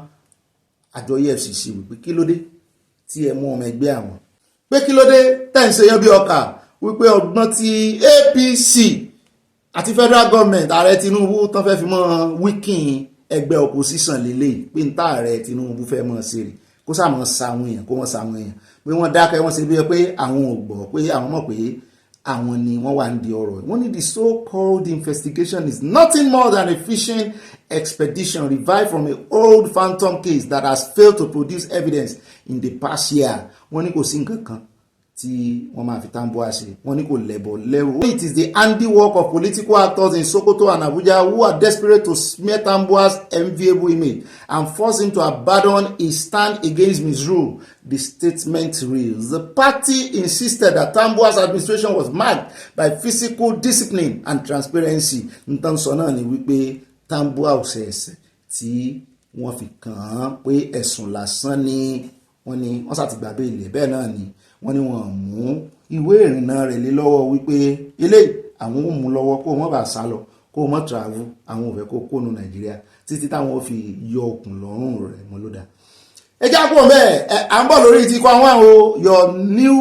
àjọ EFCC wípé kí ló dé tí ẹ mú ọmọ ẹgbẹ́ àwọn pé kí ló dé tẹ̀ ń ṣe yan bí ọkà wípé ọgbọ́n tí APC àti federal government ààrẹ Tinubu tán fẹ́ fi mọ́ wíkìn ẹgbẹ́ opposition lélẹ̀ pé ń tá ààrẹ Tinubu fẹ́ mọ́ sí rí kó sàmọ́ sáwọn èèyàn kó wọ́n sáwọn èèyàn pé wọ́n dákẹ́ wọ́n ṣe bí pé àwọn ò gbọ́ pé àwọn mọ̀ pé àwọn ni wọ́n wà ń di ọ̀rọ̀ wọ́n ní the so-called investigation is nothing more than a fishing expedition revived from an old phantom case that has failed to produce evidence in the past year wọ́n ní kò sí nǹkan kan tí wọ́n máa fi Tambua ṣe wọ́n ní kò lẹ́bọ̀ lẹ́rù. It is the handiwork of political actors in Sokoto and Abuja who are desperate to smear Tambua's enviable image and force him to abandon his stand against misrule, the statement reads. The party insisted that Tambua's administration was marked by physical discipline and transparency. Nǹkan sọ náà ni wípé Tambua ò ṣe ẹ̀ṣẹ̀ tí wọ́n fi kàn án pé ẹ̀sùn lásán ni wọ́n sá ti gbà béèlì bẹ́ẹ̀ náà ni wọ́n ní wọ́n mú ìwé ìrìnnà rẹ̀ lé lọ́wọ́ wípé eléyìí àwọn ò mú lọ́wọ́ kó wọ́n bá sá lọ kó wọ́n travel àwọn ò fẹ́ kó kónú Nàìjíríà títí táwọn fi yọ okùn lọ́rùn rẹ̀ mọ́ ló dá. ẹ já kúrò bẹ́ẹ̀ à ń bọ̀ lórí ti kọ́ àwọn your new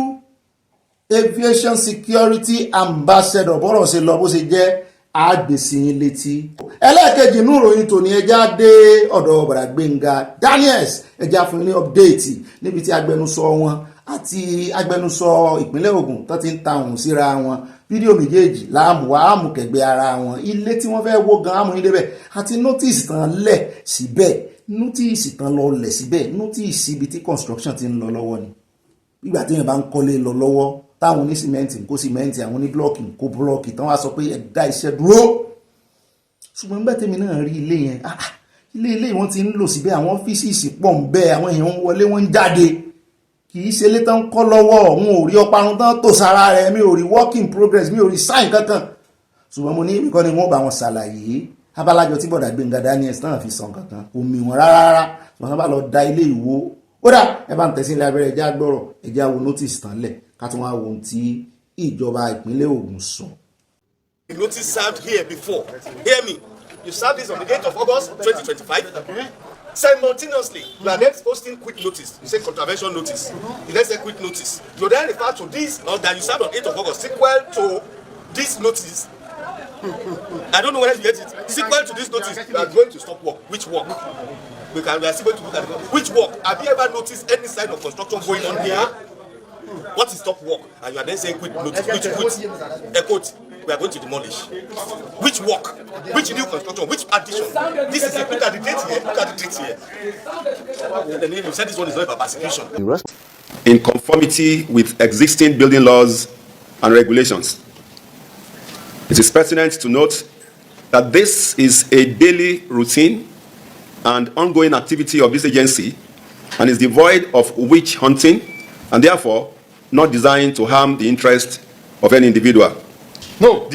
aviation security ambassador bọ́rọ̀ ṣe lọ bó ṣe jẹ́ àgbèsí létí. ẹlẹ́ẹ̀kejì inú ìròyìn tòní ẹja dé ọ̀dọ̀ bàrà Gbénga Daniels ẹja fún ní update níbi tí agbẹnusọ wọn àti agbẹnusọ ìpínlẹ̀ Ògùn tó ti ń ta òun síra wọn fídíò méjèèjì láàmú kẹgbẹ́ ara wọn ilé tí wọ́n fẹ́ wó gan ámú yín débẹ̀ àti notice tán lẹ̀ síbẹ̀ notice tán lọ lẹ̀ síbẹ̀ notice ibi tí construction ti ń lọ lọ́wọ́ ni ìgbà tí yẹn bá ń kọ́lé lọ lọ́wọ́ táwọn oní sìmẹ́ǹtì ń kó sìmẹ́ǹtì àwọn oní blọ́ọ̀kì ń kó blọ́ọ̀kì tán wá sọ pé ẹ dá iṣẹ́ dúró ṣùgbọ́n nígbà tèmi náà rí ilé yẹn ilé wọn ti ń lò síbẹ̀ àwọn ọ́fíìsì pọ̀ ń bẹ àwọn èèyàn ń wọlé wọn ń jáde kì í ṣe ilé tán kọ́ lọ́wọ́ òun ò rí ọparun tán tò sára rẹ̀ mi ò rí work in progress mi ò rí sign kankan ṣùgbọ́n mo ní ibi kan ni wọ́n bá wọn ṣàlàyé abalájọ tí bọ̀dà Gbénga Daniels náà fi sàn kankan kò mì wọ́n rárá ṣùgbọ́n bá lọ da ilé ìwó ó dà ẹ bá ń tẹ̀sí ilé abẹ́rẹ́ ẹja gbọ́rọ̀ ẹja wo notice tán lẹ̀ ká tún wá wo ohun tí ìjọba ìpínlẹ̀ Ògùn sọ. The notice served here before. Hear me. You served this on the 8th of August 2025. Simultaneously, you are next posting quick notice. You say contravention notice. You then say quick notice. You then refer to this or that you served on 8th of August sequel to this notice. I don't know whether you get it. Sequel to this notice, you are going to stop work. Which work? We are still going to look at it. Which work? Have you ever noticed any sign of construction going on here? What is stop work? And you are then saying quit notice, quit, we are going to demolish. Which work? Which new construction? Which addition? This is it. Look at the date here. Look at the date here. The name you said this one is not about persecution. In conformity with existing building laws and regulations. It is pertinent to note that this is a daily routine and ongoing activity of this agency and is devoid of witch hunting and therefore not designed to harm the interest of any individual. No,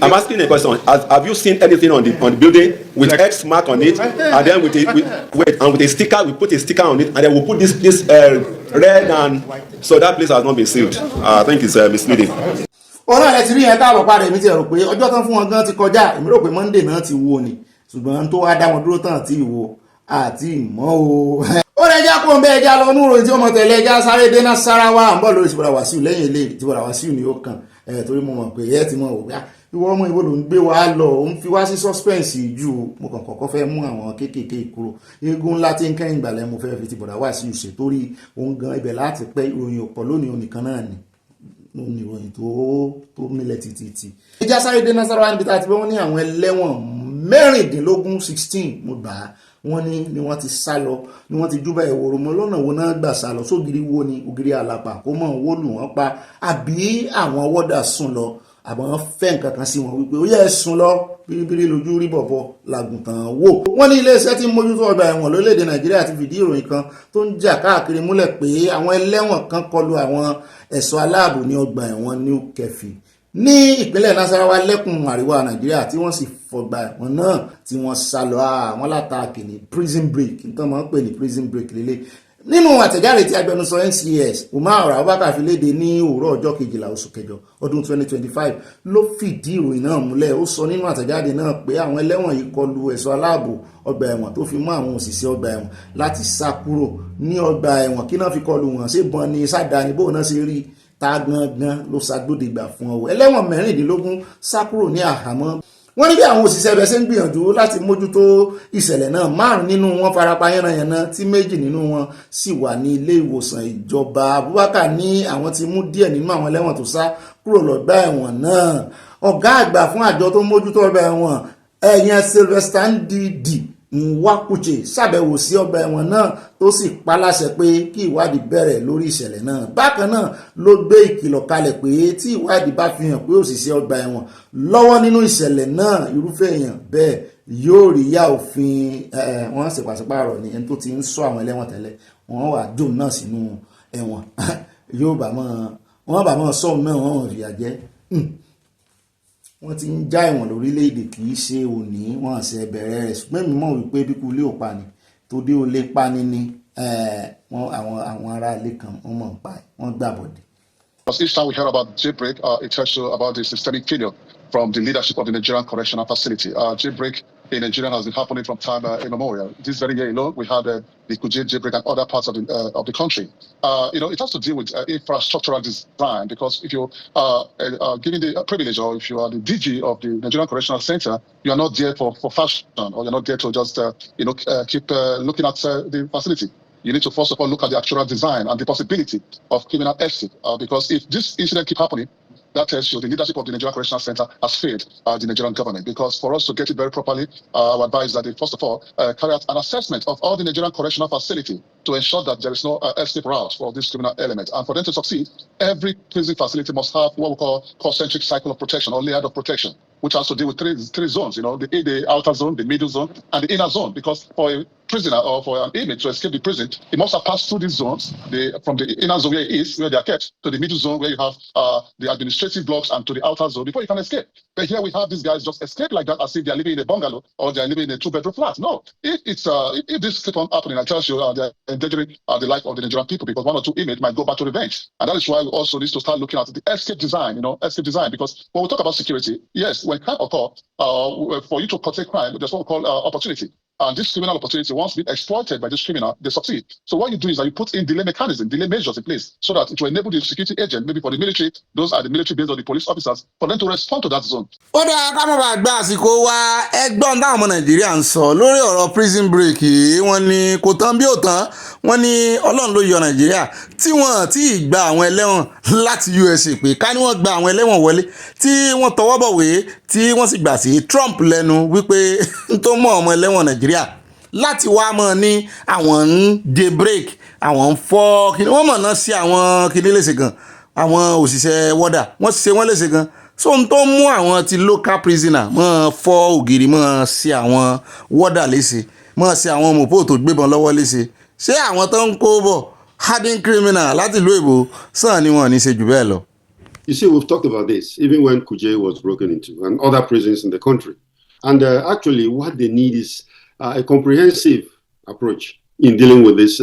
I'm asking a question. Have you seen anything on the building with X mark on it, and then with a sticker? We put a sticker on it, and then we put this red, and so that place has not been sealed. I think it's misleading. ọ̀rọ̀ ẹ̀ ti rí yẹn káàrọ̀ padà èmi ti rò pé ọjọ́ tán fún wọn gan ti kọjá èmi rò pé Monday náà ti wo ni ṣùgbọ́n tó wá dá wọn dúró tán àti ìwo àti ìmọ̀ o. ó lè já kó ń bẹ ẹja lọ nú ròyìn tí wọ́n mọ̀ tẹ̀lé ẹja sáré dénà sáráwá ń bọ̀ lórí ìṣèbọ̀dà Wàsíù lẹ́yìn ilé ìṣèbọ̀dà Wàsíù ni ó kàn torí mo mọ̀ pé ẹ ti mọ̀ wò pé ìwọ ọmọ ìwọ ló ń gbé wa lọ ó ń fi wá sí suspense ju mo kàn kọ́kọ́ fẹ́ mú àwọn kéékèèké kúrò eégún ńlá tí ń kẹ́yìn gbàlẹ́ mo fẹ́ fi ti bọ̀dà Wàsíù ṣe torí òun gan ibẹ̀ láti pẹ́ ìròyìn ọ̀pọ̀ lónìí onìkan náà ni ìròyìn tó mílẹ̀ títí. ìjà sáré dé Nasarawa níbi tá a ti bẹ́ wọ́n ní àwọn ẹlẹ́wọ̀n 16 mo gbà á wọ́n ní wọ́n ti sá lọ ni wọ́n ti júbà ẹ̀wòrò mọ́ lọ́nà wo náà gbà sá lọ sógiri wo ni ògiri àlàpà kó mọ̀ wó lù wọ́n pa àbí àwọn wọ́dà sùn lọ àbọ̀ fẹ́ nǹkan kan sí wọn wípé ó yẹ sùn lọ bíríbírí lójú rí bọ̀bọ̀ làgùntàn wò. wọ́n ní iléeṣẹ́ tí ń mójútó ọgbà ẹ̀wọ̀n lórílẹ̀‐èdè Nàìjíríà ti fìdí ìròyìn kan tó ń jà káàkiri múlẹ̀ pé àwọn ẹlẹ́wọ̀n kan kọlu àwọn ẹ̀ṣọ́ aláàbò ní ọgbà ẹ̀wọ̀n New Kefi ní ìpínlẹ̀ Nasarawa lẹ́kùn àríwá Nàìjíríà tí wọ́n sì fọgbà ẹ̀wọ̀n náà tí wọ́n sá lọ àwọn látàkì ní prison break nítorí wọ́n ń pè ní prison break lélẹ̀. nínú àtẹ̀jáde tí agbẹnusọ NCS Umar Abubakar fi léde ní òwúrọ̀ ọjọ́ 12 oṣù kẹjọ ọdún 2025 ló fìdí ìròyìn náà múlẹ̀. ó sọ nínú àtẹ̀jáde náà pé àwọn ẹlẹ́wọ̀n yìí kọlu ẹ̀ṣọ́ aláàbò ọgbà ẹ̀wọ̀n tó fi mọ́ àwọn òṣìṣẹ́ ọgbà ẹ̀wọ̀n láti sá kúrò ní ọgbà ẹ̀wọ̀n. kí náà fi kọlu wọn ṣé bọn ni sádàáni bóun náà ṣe rí ta gangan ló ṣàgbọ́dẹ̀gbà fún ọwọ́. ẹlẹ́wọ̀n 16 sá kúrò ní àhámọ́. wọ́n ní bí àwọn òṣìṣẹ́ ẹbẹ̀ ṣe ń gbìyànjú láti mójútó ìṣẹ̀lẹ̀ náà 5 nínú wọn farapa yánnayànna tí 2 nínú wọn sì wà ní ilé ìwòsàn ìjọba. Abubakar ní àwọn ti mú díẹ̀ nínú àwọn ẹlẹ́wọ̀n tó sá kúrò lọ́gbà ẹ̀wọ̀n náà. ọ̀gá àgbà fún àjọ tó mójútó ọgbà ẹ̀wọ̀n ẹ̀yẹn Sylvester Ndidi Nwakuche ṣàbẹ̀wò sí ọgbà ẹ̀wọ̀n náà tó sì paláṣẹ pé kí ìwádìí bẹ̀rẹ̀ lórí ìṣẹ̀lẹ̀ náà. bákan náà ló gbé ìkìlọ̀ kalẹ̀ pé tí ìwádìí bá fi hàn pé òṣìṣẹ́ ọgbà ẹ̀wọ̀n lọ́wọ́ nínú ìṣẹ̀lẹ̀ náà irúfẹ́ èèyàn bẹ́ẹ̀ yóò rí yá òfin wọ́n sì pàṣípààrọ̀ ní ẹni tó ti ń sọ àwọn ẹlẹ́wọ̀n tẹ́lẹ̀ wọ́n wà dùn náà sínú ẹ̀wọ̀n yóò bá mọ́ sọ́ọ̀ náà wọ́n fìyà jẹ. wọ́n ti ń já ẹ̀wọ̀n lórílẹ̀‐èdè kì í ṣe òní wọ́n àṣẹ bẹ̀rẹ̀ rẹ̀ ṣùgbọ́n èmi mọ̀ wípé bí kú ilé ò pa ni tó dé ó lé pa ni ní àwọn ará ilé kan wọ́n mọ̀ ń pa wọ́n gbà bọ̀dẹ̀. Each time we hear about jailbreak, it tells you about the systemic failure from the leadership of the Nigerian Correctional Facility. Jailbreak in Nigeria has been happening from time immemorial. This very year alone, we had the Fuji jailbreak and other parts of the country. It has to deal with infrastructural design, because if you're given the privilege, or if you are the DG of the Nigerian Correctional Center, you are not there for fashion, or you're not there to just keep looking at the facility. You need to first of all look at the actual design and the possibility of criminal exit, because if this incident keep happening, that tells you the leadership of the Nigerian Correctional Center has failed the Nigerian government. Because for us to get it very properly, our advice that they first of all carry out an assessment of all the Nigerian correctional facility to ensure that there is no escape route for this criminal element. And for them to succeed, every prison facility must have what we call concentric cycle of protection, or layered of protection, which has to deal with three zones, the outer zone, the middle zone, and the inner zone. Because for a prisoner or for an inmate to escape the prison, he must have passed through these zones, from the inner zone where he is, where they are kept, to the middle zone where you have the administrative blocks, and to the outer zone before you can escape. But here we have these guys just escape like that, as if they are living in a bungalow or they are living in a 2-bedroom flat. No, if this keep on happening, I tell you, they are endangering the life of the Nigerian people, because 1 or 2 inmates might go back to revenge. And that is why we also need to start looking at the escape design, because when we talk about security, yes, when crime occurs, for you to curtail crime, there's what we call opportunity. And this criminal opportunity, once being exploited by this criminal, they succeed. So what you do is that you put in delay mechanism, delay measures in place, so that it will enable the security agent, maybe for the military, those are the military based on the police officers, for them to respond to that zone. ó dáa ká má bàa gba àsìkò wa ẹgbọ́n táwọn ọmọ nàìjíríà ń sọ lórí ọ̀rọ̀ prison break yìí wọ́n ní kò tán bí ò tán wọ́n ní ọlọ́run ló yọ nàìjíríà tí wọ́n ti gba àwọn ẹlẹ́wọ̀n láti USA pé ká ní wọ́n gba àwọn ẹlẹ́wọ̀n wọlé tí wọ́n tọwọ́ bọ̀wé tí wọ́n sì gbà sí Trump lẹ́nu wípé n tó mọ̀ ọmọ ẹlẹ́wọ̀n nàìjíríà láti wá mọ̀ ní àwọn ń jailbreak àwọn ń fọ́ kí wọ́n mọ̀ náà sí àwọn kí ní léṣe gan àwọn òṣìṣẹ́ wọ́dà wọ́n ṣe wọ́n léṣe gan so n tó mú àwọn ti local prisoner mọ́ fọ́ ògiri mọ́ sí àwọn wọ́dà léṣe mọ́ sí àwọn mọ̀pó tó gbébọn lọ́wọ́ léṣe ṣé àwọn tó ń kó bọ̀ hardened criminal láti ìlú èbó sàn ni wọ́n ní ṣe jù bẹ́ẹ̀ lọ. You see, we've talked about this even when Kumuyi was broken into and other prisons in the country. And actually what they need is a comprehensive approach in dealing with this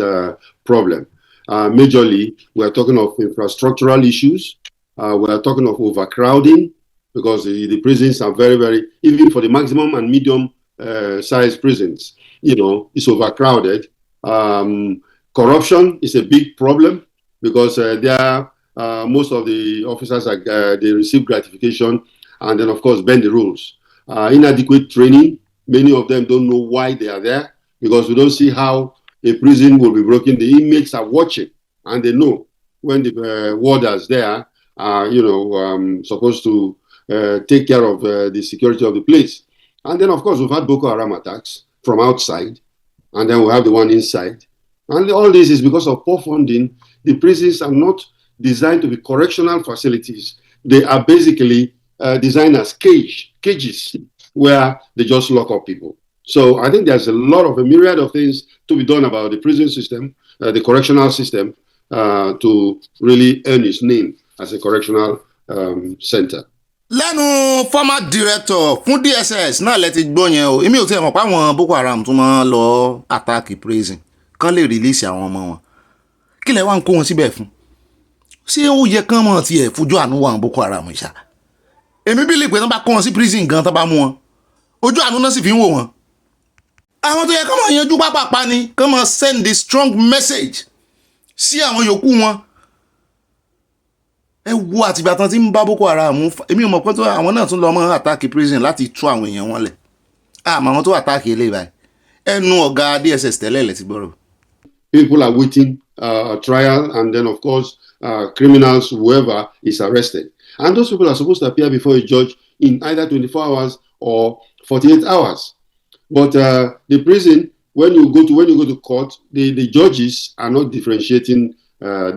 problem. Majorly, we are talking of infrastructural issues. We are talking of overcrowding because the prisons are very, very, even for the maximum and medium size prisons, you know, it's overcrowded. Corruption is a big problem because most of the officers they receive gratification and then of course bend the rules. Inadequate training, many of them don't know why they are there because we don't see how a prison will be broken. The inmates are watching and they know when the warders there are, you know, supposed to take care of the security of the place. And then, of course, we've had Boko Haram attacks from outside, and then we have the one inside. And all this is because of poor funding. The prisons are not designed to be correctional facilities. They are basically designed as cages where they just lock up people. So I think there's a myriad of things to be done about the prison system, the correctional system, to really earn its name as a correctional center. lẹ́nu former director fún DSS náà lẹ ti gbọ́ yẹn o èmi ò tiẹ̀ mọ̀ pé àwọn Boko Haram tún máa ń lọ attack prison kán lè release àwọn ọmọ wọn kí lẹ wá ń kó wọn síbẹ̀ fún ṣé ó yẹ kán mọ̀ tiẹ̀ fojú àánú wà àwọn Boko Haram ṣá èmi bí lè pé tán bá kó wọn sí prison gan tán bá mú wọn ojú àánú náà sì fi ń wò wọn àwọn tó yẹ kán mọ̀ yanjú pápápá ni kán mọ̀ send the strong message sí àwọn yòókù wọn ẹ wo àtìgbà tán tí ń bá Boko Haram èmi ò mọ̀ pé àwọn náà tún lọ mọ́ attack prison láti tú àwọn èèyàn wọn lẹ̀ àmọ́ àwọn tó attack eléyìí báyìí ẹnu ọ̀gá DSS tẹ́lẹ̀ lẹ̀ ti gbọ́rọ̀. People are waiting a trial and then of course criminals whoever is arrested and those people are supposed to appear before a judge in either 24 hours or 48 hours but the prison when you go to court the judges are not differentiating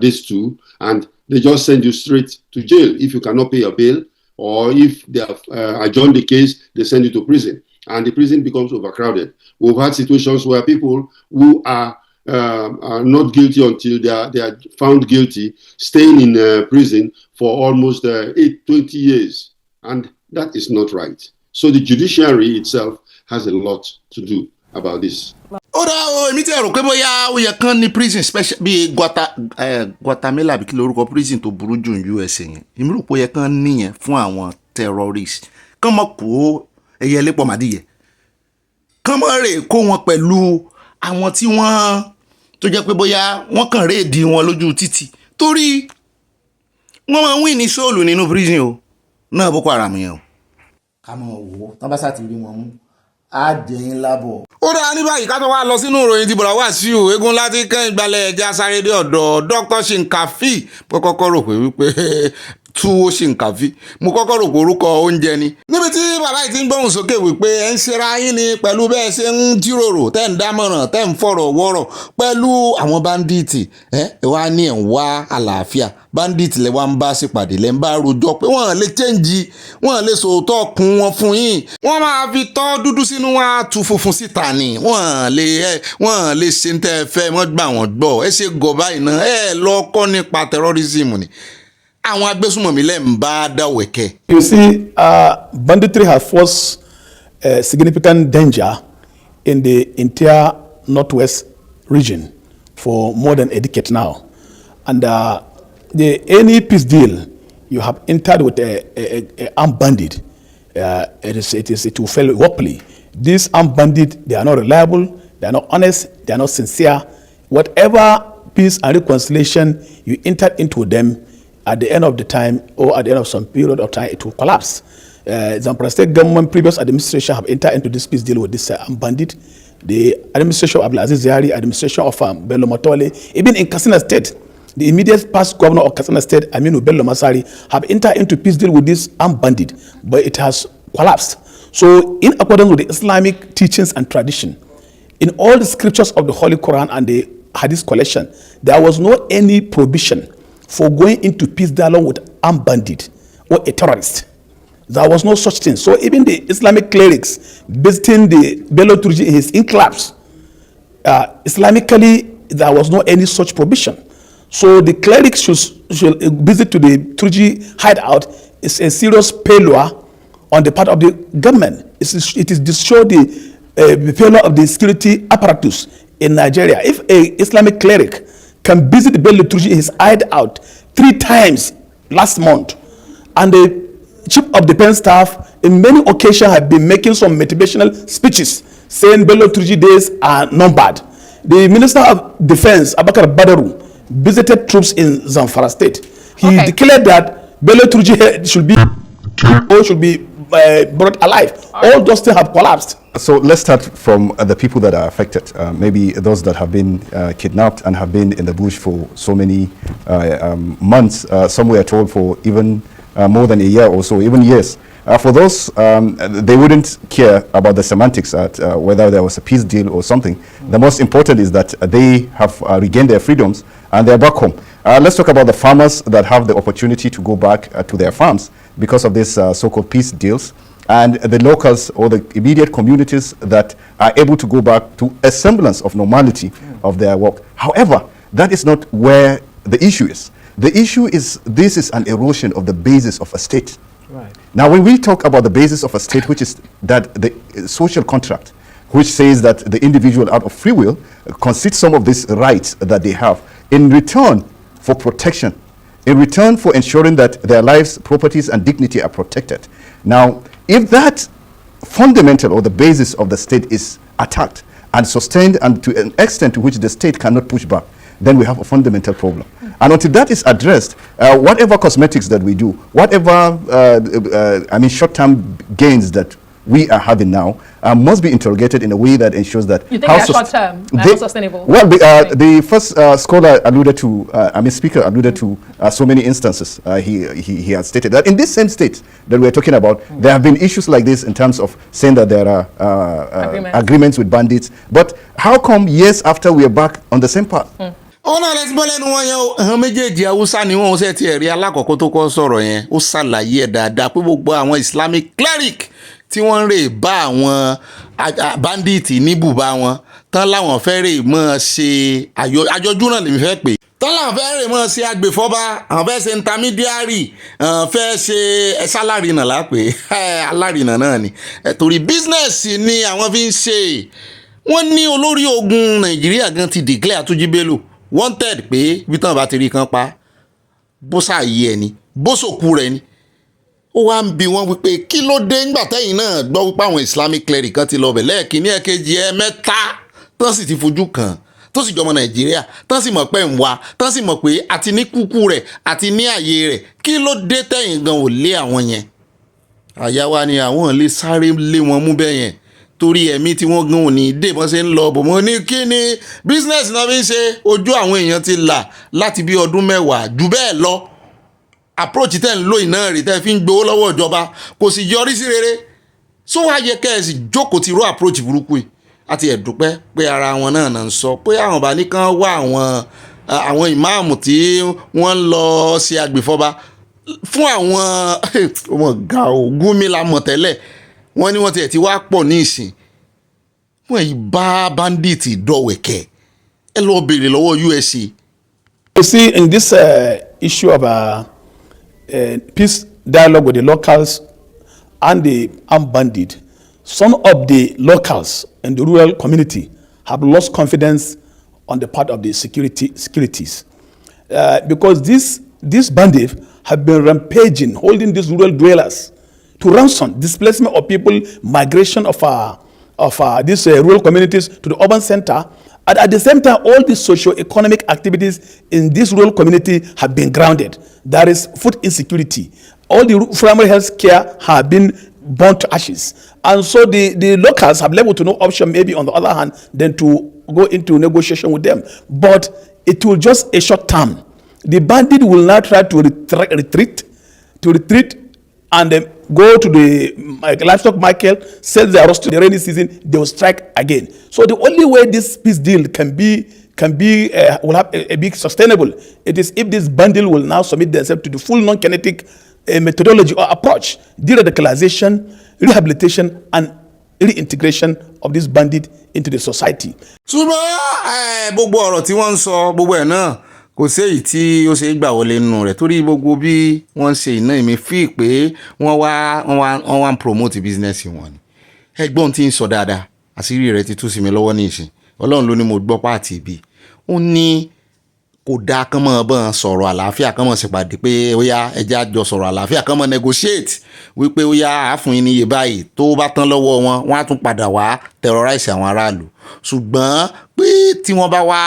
these two and they just send you straight to jail if you cannot pay your bail, or if they have adjourned the case, they send you to prison, and the prison becomes overcrowded. We've had situations where people who are not guilty until they are found guilty, staying in prison for almost 20 years, and that is not right. So the judiciary itself has a lot to do about this. ó dá o èmi tí ẹ rò pé bóyá ó yẹ kán ní prison special bíi Guatemala bí kí lórúkọ prison tó burú jù ní USA yẹn èmi rò pé ó yẹ kán níyẹn fún àwọn terrorists kán mọ̀ kó ẹyẹ lépọ̀ màdìyẹ kán mọ̀ rè kó wọn pẹ̀lú àwọn tí wọ́n tó jẹ́ pé bóyá wọ́n kàn réèdì wọn lójú títì torí wọ́n máa ń win ní sóòlù nínú prison o náà Boko Haram yẹn o ká mọ̀ wò tán bá sá ti rí wọn mú àjẹyìn lábọ̀. ó dáa ní báyìí ká tó wá lọ sínú ìròyìn ti bọ̀rọ̀ wá sí o eégún láti kẹ́yìn gbalẹ̀ ẹja sáré dé ọ̀dọ̀ Dr. Shinkafi mo kọ́kọ́ rò pé wípé túwó Shinkafi mo kọ́kọ́ rò pé orúkọ oúnjẹ ni. níbi tí bàbá yìí ti ń gbóhùn sókè wípé ẹ ń ṣera yín ni pẹ̀lú bẹ́ẹ̀ ṣe ń jíròrò tẹ́ ń dámọ̀ràn tẹ́ ń fọ̀rọ̀ wọ́rọ̀ pẹ̀lú àwọn báńdíìtì ẹ wá ní ẹ̀ ń wá àlàáfíà báńdíìtì lẹ wá ń bá ṣèpàdé lẹ ń bá rojọ́ pé wọ́n lè chẹ́ǹjì wọ́n lè sòótọ́ kún wọn fún yín wọ́n máa fi tọ́ dúdú sínú wọn á tu funfun síta ni wọ́n lè ṣe ń tẹ́ ẹ fẹ́ wọ́n gbà wọ́n gbọ́ ẹ ṣe gọ̀ báyìí náà ẹ lọ kọ́ nípa terrorism ni àwọn agbésùnmọ̀mí lẹ́ ń bá dáwẹ̀kẹ́. You see, banditry has posed significant danger in the entire northwest region for more than a decade now, and any peace deal you have entered with a armed bandit, it will fail woefully These armed bandits, they are not reliable, they are not honest, they are not sincere. Whatever peace and reconciliation you enter into them, at the end of the time or at the end of some period of time, it will collapse. Zamfara State government, previous administration have entered into this peace deal with this armed bandit. The administration of Abdulaziz Yari, administration of Bello Matole, even in Katsina State, the immediate past governor of Katsina State, Aminu Bello Masari, have entered into peace deal with this armed bandit, but it has collapsed. So, in accordance with the Islamic teachings and tradition, in all the scriptures of the Holy Quran and the Hadith collection, there was no any prohibition for going into peace dialogue with armed bandit or a terrorist. There was no such thing. So even the Islamic clerics visiting the Bello Turji in his enclaves, Islamically, there was no any such prohibition. So the clerics should visit to the Turji hideout. It's a serious failure on the part of the government. It is to show the failure of the security apparatus in Nigeria. If a Islamic cleric can visit Bello Turji in his hideout 3 times last month, and the chief of defense staff in many occasions have been making some motivational speeches saying Bello Turji days are numbered. The Minister of Defense, Abakar Badaru, visited troops in Zamfara State. He declared that Bello Turji should be brought alive. All those things have collapsed. So let's start from the people that are affected. Maybe those that have been kidnapped and have been in the bush for so many months. Some were told for even more than a year or so, even years. For those, they wouldn't care about the semantics at whether there was a peace deal or something. The most important is that they have regained their freedoms and they're back home. Let's talk about the farmers that have the opportunity to go back to their farms because of these so-called peace deals, and the locals or the immediate communities that are able to go back to a semblance of normality of their work. However, that is not where the issue is. The issue is this is an erosion of the basis of a state. Right. Now, when we talk about the basis of a state, which is that the social contract, which says that the individual out of free will concedes some of these rights that they have in return for protection, in return for ensuring that their lives, properties, and dignity are protected. Now, if that fundamental or the basis of the state is attacked and sustained and to an extent to which the state cannot push back, then we have a fundamental problem. And until that is addressed, whatever cosmetics that we do, whatever, short-term gains that we are having now must be interrogated in a way that ensures that you think they're short-term, they're not sustainable? Well, the first scholar alluded to, speaker alluded to so many instances. He has stated that in this same state that we're talking about, there have been issues like this in terms of saying that there are agreements with bandits. But how come years after we are back on the same path? ọ̀nà lẹ́sìbọ́ lẹ́nu wọn yẹn àwọn méjèèjì haúsá ni wọ́n ṣe ti ẹ̀rí alákọ̀ọ́kọ́ tó kọ́ sọ̀rọ̀ yẹn ó ṣàlàyé ẹ̀ dáadáa pé gbogbo àwọn Islamic cleric tí wọ́n ń rè bá àwọn bandit ní bùbá wọn tán láwọn fẹ́ rè mọ́ ṣe àjọjú náà lèmi fẹ́ pè tán láwọn fẹ́ rè mọ́ ṣe agbèfọ́ba àwọn fẹ́ ṣe intermediary fẹ́ ṣe sálárìnà lápè alárìnà náà ni torí business ni àwọn fi ń ṣe wọ́n ní olórí ogun Nàìjíríà gan ti declare Túnjí Bello wanted pé bí tán bá ti rí kan pa bó ṣàyè ẹni bó ṣòkú rẹ̀ ni ó wá ń bi wọ́n wípé kí ló dé ńgbà tẹ́yìn náà gbọ́ wípé àwọn Islamic cleric kan ti lọ bẹ̀ lẹ́ẹ̀kínní ẹ̀kejì ẹ̀mẹ́ta tán sì ti fojú kàn tó sì jọmọ Nàìjíríà tán sì mọ̀ pé ń wá tán sì mọ̀ pé àti ní kúkú rẹ̀ àti ní àyè rẹ̀ kí ló dé tẹ́yìn gan ò lé àwọn yẹn àyà wa ni àwọn lè sáré lé wọn mú bẹ́ẹ̀ yẹn torí ẹ̀mí tí wọ́n gan òní dé bọ́n ṣe ń lọ bò mọ́ ní kí ni business náà fi ń ṣe ojú àwọn èèyàn ti là láti bí ọdún 10 jù bẹ́ẹ̀ lọ approach tẹ́ ń lò iná rí tẹ́ fi ń gbowó lọ́wọ́ ìjọba kò sì yọrí sí rere so wá yẹ kẹ́ ẹ̀ sì jókòó ti rú approach burúkú yìí àti ẹ̀dúpẹ́ pé ara wọn náà ń sọ pé àwọn bá ní kán wá àwọn ìmáàmù tí wọ́n lọ ṣe agbèfọ́ba fún àwọn ọmọ ga Gumi la mọ̀ tẹ́lẹ̀ wọ́n ní wọ́n ti wá pọ̀ ní ìsìn wọ́n yìí bá bandit dọ̀wẹ̀kẹ̀ ẹ lọ béèrè lọ́wọ́ USC. You see, in this issue of peace dialogue with the locals and the armed bandit, some of the locals in the rural community have lost confidence on the part of the securities because these bandits have been rampaging, holding these rural dwellers to ransom, displacement of people, migration of these rural communities to the urban center. And at the same time, all the socio-economic activities in this rural community have been grounded. There is food insecurity. All the primary health care have been burnt to ashes. And so the locals have left with no option, maybe on the other hand, than to go into negotiation with them. But it will just a short term. The bandit will now try to retreat and go to the livestock market, sell their roast to the rainy season, they will strike again. So the only way this peace deal will have a big sustainable, it is if this bundle will now submit themselves to the full non-kinetic methodology or approach, de-radicalization, rehabilitation, and reintegration of this bandit into the society. ṣùgbọ́n gbogbo ọ̀rọ̀ tí wọ́n ń sọ gbogbo ẹ̀ náà kò séyìí tí ó ṣe é gbà wọlé nínú rẹ̀ torí gbogbo bí wọ́n ṣe iná ìmí fi pé wọ́n wá ń promote business wọn ni ẹgbọ́n tí ń sọ dáadáa àṣírí rẹ̀ ti tú sí mi lọ́wọ́ ní ìsìn ọlọ́run ló ní mo gbọ́ pàtì ibi ó ní kò dáa kán mọ́ bọ́n sọ̀rọ̀ àlàáfíà kán mọ́ ṣèpàdé pé ó yá ẹja jọ sọ̀rọ̀ àlàáfíà kán mọ́ negotiate wípé ó yá àáfún yín níye báyìí tó bá tán lọ́wọ́ wọn wọ́n á tún padà wá terrorize àwọn aráàlú ṣùgbọ́n pé tí wọ́n bá wá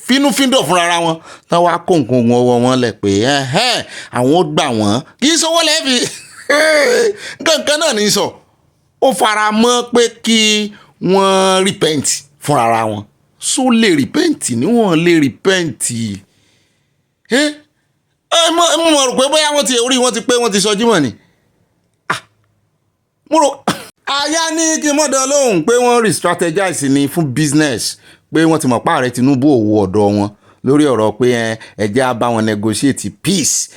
fínúfíndọ̀ fúnra wọn tán wá kó nǹkan ọwọ́ wọn lẹ̀ pé àwọn ó gbà wọ́n kì í sọ́wọ́ lẹ́ẹ̀fì nǹkan náà ní sọ ó fara mọ́ pé kí wọ́n repent fúnra wọn so lè repent ni wọ́n lè repent mo rò pé bóyá wọ́n ti orí wọn ti pé wọ́n ti sọjú mọ̀ ni mo rò àyà ní kí mọ́dọ̀ lóhùn pé wọ́n re-strategize ni fún business pé wọ́n ti mọ̀ pa ààrẹ Tinubu òwò ọ̀dọ̀ wọn lórí ọ̀rọ̀ pé ẹjẹ́ á bá wọn negotiate peace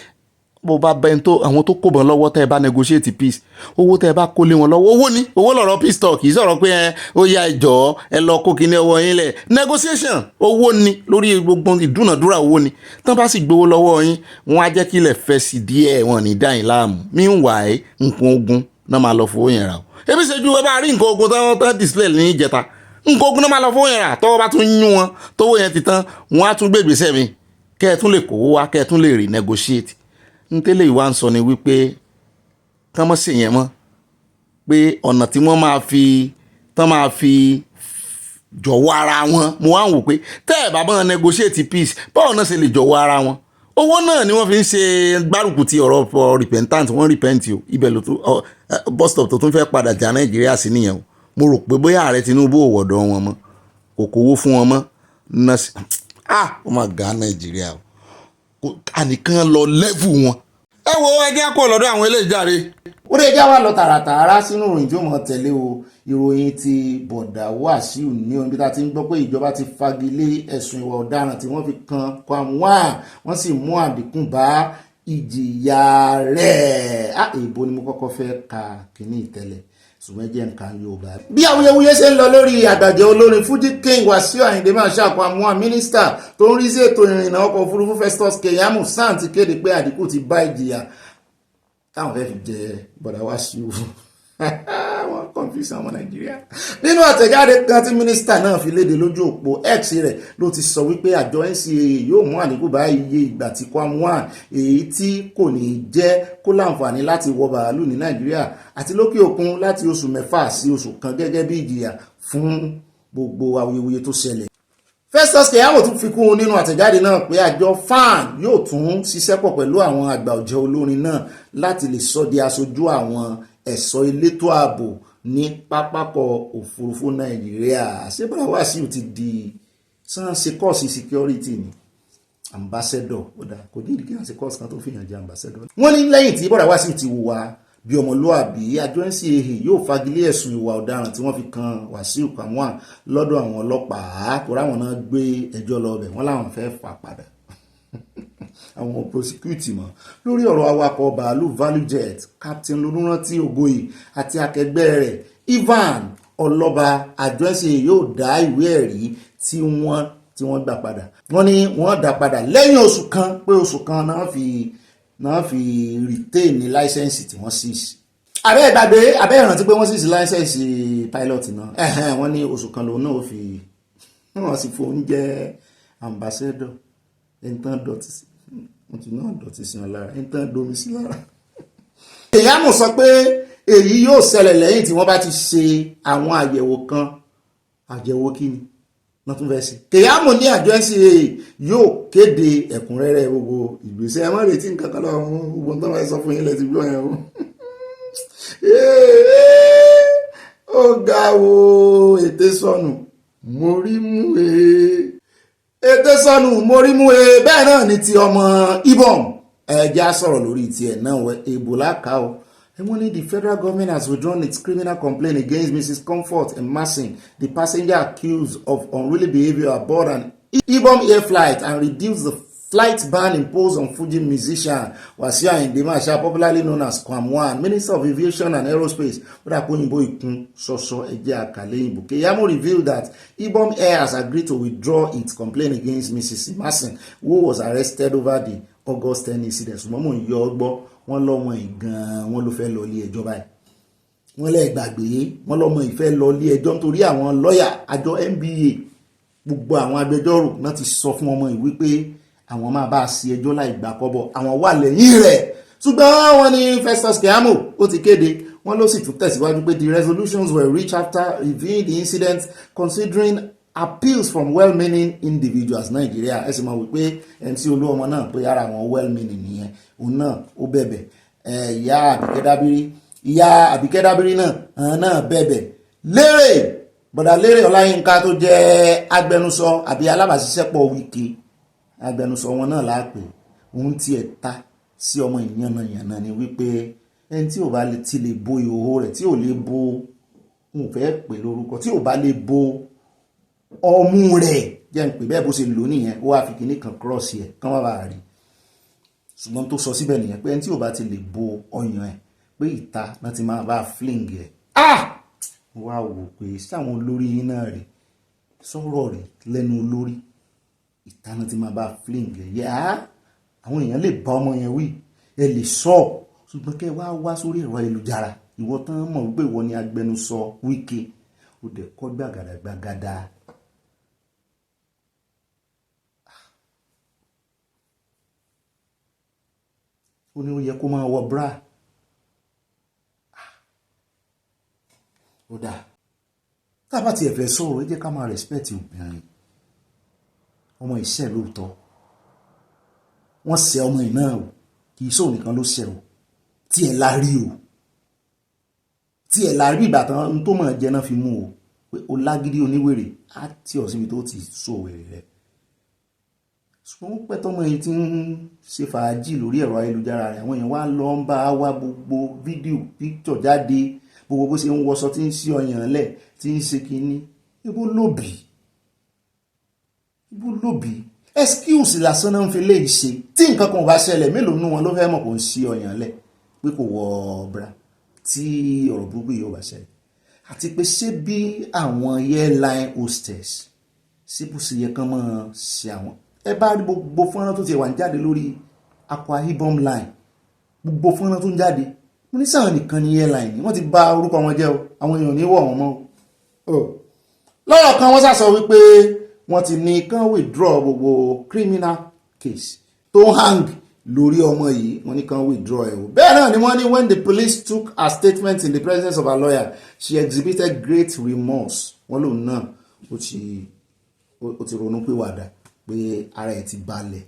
bó bá bẹ́ẹ̀ tó àwọn tó kó bọ̀ lọ́wọ́ tẹ́ ẹ bá negotiate peace owó tẹ́ ẹ bá kó lé wọn lọ́wọ́ owó ni owó lọ̀rọ̀ peace talk kì í sọ̀rọ̀ pé ó yá ẹjọ́ ẹ lọ kó kíní ọwọ́ yín lẹ̀ negotiation owó ni lórí gbogbo ìdúnàdúrà owó ni tán bá sì gbowó lọ́wọ́ yín wọ́n á jẹ́ kí ilẹ̀ fẹ́ sí díẹ̀ wọn ní dáhìn láàmú meanwhile nǹkan ogun náà máa lọ fowó yẹn rà o ebi ṣẹ́jú ẹ bá rí nǹkan ogun tán display ní ìjẹta nǹkan ogun náà máa lọ fowó yẹn rà tọ́wọ́ bá tún yún wọn tówó yẹn ti tán wọ́n á tún gbé ìgbésẹ̀ mi kẹ́ ẹ tún lè kówó wá kẹ́ ẹ tún lè renegotiate ntẹ́lẹ̀ ìwà ń sọ ni wípé kán mọ́ sí yẹn mọ́ pé ọ̀nà tí wọ́n máa fi jọ̀wọ́ ara wọn mo wá ń wò pé tẹ́ ẹ̀ bá bọ́n negotiate peace báwọn náà ṣe lè jọ̀wọ́ ara wọn owó náà ni wọ́n fi ń ṣe gbárùkù ti ọ̀rọ̀ for repentant wọ́n repent o ibẹ̀ ló tún bus stop tó tún fẹ́ padà jà Nàìjíríà sí nìyẹn o mo rò pé bóyá ààrẹ Tinubu ò wọ̀dọ̀ wọn mọ́ kò kówó fún wọn mọ́ nọ́ọ̀sì ó máa gà Nàìjíríà o ànìkan lọ lẹ́fù wọn. ẹ wo ẹjẹ́ kó lọ́dọ̀ àwọn eléyìí jáde. ó lè já wa lọ tààràtààrà sínú ìròyìn tí ó mọ̀ tẹ̀lé o ìròyìn ti bọ̀dà Wàsíù ní ohun bí ta ti ń gbọ́ pé ìjọba ti fagilé ẹ̀sùn ìwà ọ̀daràn tí wọ́n fi kan Kwamwan wọ́n sì mú àdínkù bá ìjìyà rẹ̀. èèbó ni mo kọ́kọ́ fẹ́ ka kínní ìtẹ́lẹ̀ ṣùgbọ́n jẹ́ nǹkan Yorùbá. bí awuyewuye ṣe ń lọ lórí àgbàjẹ́ olórin Fuji King Wasiu Ayinde Marshal Kwamwan mínísítà tó ń rí sí ètò ìrìnnà ọkọ̀ òfurufú Festus Keyamo San ti kéde pé àdínkù ti bá ìjìyà táwọn fẹ́ fi jẹ bọ̀dà Wasiu wọ́n confuse àwọn Nàìjíríà. nínú àtẹ̀jáde kan tí mínísítà náà fi léde lójú òpó X rẹ̀ ló ti sọ wípé àjọ NCAA yóò mú àdínkù bá iye ìgbà tí Kwamwan èyí tí kò ní jẹ́ kó láǹfààní láti wọ bàálù ní Nàìjíríà àti lókè òkun láti oṣù 6 sí oṣù kan gẹ́gẹ́ bí ìjìyà fún gbogbo awuyewuye tó ṣẹlẹ̀. Festus Keyamo tún fi kún nínú àtẹ̀jáde náà pé àjọ FAN yóò tún ṣiṣẹ́ pọ̀ pẹ̀lú àwọn àgbà ọ̀jẹ̀ olórin náà láti lè sọ di aṣojú àwọn ẹ̀ṣọ́ elétò ààbò ní pápákọ̀ òfurufú Nàìjíríà. ṣé bọ́dà Wàsíù ti di ṣe kọ́ọ̀sì security ni ambassador kò ní ìdíkẹ́ àti kọ́ọ̀sì kan tó fi hàn jẹ́ ambassador. wọ́n ní lẹ́yìn tí bọ́dà Wàsíù ti wùwà bí ọmọlúàbí àjọ NCAA yóò fagilé ẹ̀sùn ìwà ọ̀daràn tí wọ́n fi kan Wàsíù Kwamwan lọ́dọ̀ àwọn ọlọ́pàá tó ráwọn náà gbé ẹjọ́ lọ bẹ̀ wọ́n láwọn fẹ́ fà padà àwọn prosecute mọ́ lórí ọ̀rọ̀ awakọ̀ bàálù ValueJet Captain Olúrántí Ògòyè àti akẹgbẹ́ rẹ̀ Ivan Ọlọ́ba. àjọ NCAA yóò dá ìwé ẹ̀rí tí wọ́n gbà padà. wọ́n ní wọ́n dá padà lẹ́yìn oṣù kan pé oṣù kan náà fi retain ní láìsẹ̀nsì tí wọ́n sì abẹ́ ìgbàgbé abẹ́ ìrántí pé wọ́n sì láìsẹ̀nsì pilot náà wọ́n ní oṣù kan lòun náà wọ́n sì fún jẹ́ ambassador ẹ̀ńtán dọ̀tí sí wọ́n ti náà dọ̀tí sí wọn lára ẹ̀ńtán domi sí lára. Keyamo sọ pé èyí yóò ṣẹlẹ̀ lẹ́yìn tí wọ́n bá ti ṣe àwọn àyẹ̀wò kan. Àyẹ̀wò kí ni wọ́n tún fẹ́ ṣe? Kèyámù ní àjọ NCAA yóò kéde ẹ̀kúnrẹ́rẹ́ gbogbo ìgbésẹ̀. Ẹ má retí nǹkan kan lọ́wọ́ gbogbo tó máa sọ fún yín lẹ́tí gbọ́ yẹn o. Ó ga o, ètè sọnù mórí mú ètè sọnù mórí mú bẹ́ẹ̀ náà ni ti ọmọ Ibom. Ẹja sọ̀rọ̀ lórí tiẹ̀ náà Ebola ká o. The federal government has withdrawn its criminal complaint against Mrs. Comfort Emerson, the passenger accused of unruly behavior aboard an Ibom air flight, and reduced the flight ban imposed on Fuji musician Wasiu Ayinde Marshal, popularly known as Kwam1, Minister of Aviation and Aerospace. Keyamo revealed that Ibom Air has agreed to withdraw its complaint against Mrs. Emerson, who was arrested over the August 10 incident. Wọ́n lọ́mọ ìgan wọ́n ló fẹ́ lọ ilé ẹjọ́ báyìí. Wọ́n lẹ́ gbàgbé wọ́n lọ́mọ ìfẹ́ lọ ilé ẹjọ́ nítorí àwọn lọ́yà àjọ NBA gbogbo àwọn agbẹjọ́rò náà ti sọ fún ọmọ yìí wípé àwọn máa bá a sí ẹjọ́ láì gbà kọ́bọ̀, àwọn wà lẹ́yìn rẹ̀. Ṣùgbọ́n wọ́n ní Festus Keyamo ó ti kéde, wọ́n ló sì tún tẹ̀síwájú pé the resolutions were reached after reviewing the incident, considering appeals from well-meaning individuals. Nigeria ẹ sì mọ̀ wípé ẹni tí olú ọmọ náà pé ara àwọn well-meaning nìyẹn, òun náà ó bẹ̀bẹ̀. Ìyá Àbíkẹ́ Dábírí náà bẹ̀bẹ̀. Lérè bọ̀dà Lérè Ọláyínká tó jẹ́ agbẹnusọ àbí alábàáṣiṣẹ́pọ̀ Wike, agbẹnusọ wọn náà láàpẹ̀, òun tiẹ̀ ta sí ọmọ ìyànnàyànnà ni wípé ẹni tí ò bá ti lè bo ìhòòhò rẹ̀, tí ò lè bo òun fẹ́ pè lórúkọ, tí ò bá lè bo ọmú rẹ̀ jẹ́ ń pè bẹ́ẹ̀ bó ṣe lò nìyẹn, ó wá fi kinní kan cross ẹ̀ kán wá bá rí. Ṣùgbọ́n tó sọ síbẹ̀ nìyẹn pé ẹni tí ò bá ti lè bo ọyàn ẹ̀ pé ìta náà ti máa bá fling ẹ̀. Wá wò pé sáwọn olórí yín náà rè sọ̀rọ̀ rè lẹ́nu olórí, ìta náà ti máa bá fling ẹ̀. Àwọn èèyàn lè bá ọmọ yẹn wí, ẹ lè sọ, ṣùgbọ́n kẹ́ wá sórí ẹ̀rọ ayélujára, ìwọ tán mọ̀ wípé ìwọ ni agbẹnusọ Wike, ó dẹ̀ kọ́ gbàgàdàgbàgàdà. Ó ní ó yẹ kó máa wọ bra. Ó dáa, tá bá tiẹ̀ fẹ́ sọ̀rọ̀ ẹ jẹ́ ká máa respect obìnrin. Ọmọ ìṣẹ́ lóòótọ́, wọ́n ṣe ọmọ ìná o, kì í sóò nìkan ló ṣe o, tí ẹ̀ la rí o, tí ẹ̀ la rí ìgbà tán tó mọ̀ jẹ́ náà fi mú o, pé o lágídí oníwèrè á tí ọ síbi tó ti so wèrè rẹ̀. Ṣùgbọ́n ó pẹ́ tọ́mọ yìí ti ń ṣe fàájì lórí ẹ̀rọ ayélujára rẹ̀, àwọn èèyàn wá lọ ń bá wá gbogbo fídíò píkítọ̀ jáde, gbogbo bó ṣe ń wọṣọ tí ń ṣí ọyàn lẹ̀ tí ń ṣe kínní. Ibo lóbì excuse lásán náà ń fi léyìí ṣe. Tí nǹkan kan ò bá ṣẹlẹ̀, mélòó nínú wọn ló fẹ́ mọ̀ kó ń ṣí ọyàn lẹ̀ pé kò wọ bra tí ọ̀rọ̀ burúkú yìí ò bá ṣẹlẹ̀? Àti pé ṣé bí àwọn airline hostess ṣé bó ṣe yẹ kán máa ṣe àwọn, ẹ bá rí gbogbo fọ́nrán tó ti wà ń jáde lórí Akwa Ibom line, gbogbo fọ́nrán tó ń jáde, mo ní sáwọn nìkan ní airline ni wọ́n ti bà orúkọ wọn jẹ́ o, àwọn èèyàn ní wọ̀ wọ́n mọ́ o. Lọ́rọ̀ kan wọ́n sàsọ wípé wọ́n ti ní kán withdraw gbogbo criminal case tó hang lórí ọmọ yìí, wọ́n ní kán withdraw ẹ̀ o. Bẹ́ẹ̀ náà ni wọ́n ní when the police took her statement in the presence of her lawyer, she exhibited great remorse. Wọ́n lòun náà ó ti ronú pìwàdà pé ara ẹ̀ ti balẹ̀.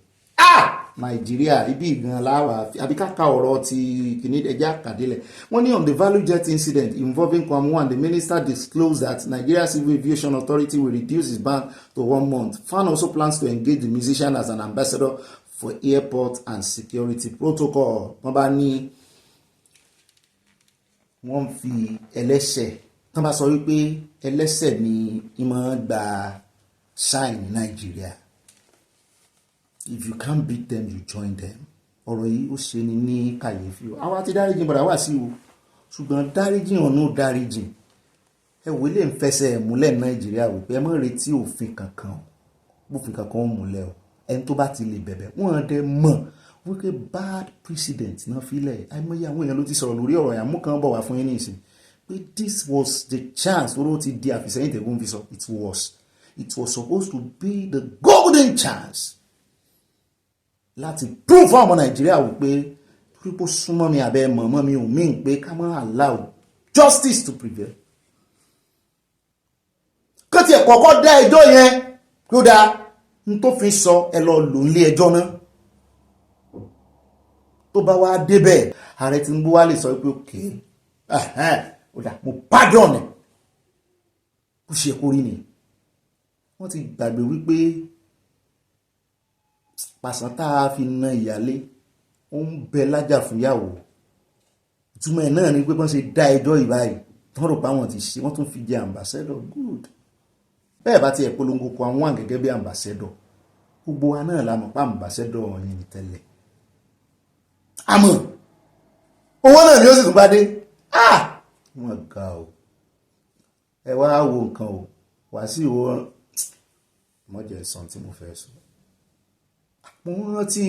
Nàìjíríà ibi ìgan láwà àbí káka ọ̀rọ̀ ti kìíní ẹja kàdélẹ̀. Wọ́n ní on the value jet incident involving Kwam1, the minister disclosed that Nigeria Civil Aviation Authority will reduce its ban to 1 month. FAN also plans to engage the musician as an ambassador for airport and security protocol. Wọ́n bá ní wọ́n fi ẹlẹ́ṣẹ̀, tán bá sọ wípé ẹlẹ́ṣẹ̀ ni ìmọ̀ gba shine ní Nàìjíríà. If you can't beat them, you join them. Ọ̀rọ̀ yìí ó ṣe ni ní kàyéfì o. Àwa ti dáríjì padà wá sí o, ṣùgbọ́n dáríjì ọ̀nà dáríjì. Ẹ wò lè ń fẹsẹ̀ múlẹ̀ Nàìjíríà wípé ẹ má retí òfin kankan ó múlẹ̀ o. Ẹni tó bá ti lè bẹ̀bẹ̀ wọ́n dẹ̀ mọ̀ wípé bad precedent náà filẹ̀. Àìmọye àwọn èèyàn ló ti sọ̀rọ̀ lórí ọ̀rọ̀ yẹn, mú kan bọ̀ wá fún yín ní ìsìn pé this was the chance tó ló ti di àfìsẹ́yìn tẹ̀gún fi sọ. It was supposed to be the golden chance láti prove fún ọmọ Nàìjíríà wípé torí pé ó súnmọ́ mi àbẹ́ mọ̀mọ́ mi ò mean pé ká má allow justice to prevail. kó tiẹ̀ kọ́kọ́ dá ẹjọ́ yẹn ló dáa n tó fi sọ ẹ lọ lò nílé ẹjọ́ náà tó bá wá débẹ̀ ààrẹ Tinubu wá lè sọ pé òkè ó dà mo pardon ẹ̀ ó ṣe kó rí ni wọ́n ti gbàgbé wípé pàṣán tá a fi na ìyálé ó ń bẹ lájà fúnyàwó ìtumọ̀ ẹ̀ náà ni pé wọ́n ṣe dá ẹjọ́ ìbáyìí tán rò pé àwọn ti ṣe wọ́n tún fi jẹ ambassador good bẹ́ẹ̀ bá ti ẹ̀ polongo kọ àwọn gẹ́gẹ́ bí ambassador gbogbo wa náà la mọ̀ pé ambassador yìí ní tẹ́lẹ̀ àmọ́ owó náà ni ó sì tún bá dé wọ́n ga o ẹ wá wo nǹkan o wá sí ìwọ mọ́jẹ̀ sàn tí mo fẹ́ sọ mo ń rántí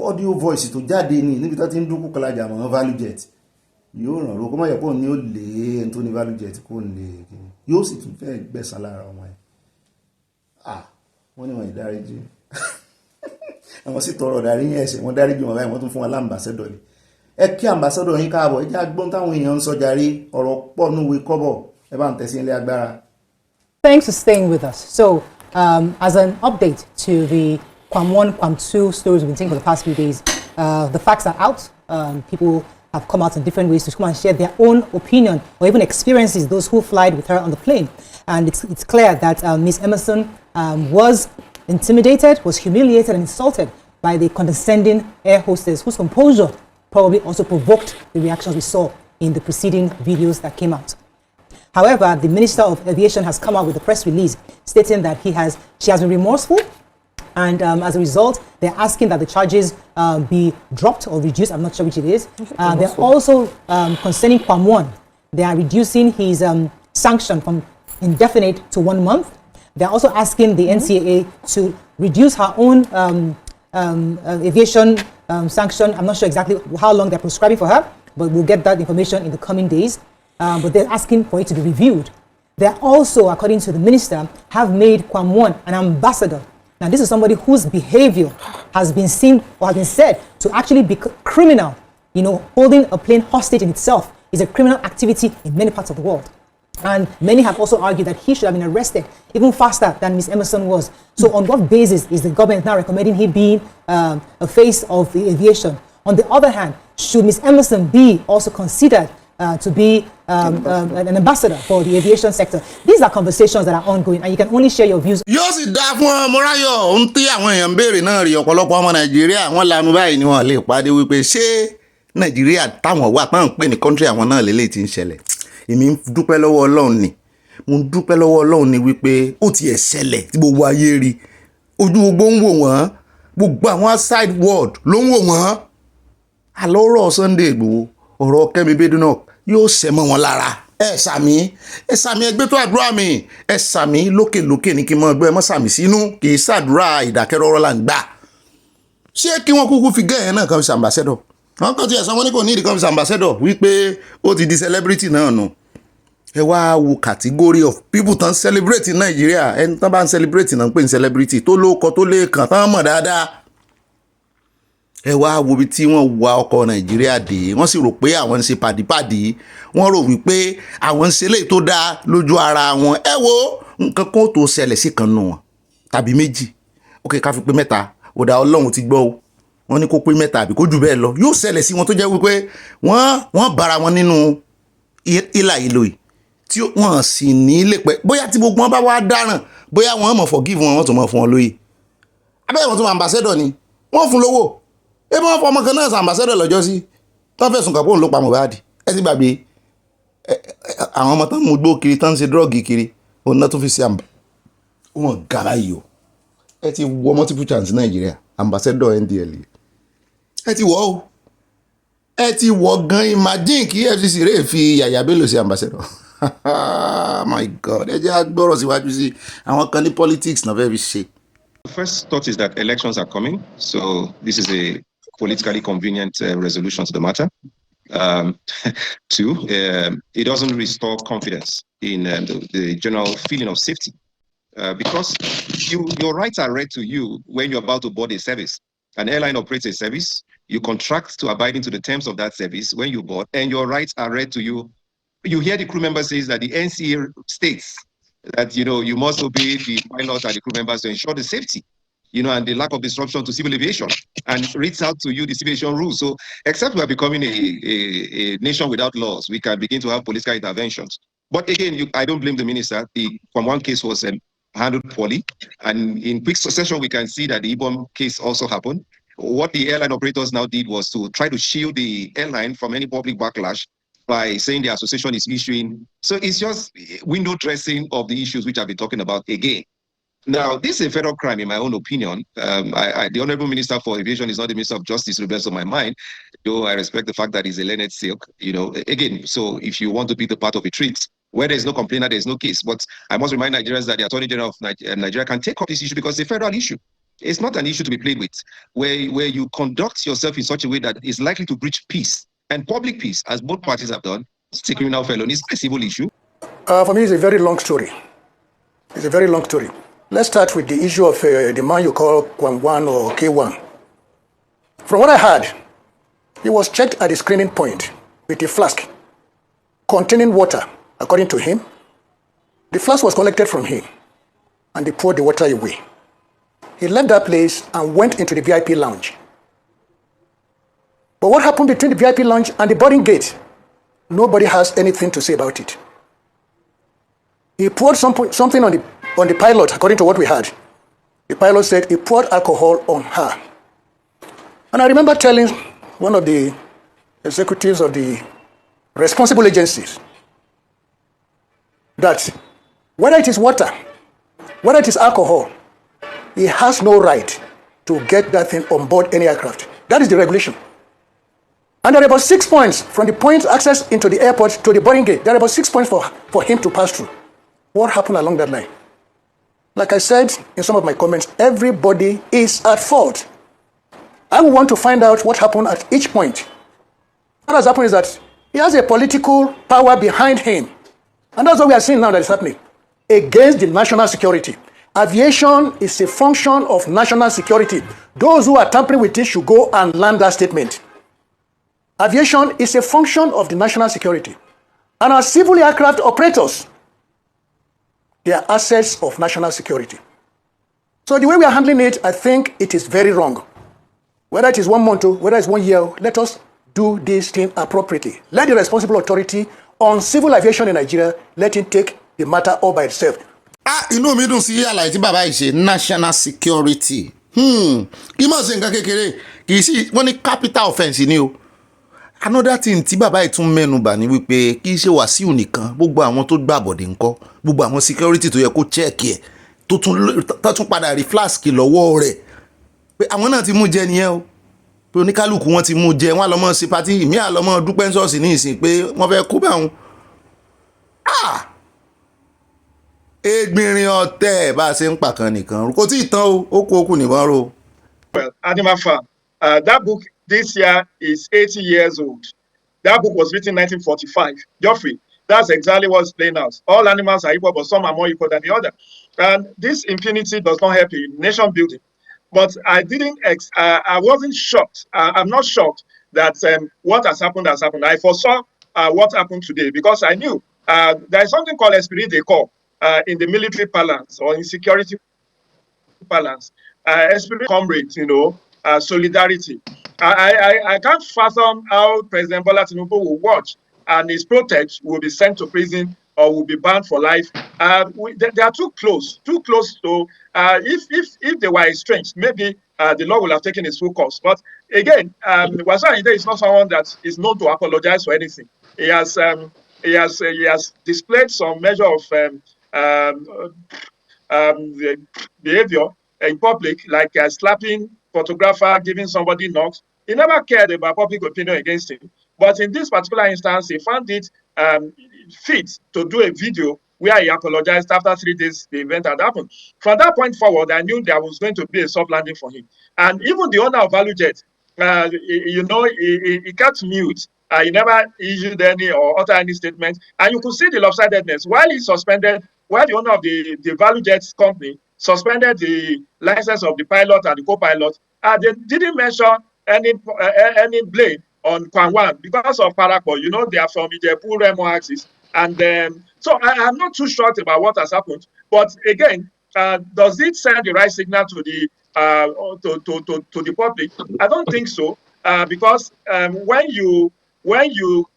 audio voice tó jáde ní níbi tó ti ń dúkú kọlájà mọ́ value jet yóò ràn ló kó mọ̀ yẹ̀pọ̀ ní ó lè ẹni tó ní value jet kó lè yóò sì tún fẹ́ gbẹ̀san lára ọmọ ẹ̀ wọ́n ní wọ́n ìdáríjì àwọn sì tọrọ ọ̀darí yẹn ẹ̀ṣẹ̀ wọ́n dáríjì wọn báyìí wọ́n tún fún wọn lámbàsẹ́dọ̀ ni ẹ kí ambassador yín káàbọ̀ ẹ jẹ́ agbọ́n táwọn èèyàn ń sọ jàre ọ̀rọ̀ pọ̀ núwe kọ́bọ̀ ẹ bá ń tẹ̀sí ilé agbára. Thanks for staying with us. So, as an update to the Kwam 1, Kwam 2 stories we've been seeing for the past few days, the facts are out. People have come out in different ways to come and share their own opinion or even experiences, those who flied with her on the plane. And it's clear that Ms. Emerson was intimidated, was humiliated and insulted by the condescending air hostess, whose composure probably also provoked the reactions we saw in the preceding videos that came out. However, the Minister of Aviation has come out with a press release stating that she has been remorseful, and as a result, they're asking that the charges be dropped or reduced. I'm not sure which it is. They're also concerning Kwam 1. They are reducing his sanction from indefinite to 1 month. They're also asking the NCAA to reduce her own aviation sanction. I'm not sure exactly how long they're prescribing for her, but we'll get that information in the coming days. But they're asking for it to be reviewed. They also, according to the minister, have made Kwam 1 an ambassador. Now, this is somebody whose behavior has been seen or has been said to actually be criminal. You know, holding a plane hostage in itself is a criminal activity in many parts of the world. And many have also argued that he should have been arrested even faster than Ms. Emerson was. So on what basis is the government now recommending he being a face of the aviation? On the other hand, should Ms. Emerson be also considered to be an ambassador for the aviation sector? These are conversations that are ongoing, and you can only share your views. Yóò sì dá fún ọmọ ráyọ̀ ohun tí àwọn èèyàn béèrè náà rí ọ̀pọ̀lọpọ̀ ọmọ Nàìjíríà wọ́n lanu báyìí ni wọ́n lè pàdé wípé ṣé Nàìjíríà táwọn wà táwọn pè ní kọ́ńtírì àwọn náà lélẹ́yìí tí ń ṣẹlẹ̀. Èmi ń dúpẹ́ lọ́wọ́ Ọlọ́run ni mo ń dúpẹ́ lọ́wọ́ Ọlọ́run ni wípé ó ti ẹ̀ ṣẹlẹ̀ tí gbogbo ayé rí ojú gbogbo ń wò wọ́n gbogbo àwọn outside world ló ń wò wọ́n àlọ́rọ̀ Sunday Igboho ọ̀rọ̀ Kẹ́mi Badenoch yóò ṣẹ mọ́ wọn lára ẹ sàmí ẹgbẹ́ tó àdúrà mi ẹ sàmí lókèlókè ní kí n mọ ẹgbẹ́ ẹ mọ́ sàmí sínú kì í ṣàdúrà ìdákẹ́rọ́rọ́ là ń gbà ṣé kí wọ́n kúkú fi gẹ́yẹn náà kan fi ṣàmbàṣẹ́dọ̀ wọ́n kàn ti ẹ̀sán wọn ní kò ní ìdí kan fi ṣàmbàṣẹ́dọ̀ wípé ó ti di celebrity náà nù ẹ wá wo category of people tán celebrate in Nàìjíríà ẹni tán bá ń celebrate náà ń pè ní celebrity tó lóko tó lè kàn tán mọ̀ dáadáa ẹ wá wo bí tí wọ́n wa ọkọ̀ Nàìjíríà dé wọ́n sì rò pé àwọn ń ṣe pàdípàdí wọ́n rò wípé àwọn ń ṣe léyìí tó dáa lójú ara wọn ẹ wo nǹkan kan tó ṣẹlẹ̀ sí kan nù wọn tàbí méjì ókè ká fi pé mẹ́ta òdà Ọlọ́run ti gbọ́ o wọ́n ní kó pé mẹ́ta àbí kó jù bẹ́ẹ̀ lọ yóò ṣẹlẹ̀ sí wọn tó jẹ́ wípé wọ́n bára wọn nínú ìlà ìlò yìí tí wọ́n sì ní lè pẹ́ bóyá tí gbogbo wọn bá wá dáràn bóyá wọ́n mọ̀ forgive wọn wọ́n tún mọ̀ fún wọn lóye abẹ́rẹ́ wọn tún ambassador ni wọ́n fún lówó ebi wọn fọ ọmọ kan náà sàn ambassador lọ́jọ́ sí tán fẹ̀sùn kàn pé òun ló pa Mohbad ẹ ti gbàgbé àwọn ọmọ tán mú gbó kiri tán ń ṣe drọ́ọ̀gì kiri òun náà tún fi ṣe wọn gàrà yìí o ẹ ti wọ multiple chance Nàìjíríà ambassador NDLEA ẹ ti wọ o ẹ ti wọ gan imagine kí FCC rè fi Yàyà Bello ṣe ambassador my God ẹ jẹ́ agbọ́rọ̀ síwájú sí àwọn kan ní politics náà fẹ́ fi ṣe. The first thought is that elections are coming, so this is a politically convenient resolution to the matter. Two, it doesn't restore confidence in the general feeling of safety because your rights are read to you when you're about to board a service. An airline operates a service. you contract to abiding to the terms of that service when you board, and your rights are read to you. You hear the crew member says that the NCA states that, you must obey the pilots and the crew members to ensure the safety, and the lack of disruption to civil aviation, and reads out to you the civil aviation rules. So except we are becoming a nation without laws, we can begin to have political interventions. But again, I don't blame the minister. The Kwamwan case was handled poorly. And in quick succession, we can see that the Ibom case also happened. What the airline operators now did was to try to shield the airline from any public backlash by saying the association is issuing. So it's just window dressing of the issues which I've been talking about again. Now, this is a federal crime, in my own opinion. The Honorable Minister for Aviation is not the Minister of Justice, to the best of my mind, though I respect the fact that he's a learned silk. Again, so if you want to be the part of a treat, where there's no complainer, there's no case. But I must remind Nigerians that the Attorney General of Nigeria can take up this issue because it's a federal issue. It's not an issue to be played with, where you conduct yourself in such a way that is likely to breach peace and public peace, as both parties have done. It's a criminal felony. It's a civil issue. For me, it's a very long story. It's a very long story. Let's start with the issue of the man you call Kwamwan or K1. From what I heard, he was checked at the screening point with a flask containing water, according to him. The flask was collected from him, and they poured the water away. He left that place and went into the VIP lounge. But what happened between the VIP lounge and the boarding gate? Nobody has anything to say about it. He poured something on the pilot, according to what we heard. The pilot said he poured alcohol on her. And I remember telling one of the executives of the responsible agencies that whether it is water, whether it is alcohol, he has no right to get that thing on board any aircraft. That is the regulation. And there are about 6 points from the point access into the airport to the boarding gate. There are about 6 points for him to pass through. What happened along that line? Like I said in some of my comments, everybody is at fault. I would want to find out what happened at each point. What has happened is that he has a political power behind him. And that's what we are seeing now that is happening. Against the national security. Aviation is a function of national security. Those who are tampering with it should go and land that statement. Aviation is a function of the national security. And our civil aircraft operators, they are assets of national security. So the way we are handling it, I think it is very wrong. Whether it is 1 month or whether it's 1 year, let us do this thing appropriately. Let the responsible authority on civil aviation in Nigeria, let it take the matter all by itself. Inú mi dùn sí àlàyé tí bàbá yìí ṣe national security. Kí mọ̀ sí nǹkan kékeré, kì í sí wọ́n ní capital offence ni o. Another thing tí bàbá yìí tún mẹ́nubà ní wípé kì í ṣe Wàsíù nìkan, gbogbo àwọn tó gbàbọ̀dé ńkọ́, gbogbo àwọn security tó yẹ kó check ẹ̀ tó tún padà rí flask lọ́wọ́ rẹ̀ pé àwọn náà ti mú jẹ nìyẹn o. Pé oníkálùkù wọn ti mú jẹ, wọn lọ mọ́ sí party, ìmí àlọ́mọ́ dúpẹ́ ṣọ́ọ̀ṣì ní ìsìn pé wọ́n fẹ́ kó bá wọn. Egbìnrin ọ̀tẹ̀ bá ṣe ń pàkan nìkan kò tí ì tán o, ó kú okùn nìbọn ro. Well, Adimafa, that book this year is 80 years old. That book was written in 1945. Geoffrey, that's exactly what's playing out. All animals are equal, but some are more equal than the other. And this impunity does not help in nation building. But I wasn't shocked. I'm not shocked that what has happened has happened. I foresaw what happened today because I knew there is something called esprit de corps in the military parlance or in security parlance. Esprit comrade, solidarity. I can't fathom how President Bola Tinubu will watch and his protege will be sent to prison or will be banned for life. They are too close to, if they were estranged, maybe the law will have taken its full course. But again, Wasiu Ayinde is not someone that is known to apologize for anything. He has displayed some measure of behavior in public, like slapping photographer, giving somebody knocks. He never cared about public opinion against him. But in this particular instance, he found it fit to do a video where he apologized after 3 days the event had happened. From that point forward, I knew there was going to be a soft landing for him. And even the owner of ValueJet, he kept mute. He never issued any or uttered any statement. And you could see the lopsidedness. While the owner of the ValueJet company suspended the license of the pilot and the co-pilot, they didn't mention any blame on Kwan because of Parapo. You know, they are from Ijebu Remo axis. And so I'm not too shocked about what has happened. But again, does it send the right signal to the to the public? I don't think so, because when you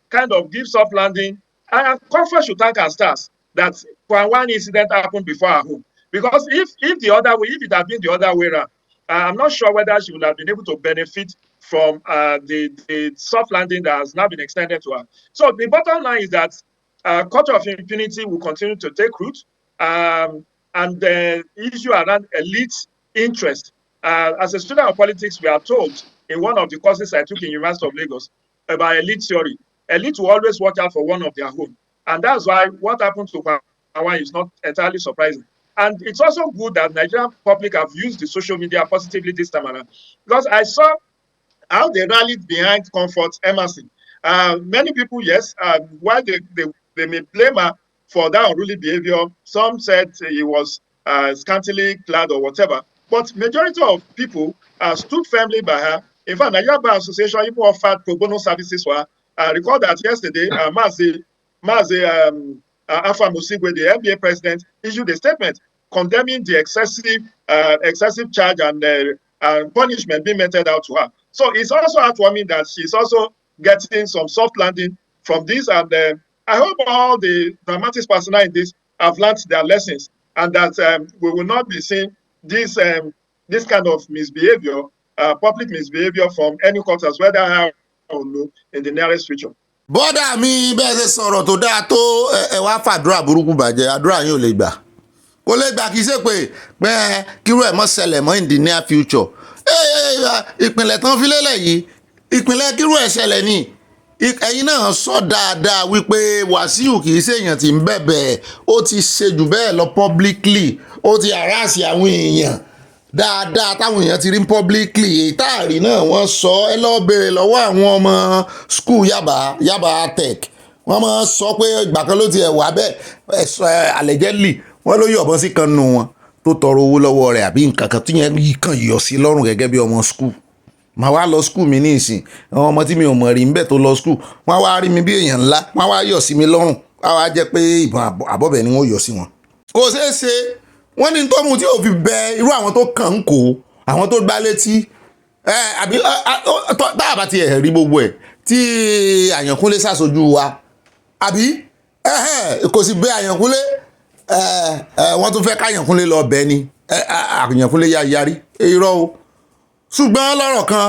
kind of give soft landing, comfort should thank our stars that one incident happened before our home. Because if the other way, if it had been the other way around, I'm not sure whether she would have been able to benefit from the soft landing that has now been extended to her. So the bottom line is that culture of impunity will continue to take root, and the issue around elite interest. As a student of politics, we are told in one of the courses I took in University of Lagos about elite theory. Elite will always watch out for one of their own, and that's why what happened to Hawaii is not entirely surprising. And it's also good that Nigerian public have used the social media positively this time around, because I saw how they rallied behind Comfort Emerson. Many people, yes, while they may blame her for that unruly behavior, some said he was scantily clad or whatever, but majority of people stood firmly by her. In fact, Nigeria Bar Association even offered pro bono services for her. I recall that yesterday, Alpha Musigwe, the NBA president, issued a statement condemning the excessive charge and punishment being meted out to her. So it's also heartwarming that she's also getting some soft landing from this. And I hope all the dramatic personnel in this have learned their lessons, and that we will not be seeing this kind of misbehavior, public misbehavior from any quarters, whether high or low, in the nearest future. bọ́dà mi bẹ́ẹ̀ ṣe sọ̀rọ̀ tó dáa tó ẹ wá fàdúrà burúkú bàjẹ́ àdúrà yín ò lè gbà kó lè gbà kì í ṣe pé kírú ẹ̀ mọ́ ṣẹlẹ̀ mọ́ in the near future ìpínlẹ̀ tán fi lélẹ̀ yìí ìpínlẹ̀ kírú ẹ̀ ṣẹlẹ̀ ni ẹ̀yin náà sọ dáadáa wípé Wàsíù kì í ṣèèyàn tí ń bẹ̀bẹ̀ ó ti ṣe jù bẹ́ẹ̀ lọ publicly ó ti harass àwọn èèyàn dáadáa táwọn èèyàn ti rí publicly táàrí náà wọ́n sọ ẹ lọ́ọ́ béèrè lọ́wọ́ àwọn ọmọ school Yaba Tech wọ́n máa sọ pé ìgbà kan ló ti ẹ̀ wá bẹ́ẹ̀ allegedly wọ́n ló yọ̀bọ̀n sí kan nù wọn tó tọrọ owó lọ́wọ́ rẹ̀ àbí nǹkan kan tí yẹn kàn yọ sí lọ́rùn gẹ́gẹ́ bí ọmọ school màá wá lọ school mi ní ìsìn àwọn ọmọ tí mi ò mọ̀ rí ń bẹ̀ tó lọ school wọ́n wá rí mi bí èèyàn ńlá wọ́n wá yọ̀ sí mi lọ́rùn wọ́n wá jẹ́ pé ìbọn àbọ̀bẹ̀ ni wọ́n yọ̀ sí wọn. kò ṣeé ṣe wọ́n ní tó mú tí ò fi bẹ irú àwọn tó kàn ń kó àwọn tó gbá létí àbí táàbà ti ẹ̀ rí gbogbo ẹ̀ tí Àyànkúnlé ṣàṣojú wa àbí kò sì bẹ Àyànkúnlé wọ́n tún fẹ́ káyànkúnlé lọ bẹ́ẹ̀ ni Àyànkúnlé yarí irọ́ o ṣùgbọ́n lọ́rọ̀ kan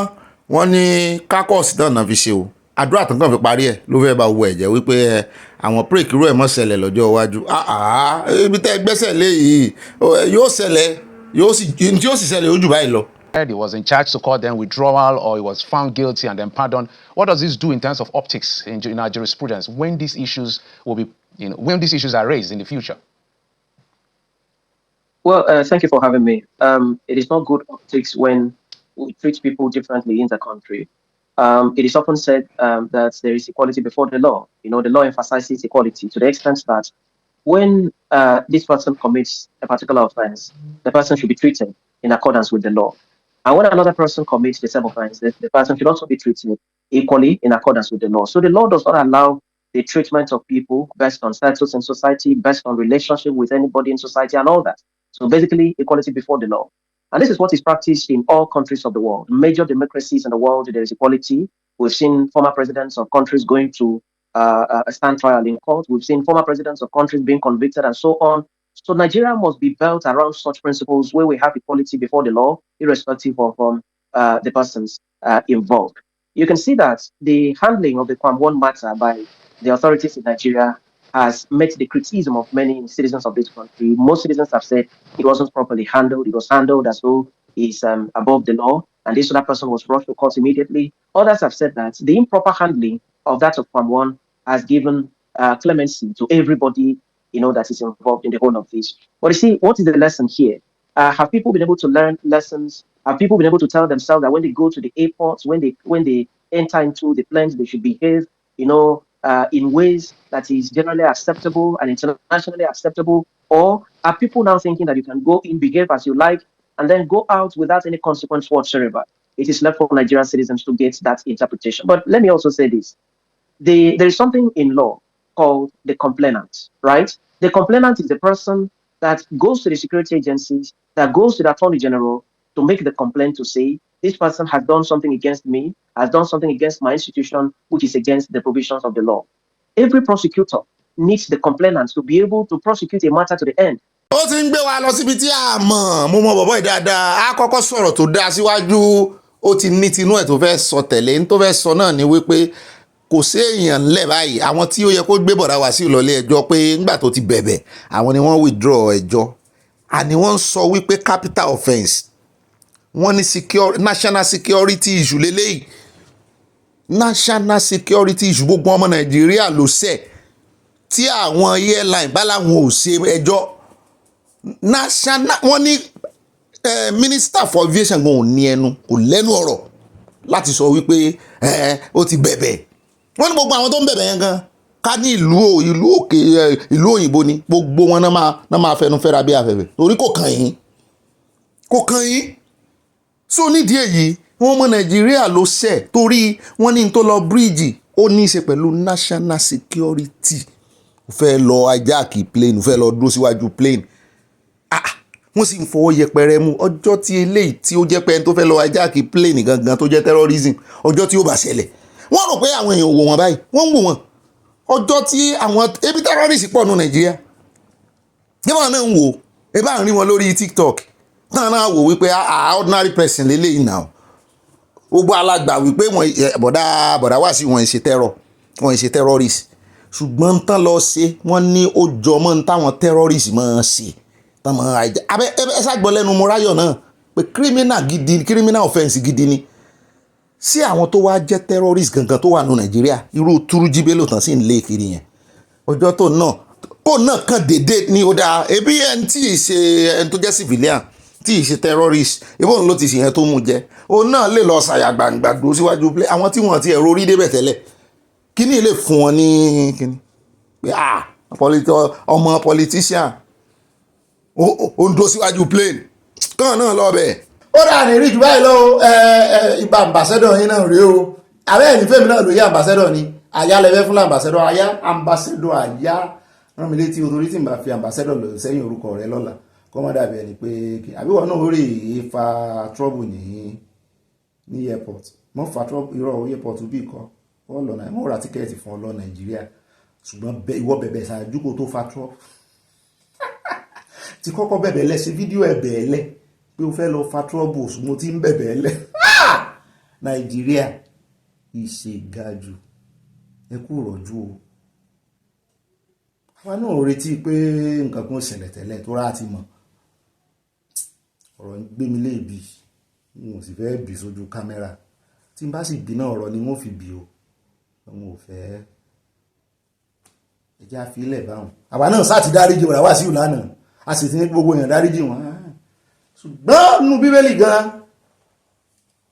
wọ́n ní kákọ́ọ̀sì náà fi ṣe o àdúrà tó kàn fi parí ẹ̀ ló fẹ́ bá wo ẹ̀jẹ̀ wípé àwọn pírèkì irú ẹ̀ mọ́ ṣẹlẹ̀ lọ́jọ́ iwájú ibi tẹ́ gbẹ́sẹ̀ lé yìí yóò ṣẹlẹ̀ yóò sì ṣẹlẹ̀ ojú báyìí lọ. He was in charge to call them withdrawal, or he was found guilty and then pardoned. What does this do in terms of optics in our jurisprudence when these issues will be, when these issues are raised in the future? Well, thank you for having me. It is not good optics when we treat people differently in the country. It is often said that there is equality before the law. The law emphasizes equality to the extent that when this person commits a particular offense, the person should be treated in accordance with the law. And when another person commits the same offense, the person should also be treated equally in accordance with the law. So the law does not allow the treatment of people based on status in society, based on relationship with anybody in society and all that. So basically, equality before the law. And this is what is practiced in all countries of the world. Major democracies in the world, there is equality. We've seen former presidents of countries going to stand trial in court. We've seen former presidents of countries being convicted and so on. So Nigeria must be built around such principles where we have equality before the law, irrespective of the persons involved. You can see that the handling of the Kwam 1 matter by the authorities in Nigeria has met the criticism of many citizens of this country. Most citizens have said it wasn't properly handled. It was handled as though it's above the law, and this other person was brought to court immediately. Others have said that the improper handling of that of Kwam 1 has given clemency to everybody, that is involved in the whole of this. But you see, what is the lesson here? Have people been able to learn lessons? Have people been able to tell themselves that when they go to the airports, when they enter into the planes, they should behave, in ways that is generally acceptable and internationally acceptable? Or are people now thinking that you can go in, behave as you like, and then go out without any consequence whatsoever? it is left for Nigerian citizens to get that interpretation. But let me also say this. There is something in law called the complainant, right? The complainant is the person that goes to the security agencies, that goes to the Attorney General to make the complaint to say, this person has done something against me, has done something against my institution, which is against the provisions of the law. Every prosecutor needs the complainant to be able to prosecute a matter to the end. ó ti ń gbé wa lọ síbi tí a mọ̀ mo mọ bọ̀bọ̀ ìdáadáa á kọ́kọ́ sọ̀rọ̀ tó dáa síwájú ó ti ní tinú ẹ̀ tó fẹ́ sọ tẹ̀lé ní tó fẹ́ sọ náà ni wípé kò sí èèyàn ńlẹ̀ báyìí àwọn tí ó yẹ kó gbé bọ̀dá wá sí ìlọlé ẹjọ́ pé ńgbà tó ti bẹ̀bẹ̀ àwọn ni wọ́n withdraw ẹjọ́ àní wọ́n ń sọ wípé capital offence wọ́n ní national security issue lélẹ́yìí national security issue gbogbo ọmọ Nàìjíríà ló ṣẹ̀ tí àwọn airline bá láwọn ò ṣe ẹjọ́ national wọ́n ní minister for aviation gan ò ní ẹnu kò lẹ́nu ọ̀rọ̀ láti sọ wípé ó ti bẹ̀bẹ̀ wọ́n ní gbogbo àwọn tó ń bẹ̀bẹ̀ yẹn gan ká ní ìlú òkè ìlú òyìnbó ni gbogbo wọn náà máa fẹnu fẹ́ra bí afẹ́fẹ́ torí kò kàn yín so nídìí èyí wọn ọmọ Nàìjíríà ló ṣẹ̀ torí wọ́n ní tó lọ bíríìjì ó ní í ṣe pẹ̀lú national security ó fẹ́ lọ ajáàkì plane ó fẹ́ lọ dúró síwájú plane wọ́n sì ń fọwọ́ yẹpẹrẹ mú ọjọ́ tí eléyìí tí ó jẹ́ pé ẹni tó fẹ́ lọ ajáàkì plane gangan tó jẹ́ terrorism ọjọ́ tí ó bá ṣẹlẹ̀ wọ́n rò pé àwọn èèyàn wò wọ́n báyìí wọ́n ń wò wọ́n ọjọ́ tí àwọn ebi terrorist pọ̀ nù Nàìjíríà níwọ̀n náà ń wò ẹ bá ń rí wọn lórí TikTok náà wò wípé ordinary person lélẹ́yìn náà gbogbo alágbà wípé bọ̀dá wá sí wọn ìṣe terrorist ṣùgbọ́n tán lọ ṣe wọ́n ní ó jọmọ́ ní táwọn terrorist máa ṣe tán máa àìjẹ́ ẹ ṣàgbọ́n lẹ́nu Mọ́ráyọ̀ náà pé criminal offence gidi ni sí àwọn tó wá jẹ́ terrorist gangan tó wà ní Nàìjíríà irú Túrújí Bello tán sì ń lé kiri yẹn ọjọ́ tó náà kàn déédéé ní ó dáa ebi ẹni tí ì ṣe ẹni tó jẹ́ civilian tí ì ṣe terrorist ìbọn ló ti ṣe yẹn tó mú jẹ òun náà lè lọ ṣàyà gbàǹgbà dúró síwájú play àwọn tí wọ́n ti ẹ̀rọ orí débẹ̀ tẹ́lẹ̀ kíní lè fún wọn ní kíní pé ọmọ politician ó ń dúró síwájú plane kàn náà lọ bẹ̀. ó dà ní rí jù báyìí lọ ibà ambassador yín náà rèé o àbẹ́ ẹ̀ní fẹ́mi náà lóye ambassador ni àyà lẹ́fẹ́ fún ambassador àyà ambassador àyà rán mi létí otorí tí n bá fi ambassador lọ sẹ́yìn orúkọ rẹ lọ́la kọ́ mọ́ dàbí ẹni pé àbíwọ̀ náà ó rè fa trouble ní airport mọ́ fa trouble irọ́ airport bí kọ́ wọ́n lọ náà mọ́ ra tíkẹ́ẹ̀tì fún ọ lọ Nàìjíríà ṣùgbọ́n ìwọ bẹ̀bẹ̀ ṣáájú kó tó fa trouble ti kọ́kọ́ bẹ̀bẹ̀ lẹ̀ ṣe fídíò ẹ̀bẹ̀ lẹ̀ pé o fẹ́ lọ fa trouble ṣùgbọ́n tí ń bẹ̀bẹ̀ lẹ̀ Nàìjíríà ìṣègájù ẹ kú rọ̀jú o àwa náà retí pé nǹkan kan ṣẹlẹ̀ tẹ́lẹ̀ tó rà ti mọ̀ ọ̀rọ̀ ń gbé mi léèbì n ò sì fẹ́ bì sójú kámẹ́rà tí n bá sì bí náà ọ̀rọ̀ ni wọ́n fi bì o n ò fẹ́ ẹjẹ́ àfilẹ̀ báwọn àwa náà sáà ti dáríjì wà wá sí ìlànà a sì ti ní gbogbo èèyàn dáríjì wọn ṣùgbọ́n nínú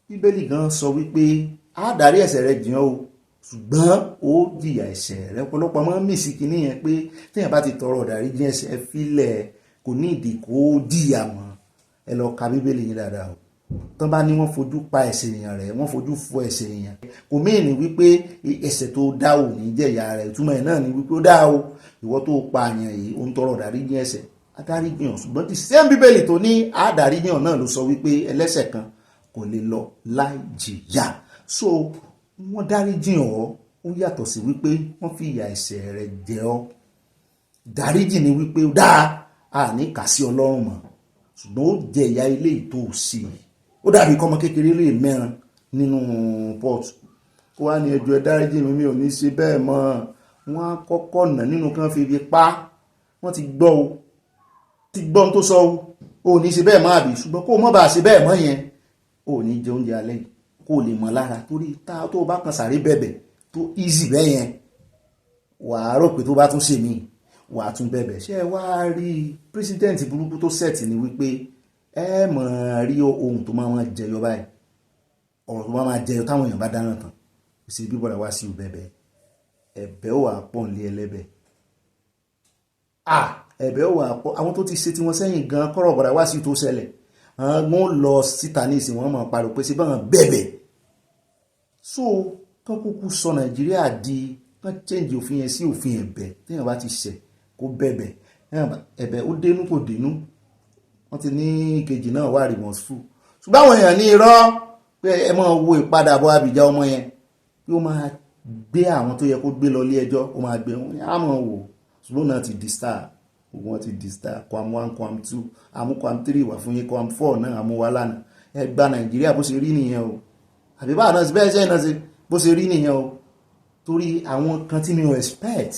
bíbélì gan sọ wípé a dárí ẹ̀ṣẹ̀ rẹ jìn o ṣùgbọ́n ó jìyà ẹ̀ṣẹ̀ rẹ ọ̀pọ̀lọpọ̀ máa ń mì sí kinní yẹn pé téèyàn bá ti tọrọ ìdáríjì ẹ̀ṣẹ̀ fílẹ̀ kò ní ìdí kó jìyà mọ́ ẹ lọ ka bíbélì yín dáadáa o tán bá ní wọ́n fojú pa ẹ̀ṣẹ̀ èèyàn rẹ̀ wọ́n fojú fo ẹ̀ṣẹ̀ èèyàn kò mìíní wípé ẹ̀ṣẹ̀ tó dá ò ní jẹ̀yà rẹ̀ ìtumọ̀ ẹ̀ náà ni wípé ó dá o ìwọ tó pa àyàn yìí ó ń tọrọ ìdáríjì ẹ̀ṣẹ̀ adáríjìyàn ṣùgbọ́n ti same bíbélì tó ní àdáríjìyàn náà ló sọ wípé ẹlẹ́ṣẹ̀ kan kò lè lọ láì jìyà so wọ́n dáríjìyàn ọ́ ó yàtọ̀ sí wípé wọ́n fi ìyà ẹ̀ṣẹ̀ rẹ̀ jẹ ọ́ dáríjì ni wípé ó dáa àní kà sí Ọlọ́run mọ́ ṣùgbọ́n ó jẹ ìyà ilé ìtò sí i ó dàbí kọ́mọ kékeré lè mẹ́ran nínú port kó wá ní ẹjọ́ ẹ dáríjì mi ò ní ṣe bẹ́ẹ̀ mọ́ wọ́n á kọ́kọ́ nà nínú kan fi ibi pa wọ́n ti gbọ́ o ti gbọ́ tó sọ o ò ní ṣe bẹ́ẹ̀ mọ́ àbí ṣùgbọ́n kó o mọ́ bá ṣe bẹ́ẹ̀ mọ́ yẹn o ò ní jẹ oúnjẹ alẹ́ yìí kó o lè mọ̀ lára torí tó o bá kan sàrí bẹ̀bẹ̀ tó easy bẹ́ẹ̀ yẹn wàá rò pé tó bá tún ṣe mí wàá tún bẹ̀bẹ̀ ṣé ẹ wá rí president burúkú tó set ni wípé ẹ mọ̀ rí ohun tó máa jẹyọ báyìí ọ̀rọ̀ tó máa jẹyọ táwọn èèyàn bá dáná tán ṣe bí bọ́dà wá sí bẹ̀bẹ̀ ẹ̀bẹ̀ ó wà pọ̀ nílé ẹlẹ́bẹ̀ ẹ̀bẹ̀ ó wà pọ̀ àwọn tó ti ṣe tí wọ́n sẹ́yìn gan kọ́rọ̀ bọ́dà wá sí tó ṣẹlẹ̀ wọ́n lọ síta ní ìsìn wọn máa pariwo pé sí báwọn bẹ̀bẹ̀ so kán kúkú sọ Nàìjíríà di kán change òfin yẹn sí òfin ẹ̀bẹ̀ téèyàn bá ti ṣẹ̀ kó bẹ̀bẹ̀ ẹ̀bẹ̀ ó dénú kò dénú wọ́n ti ní ìkejì náà wà remorseful ṣùgbọ́n àwọn èèyàn ní irọ́ pé ẹ máa wo ìpadàbọ̀ Àbíjà ọmọ yẹn pé ó máa gbé àwọn tó yẹ kó gbé lọ ilé ẹjọ́ ó máa gbé wọn á mọ̀ wò ṣùgbọ́n náà ti di star wọ́n ti di star kwam 1 kwam 2 àmú kwam 3 wà fún yín kwam 4 náà àmú wa lánàá ẹ gba Nàìjíríà bó ṣe rí nìyẹn o àbí báà náà bẹ́ẹ̀ sẹ́yìn náà ṣe bó ṣe rí nìyẹn o torí àwọn kan tí mi ò expect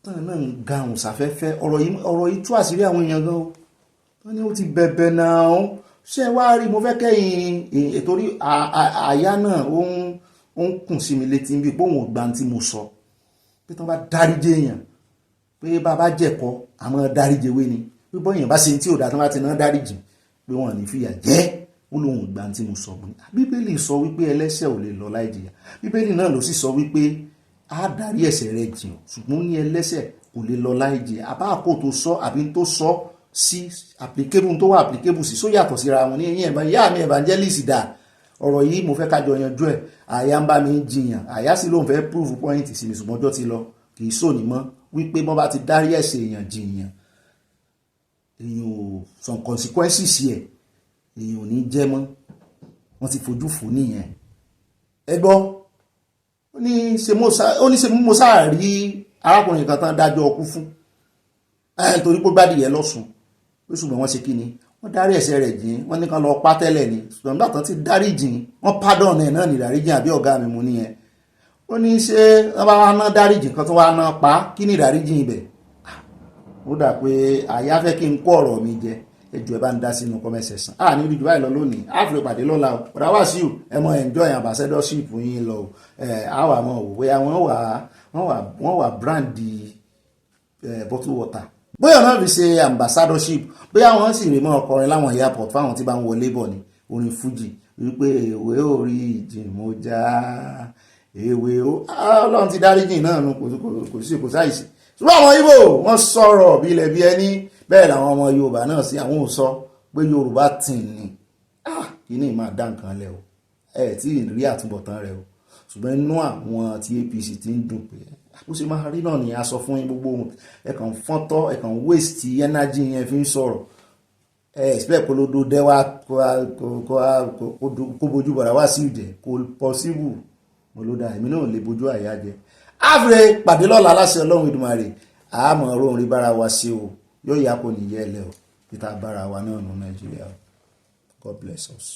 tán náà ń gahùn sáfẹ́fẹ́ ọ̀rọ̀ yìí tú àṣírí àwọn èèyàn gan o wọ́n ní ó ti bẹ̀bẹ̀ náà ṣé wá rí mo fẹ́ kẹ́yìn ètòrí àyá náà ó ń kùn sí mi létí bí pé òun ò gbà tí mo sọ pé tí wọ́n bá dáríjì èèyàn pé bàbá jẹ̀kọ́ àmọ́ dáríjì wé ni pé bọ́yìn bá ṣe tí ò dá tí wọ́n bá ti ná dáríjì pé wọ́n ní fìyà jẹ́ ó lóun gbà tí mo sọ gbọ́n bíbélì sọ wípé ẹlẹ́ṣẹ̀ ò lè lọ láì jìyà bíbélì náà ló sì sọ wípé á dárí ẹ̀ṣẹ̀ rẹ̀ jìn ṣùgbọ́n ní ẹlẹ́ṣẹ̀ kò lè lọ láì jìyà àbá àpò tó sọ àbí tó sọ sí applicable tó wà applicable sí sóyàtọ̀ síra wọn ní ẹ̀yìn ẹ̀bá ìyá mi evangelist dà ọ̀rọ̀ yìí mo fẹ́ kájọ yanjú ẹ̀ àyà ń bá mi jiyàn àyà sì lóun fẹ́ prove point sí mi ṣùgbọ́n ọjọ́ ti lọ kì í sóni mọ́ wípé bọ́n bá ti dárí ẹ̀ṣẹ̀ èèyàn jiyàn èèyàn ò some consequences yẹ èèyàn ò ní jẹ́ mọ́ wọ́n ti fojú fò nìyẹn ẹ gbọ́ ó ní ṣe mo sáà rí arákùnrin kan tán dájọ́ ọkú fún torí pé gbádìí yẹn lọ́sùn ó ṣùgbọ́n wọ́n ṣe kí ni wọ́n dárí ẹ̀ṣẹ̀ rẹ̀ jìn wọ́n ní kan lọ pa tẹ́lẹ̀ ni ṣùgbọ́n nígbà tán ti dárí jìn wọ́n pardon ẹ̀ náà ní ìdáríjìn àbí ọ̀gá mi mú nìyẹn ó ní ṣé wọ́n bá wá ná dárí jìn kan tó wá ná pa kí ni ìdáríjìn ibẹ̀ ó dà pé àyà fẹ́ kí n kó ọ̀rọ̀ mi jẹ ẹjọ́ ẹ bá ń dá sínú comment section ní ibi jù báyìí lọ lónìí á fi pàdé lọ́la o ọ̀dà wá sí o ẹ mọ enjoy ambassadorship yín lọ àwà mọ òwe bóyá wọ́n wà brand bottle water bóyá náà fi ṣe ambassadorship bóyá wọ́n sì rè mọ́ ọkọrin láwọn airport fáwọn tí bá ń wọlé bọ̀ ní orin Fuji wípé èwe orí ìjìnmọ́já èwe Ọlọ́run ti dáríjìn náà nù kò sí kò sáìsì ṣùgbọ́n àwọn Ìgbò wọ́n sọ̀rọ̀ bí ilẹ̀ bí ẹni bẹ́ẹ̀ làwọn ọmọ Yorùbá náà sí àwọn ò sọ pé Yorùbá tìn ní kí ní máa dá nǹkan lẹ̀ o tí ì rí àtúbọ̀tán rẹ̀ o ṣùgbọ́n inú àwọn tí APC ti ń dùn pé ó ṣe máa rí náà ní aṣọ fún yín gbogbo ohun ẹ̀kàn fọ́ntọ́ ẹ̀kàn waste energy yẹn fi ń sọ̀rọ̀ expect kó ló do dẹ́wà kó bojú bọ̀dá wá sí ìjẹ́ kó possible mo ló dá èmi náà lè bojú àyà jẹ àfẹ́ pàdé lọ́la aláṣẹ Ọlọ́run Ìdùmarè àmọ́ ọ̀rọ̀ orin bára wa ṣe o yóò yá kó nìyẹn ẹlẹ́ o peter bára wa náà nù Nàìjíríà God bless us.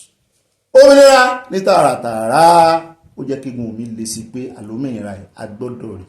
òmìnira ní tààràtààrà ó jẹ́ kí gun mi lè sí pé àlómìnira ẹ̀ agbọ́dọ̀ rí